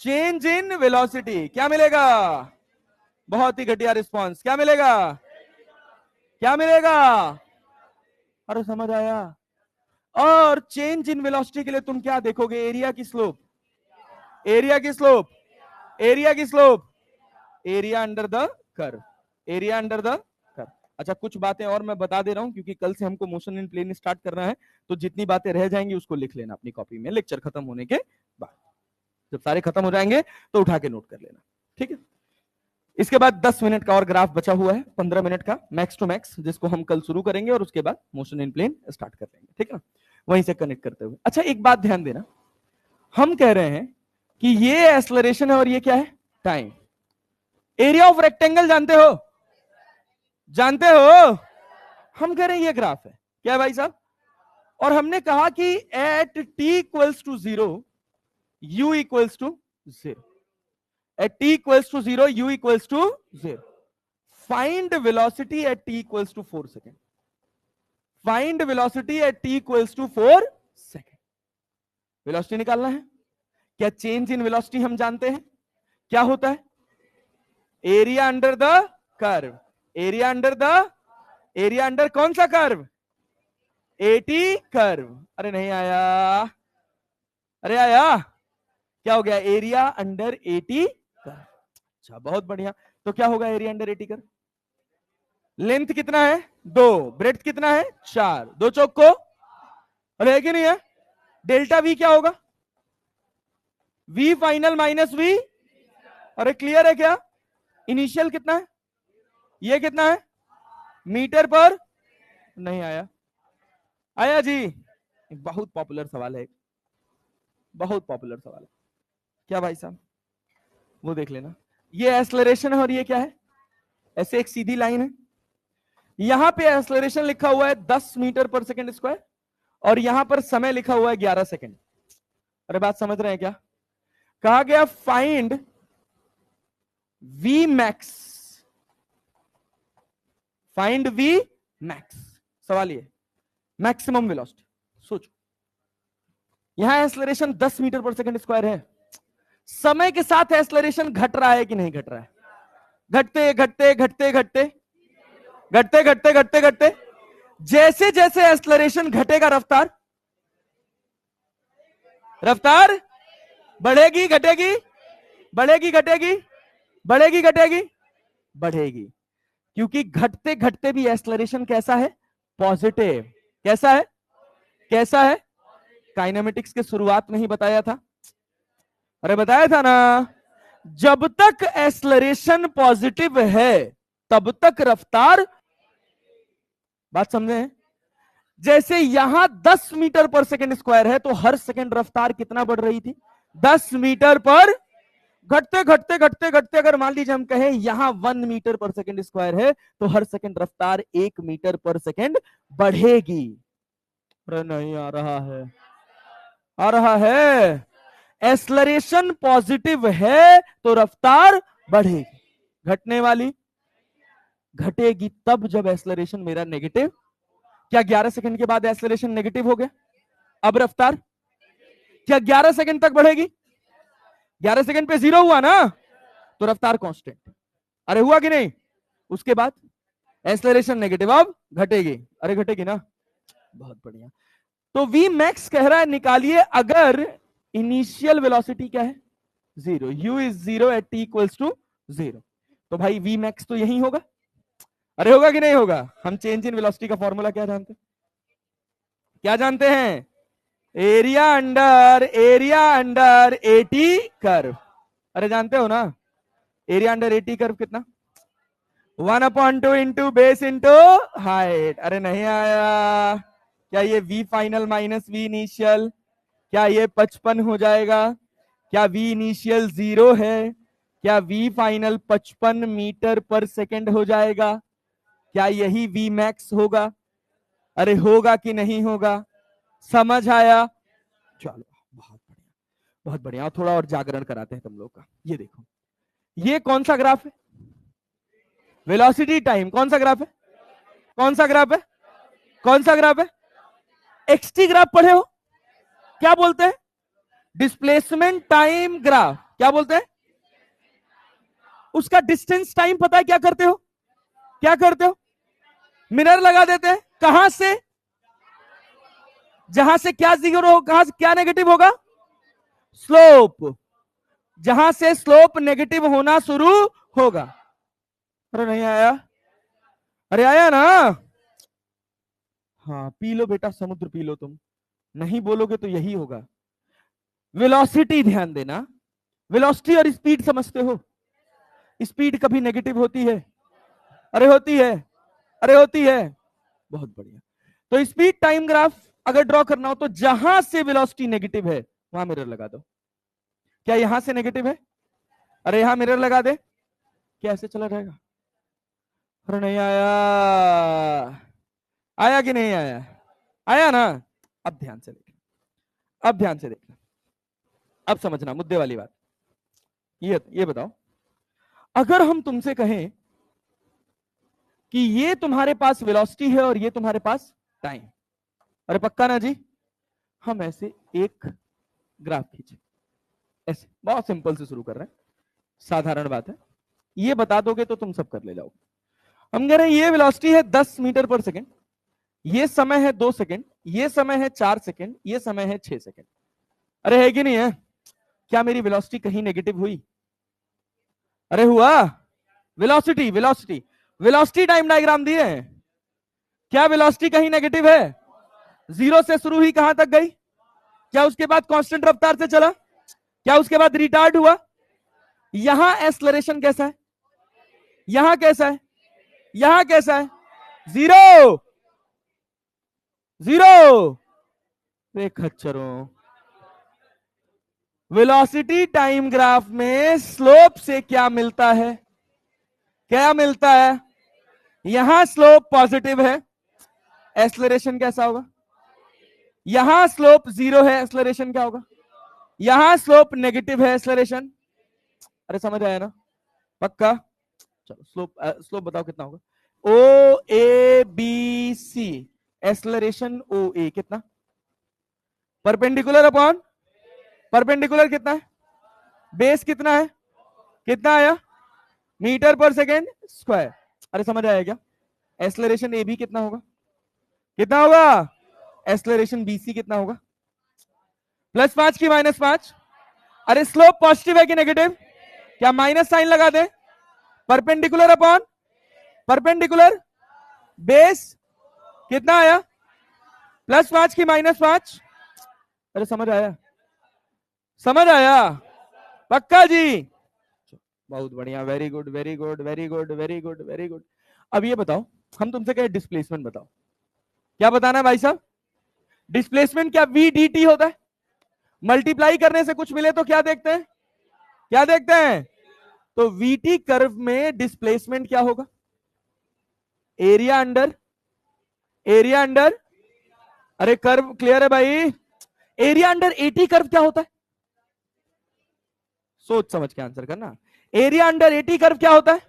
Change in velocity. क्या मिलेगा? बहुत ही घटिया रिस्पॉन्स। क्या मिलेगा? क्या मिलेगा? अरे समझ आया? और चेंज इन वेलोसिटी के लिए तुम क्या देखोगे? एरिया की स्लोप, एरिया की स्लोप, एरिया की slope, area under the curve, area under the curve. अच्छा कुछ बातें और मैं बता दे रहा हूं, क्योंकि कल से हमको मोशन इन प्लेन स्टार्ट करना है, तो जितनी बातें रह जाएंगी उसको लिख लेना अपनी कॉपी में लेक्चर खत्म होने के बाद। जब सारे खत्म हो जाएंगे तो उठा के नोट कर लेना, ठीक है? इसके बाद 10 मिनट का और ग्राफ बचा हुआ है, 15 मिनट का मैक्स टू मैक्स, जिसको हम कल शुरू करेंगे और उसके बाद मोशन इन प्लेन स्टार्ट कर लेंगे, ठीक है ना? वहीं से कनेक्ट करते हुए। अच्छा एक बात ध्यान देना, हम कह रहे हैं कि ये एक्सेलरेशन है और ये क्या है? टाइम। एरिया ऑफ रेक्टेंगल जानते हो? जानते हो? हम कह रहे हैं ये ग्राफ है, क्या है भाई साहब? और हमने कहा कि at t equals to 0 u equals to 0, at t equals to 0 u equals to 0. Find velocity at t equals to 4 second. Find velocity at t equals to 4 second. Velocity निकालना है। क्या चेंज इन वेलोसिटी हम जानते हैं क्या होता है? Area under the curve, area under the, area under कौन सा कर्व? Eighty curve. अरे नहीं आया, अरे आया? क्या हो गया? Area under a t curve. अच्छा बहुत बढ़िया, तो क्या होगा area under a t curve? Length कितना है? 2, ब्रेड्थ कितना है? 4, 2 चौक को, अरे है कि नहीं है? डेल्टा वी क्या होगा? वी फाइनल माइनस वी, अरे क्लियर है क्या? इनिशियल कितना है? ये कितना है? मीटर पर, नहीं आया? आया जी? बहुत पॉपुलर सवाल है, बहुत पॉपुलर सवाल है। क्या भाई साहब? वो देख लेना, ये एक्सेलरेशन है और ये क्या है? ऐसे एक सीधी लाइन है, यहां पे एक्सेलरेशन लिखा हुआ है 10 मीटर पर सेकंड स्क्वायर और यहां पर समय लिखा हुआ है 11 सेकंड। अरे बात समझ रहे हैं क्या? कहा गया find v max, find v max. सवाल ये मैक्सिमम वेलोसिटी। सोचो, यहां एक्सेलरेशन 10 मीटर पर सेकंड स्क्वायर है, समय के साथ एक्सेलरेशन घट रहा है कि नहीं घट रहा है? घटते घटते घटते घटते घटते घटते घटते घटते, जैसे जैसे एक्सेलरेशन घटेगा रफ्तार, रफ्तार बढ़ेगी घटेगी, बढ़ेगी घटेगी, बढ़ेगी घटेगी, बढ़ेगी। क्योंकि घटते घटते भी एक्सेलरेशन कैसा है? पॉजिटिव। कैसा है? कैसा है? काइनेमेटिक्स के शुरुआत में ही बताया था, अरे बताया था ना, जब तक एक्सलरेशन पॉजिटिव है तब तक रफ्तार, बात समझे? जैसे यहां 10 मीटर पर सेकंड स्क्वायर है तो हर सेकंड रफ्तार कितना बढ़ रही थी? 10 मीटर पर, घटते घटते घटते घटते अगर मान लीजिए हम कहें यहां 1 मीटर पर सेकंड स्क्वायर है तो हर सेकंड रफ्तार 1 मीटर पर सेकंड बढ़ेगी। अरे नहीं आ रहा है, आ रहा है। एक्सलरेशन पॉजिटिव है तो रफ्तार बढ़ेगी, घटने वाली घटेगी तब जब एक्सलरेशन मेरा नेगेटिव। क्या 11 सेकंड के बाद एक्सलरेशन नेगेटिव हो गया? अब रफ्तार क्या 11 सेकंड तक बढ़ेगी? 11 सेकंड पे 0 हुआ ना तो रफ्तार कांस्टेंट। अरे हुआ कि नहीं? उसके बाद एक्सलरेशन नेगेटिव, अब घटेगी। अरे घटेगी ना, बहुत बढ़िया। तो वी मैक्स कह रहा है निकालिए अगर इनिशियल वेलोसिटी क्या है? 0, u is 0 at t equals to 0, तो भाई वी मैक्स तो यही होगा। अरे होगा कि नहीं होगा? हम चेंज इन वेलोसिटी का फॉर्मूला क्या जानते हैं? क्या जानते हैं? Area under a t curve. अरे जानते हो ना, एरिया अंडर एटी कर्व कितना? 1/2 इंटू बेस इंटू हाइट। अरे नहीं आया? क्या ये v final minus v initial, क्या ये 55 हो जाएगा? क्या v इनिशियल 0 है? क्या v फाइनल 55 मीटर पर सेकंड हो जाएगा? क्या यही v मैक्स होगा? अरे होगा कि नहीं होगा? समझ आया? चलो बहुत बढ़िया, बहुत बढ़िया। थोड़ा और जागरण कराते हैं तुम लोग का। ये देखो, ये कौन सा ग्राफ है? Velocity time. कौन सा ग्राफ है? कौन सा ग्राफ है? कौन सा ग्राफ है? एक्सटी ग्राफ पढ़े हो? क्या बोलते हैं? Displacement time graph. क्या बोलते हैं? उसका डिस्टेंस टाइम पता है क्या करते हो? क्या करते हो? मिरर लगा देते हैं। कहां से? जहां से क्या जीरो हो, कहां से क्या नेगेटिव होगा? स्लोप। जहां से स्लोप नेगेटिव होना शुरू होगा। अरे नहीं आया? अरे आया ना? हाँ पी लो बेटा, समुद्र पी लो। तुम नहीं बोलोगे तो यही होगा। वेलोसिटी ध्यान देना, वेलोसिटी और स्पीड समझते हो? स्पीड कभी नेगेटिव होती है? अरे होती है, अरे होती है। बहुत बढ़िया। तो स्पीड टाइम ग्राफ अगर ड्रॉ करना हो तो जहां से वेलोसिटी नेगेटिव है वहां मिरर लगा दो। क्या यहां से नेगेटिव है? अरे यहां मिरर लगा दे, क्या ऐसे चला रहेगा? अरे नहीं आया? आया कि नहीं आया? आया ना? अब ध्यान से देखना, अब ध्यान से देखना, अब समझना मुद्दे वाली बात। ये बताओ, अगर हम तुमसे कहें कि ये तुम्हारे पास वेलोसिटी है और ये तुम्हारे पास टाइम, अरे पक्का ना जी? हम ऐसे एक ग्राफ खींचे, ऐसे बहुत सिंपल से शुरू कर रहे हैं, साधारण बात है। ये बता दोगे तो तुम सब कर ले जाओगे। हम कह रहे हैं ये वेलोसिटी है 10 मीटर पर सेकंड, ये समय है 2 सेकंड, ये समय है 4 सेकंड, ये समय है 6 सेकंड। अरे है कि नहीं है? क्या मेरी वेलोसिटी कहीं नेगेटिव हुई? अरे हुआ? Velocity velocity velocity time diagram दिए हैं। क्या वेलोसिटी कहीं नेगेटिव है? 0 से शुरू हुई, कहां तक गई? क्या उसके बाद कांस्टेंट रफ्तार से चला? क्या उसके बाद रिटार्ड हुआ? यहां एक्सलरेशन कैसा है? यहां कैसा है? यहां कैसा है? 0 0। खच्चरों, वेलोसिटी टाइम ग्राफ में स्लोप से क्या मिलता है? क्या मिलता है? यहां स्लोप पॉजिटिव है, एक्सलरेशन कैसा होगा? यहां स्लोप 0 है, एक्सलरेशन क्या होगा? यहां स्लोप नेगेटिव है, एक्सलरेशन। अरे समझ आया ना? पक्का? चलो स्लोप बताओ कितना होगा? ओ ए बी सी, एक्सलरेशन ओ ए कितना? परपेंडिकुलर अपॉन परपेंडिकुलर कितना है? बेस कितना है? कितना आया? मीटर पर सेकेंड स्क्वायर। अरे समझ आया क्या? एक्सलरेशन ए बी कितना होगा? कितना होगा? एक्सलरेशन बी सी कितना होगा? +5 की -5। अरे स्लोप पॉजिटिव है कि नेगेटिव? क्या माइनस साइन लगा दे? परपेंडिकुलर अपॉन परपेंडिकुलर, बेस कितना आया? +5 की -5। अरे समझ आया? समझ आया? पक्का जी? बहुत बढ़िया, very good very good very good very good very good. अब ये बताओ, हम तुमसे कहे डिस्प्लेसमेंट बताओ, क्या बताना है भाई साहब? डिस्प्लेसमेंट क्या वी डी टी होता है? मल्टीप्लाई करने से कुछ मिले तो क्या देखते हैं? क्या देखते हैं? तो वीटी कर्व में डिस्प्लेसमेंट क्या होगा? एरिया अंडर, एरिया अंडर, अरे कर्व क्लियर है भाई? एरिया अंडर एटी कर्व क्या होता है? सोच समझ के आंसर करना। एरिया अंडर एटी कर्व क्या होता है?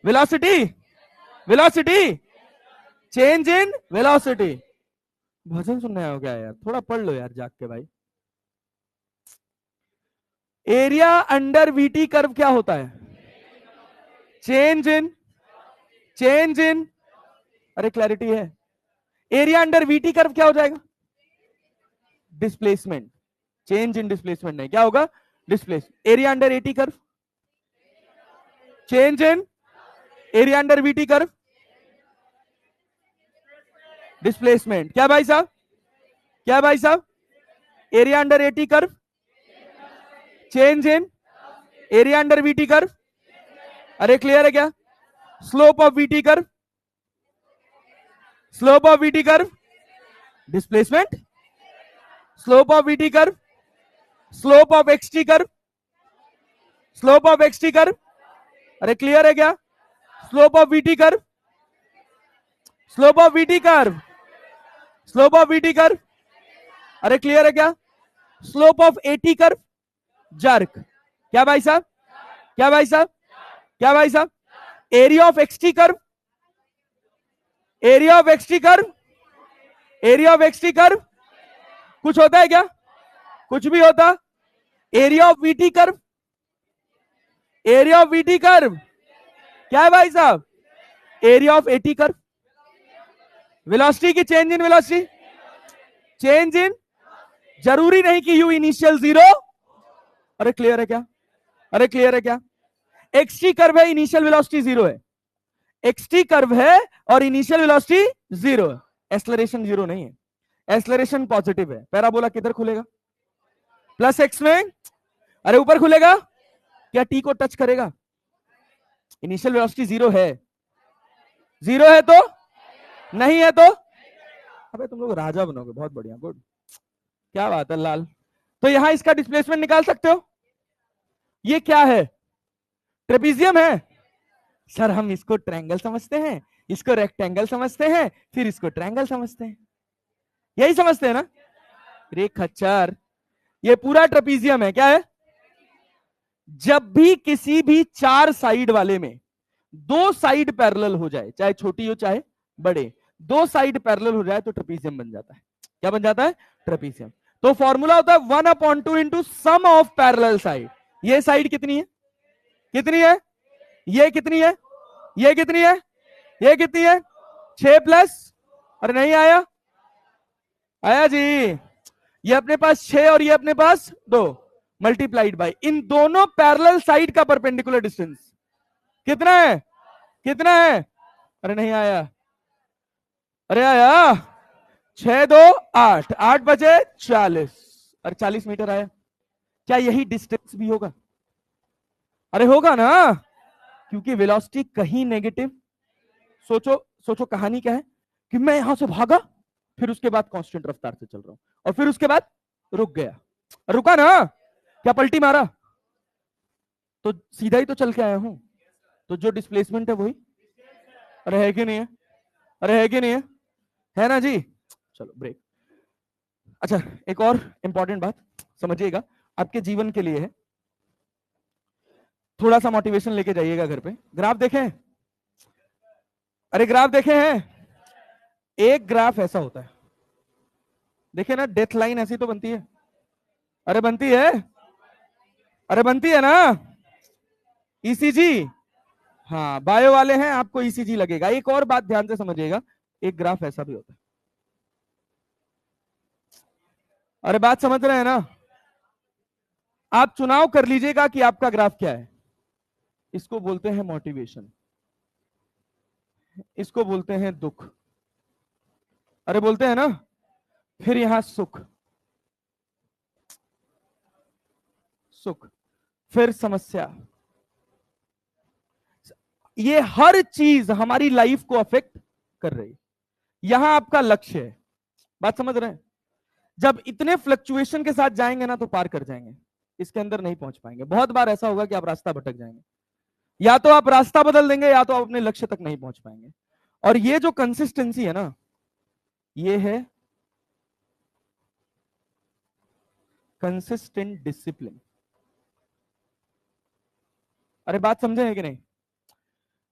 Velocity, velocity, change in velocity. भजन सुनने आए हो क्या यार? थोड़ा पढ़ लो यार जाग के भाई। एरिया अंडर वीटी कर्व क्या होता है? चेंज इन, चेंज इन, अरे क्लैरिटी है? एरिया अंडर वीटी कर्व क्या हो जाएगा? डिस्प्लेसमेंट। चेंज इन डिस्प्लेसमेंट नहीं, क्या होगा? Displace. Area under a t curve, change in, area under v t curve, displacement. क्या भाई साहब? क्या भाई साहब? Area under a t curve, change in, area under v t curve, अरे क्लियर है क्या? Slope of VT curve, slope of VT curve, displacement, slope of VT curve, slope of XT curve, slope of XT curve, अरे clear है क्या? Slope of VT curve, slope of VT curve, slope of VT curve, अरे clear है क्या? Slope of AT curve, jerk. क्या भाई साहब? क्या भाई साहब? क्या भाई साहब? Area of XT curve, area of XT curve, area of XT curve, कुछ होता है क्या? कुछ भी होता? Area of VT curve, area of VT curve, क्या है भाई साहब? Area of AT curve, velocity की change in velocity, change in, जरूरी नहीं कि यू इनिशियल जीरो, अरे क्लियर है क्या? अरे क्लियर है क्या? एक्सटी कर्व है, इनिशियल वेलोसिटी जीरो है। एक्सटी कर्व है और इनिशियल वेलोसिटी जीरो है। एक्सेलरेशन जीरो नहीं है, एक्सेलरेशन पॉजिटिव है। पैराबोला किधर खुलेगा? प्लस एक्स में, अरे ऊपर खुलेगा। क्या टी को टच करेगा? इनिशियल वेलोसिटी जीरो है, जीरो है तो नहीं है तो, अबे तुम लोग राजा बनोगे, बहुत बढ़िया, गुड, क्या बात है लाल। तो यहां इसका डिस्प्लेसमेंट निकाल सकते हो। ये क्या है? ट्रेपीजियम है सर, हम इसको ट्रायंगल समझते हैं, इसको रेक्टेंगल समझते हैं, फिर इसको ट्रायंगल समझते हैं, यही समझते हैं ना? रे खच्चर, ये पूरा ट्रेपीजियम है। क्या है? जब भी किसी भी चार साइड वाले में दो साइड पैरेलल हो जाए, चाहे छोटी हो चाहे बड़े, दो साइड पैरेलल हो जाए तो ट्रेपीजियम बन जाता है। क्या बन जाता है? ट्रेपीजियम। तो फॉर्मूला होता है 1/2 into sum of parallel side. ये साइड कितनी है? कितनी है? ये कितनी है? ये कितनी है? ये कितनी है? 6 प्लस, अरे नहीं आया? आया जी। ये अपने पास 6 और ये अपने पास 2, मल्टीप्लाइड बाय इन दोनों पैरेलल साइड का परपेंडिकुलर डिस्टेंस कितना है? कितना है? अरे नहीं आया? अरे आया? 6 2 8, 8 बचे 40, अरे 40 मीटर आया। क्या यही डिस्टेंस भी होगा? अरे होगा ना, क्योंकि वेलोसिटी कहीं नेगेटिव। सोचो सोचो, कहानी क्या है कि मैं यहां से भागा, फिर उसके बाद कांस्टेंट रफ्तार से चल रहा हूं, और फिर उसके बाद रुक गया, रुका ना, क्या पलटी मारा? तो सीधा ही तो चल के आया हूं, तो जो डिस्प्लेसमेंट है वही। अरे है कि नहीं है? अरे है कि नहीं है ना जी? चलो ब्रेक। अच्छा, एक और इंपॉर्टेंट बात समझिएगा, आपके जीवन के लिए है, थोड़ा सा मोटिवेशन लेके जाइएगा घर पे। ग्राफ देखें? अरे ग्राफ देखे हैं? एक ग्राफ ऐसा होता है, देखे ना, डेथ लाइन ऐसी तो बनती है, अरे बनती है, अरे बनती है ना, ईसीजी। हाँ, बायो वाले हैं, आपको ईसीजी लगेगा। एक और बात ध्यान से समझिएगा, एक ग्राफ ऐसा भी होता है। अरे बात समझ रहे हैं ना? आप चुनाव कर लीजिएगा कि आपका ग्राफ क्या है। इसको बोलते हैं मोटिवेशन, इसको बोलते हैं दुख, अरे बोलते हैं ना, फिर यहां सुख, सुख, फिर समस्या, ये हर चीज हमारी लाइफ को अफेक्ट कर रही है। यहां आपका लक्ष्य है, बात समझ रहे हैं? जब इतने फ्लक्चुएशन के साथ जाएंगे ना तो पार कर जाएंगे, इसके अंदर नहीं पहुंच पाएंगे। बहुत बार ऐसा होगा कि आप रास्ता भटक जाएंगे, या तो आप रास्ता बदल देंगे या तो आप अपने लक्ष्य तक नहीं पहुंच पाएंगे। और ये जो कंसिस्टेंसी है ना, ये है कंसिस्टेंट डिसिप्लिन। अरे बात समझे हैं कि नहीं?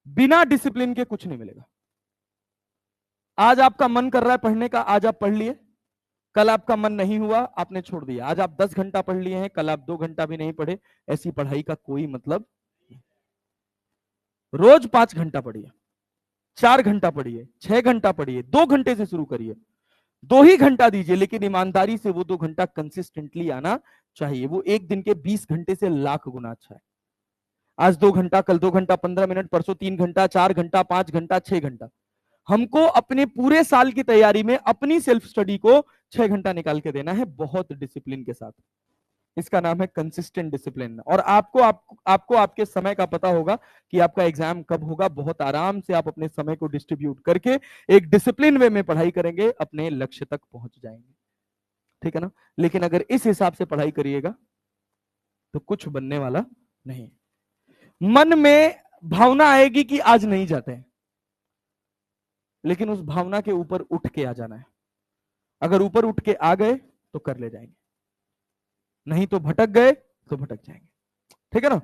बिना डिसिप्लिन के कुछ नहीं मिलेगा। आज आपका मन कर रहा है पढ़ने का, आज आप पढ़ लिए, कल आपका मन नहीं हुआ, आपने छोड़ दिया। आज आप 10 घंटा पढ़ लिए हैं, कल आप 2 घंटा भी नहीं पढ़े, ऐसी पढ़ाई का कोई मतलब नहीं। रोज 5 घंटा पढ़िए, 4 घंटा पढ़िए, 6 घंटा पढ़िए, 2 घंटे से शुरू करिए, 2 ही घंटा दीजिए, लेकिन ईमानदारी से वो 2 घंटा कंसिस्टेंटली आना चाहिए। वो एक दिन के 20 घंटे से लाख गुना अच्छा है। आज 2 घंटा, कल 2 घंटा 15 मिनट, परसों 3 घंटा, 4 घंटा, 5 घंटा, 6 घंटा। हमको अपने पूरे साल की तैयारी में अपनी सेल्फ स्टडी को 6 घंटा निकाल के देना है, बहुत डिसिप्लिन के साथ। इसका नाम है कंसिस्टेंट डिसिप्लिन। और आपको आपके समय का पता होगा कि आपका एग्जाम कब होगा। बहुत आराम से आप अपने समय को डिस्ट्रीब्यूट करके एक डिसिप्लिन वे में पढ़ाई करेंगे, अपने लक्ष्य तक पहुंच जाएंगे। ठीक है ना? लेकिन अगर इस हिसाब से पढ़ाई करिएगा तो कुछ बनने वाला नहीं। मन में भावना आएगी कि आज नहीं जाते हैं, लेकिन उस भावना के ऊपर उठ के आ जाना है। अगर ऊपर उठ के आ गए तो कर ले जाएंगे, नहीं तो भटक गए तो भटक जाएंगे। ठीक है ना?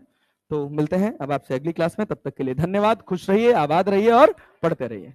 तो मिलते हैं अब आपसे अगली क्लास में। तब तक के लिए धन्यवाद। खुश रहिए, आबाद रहिए और पढ़ते रहिए।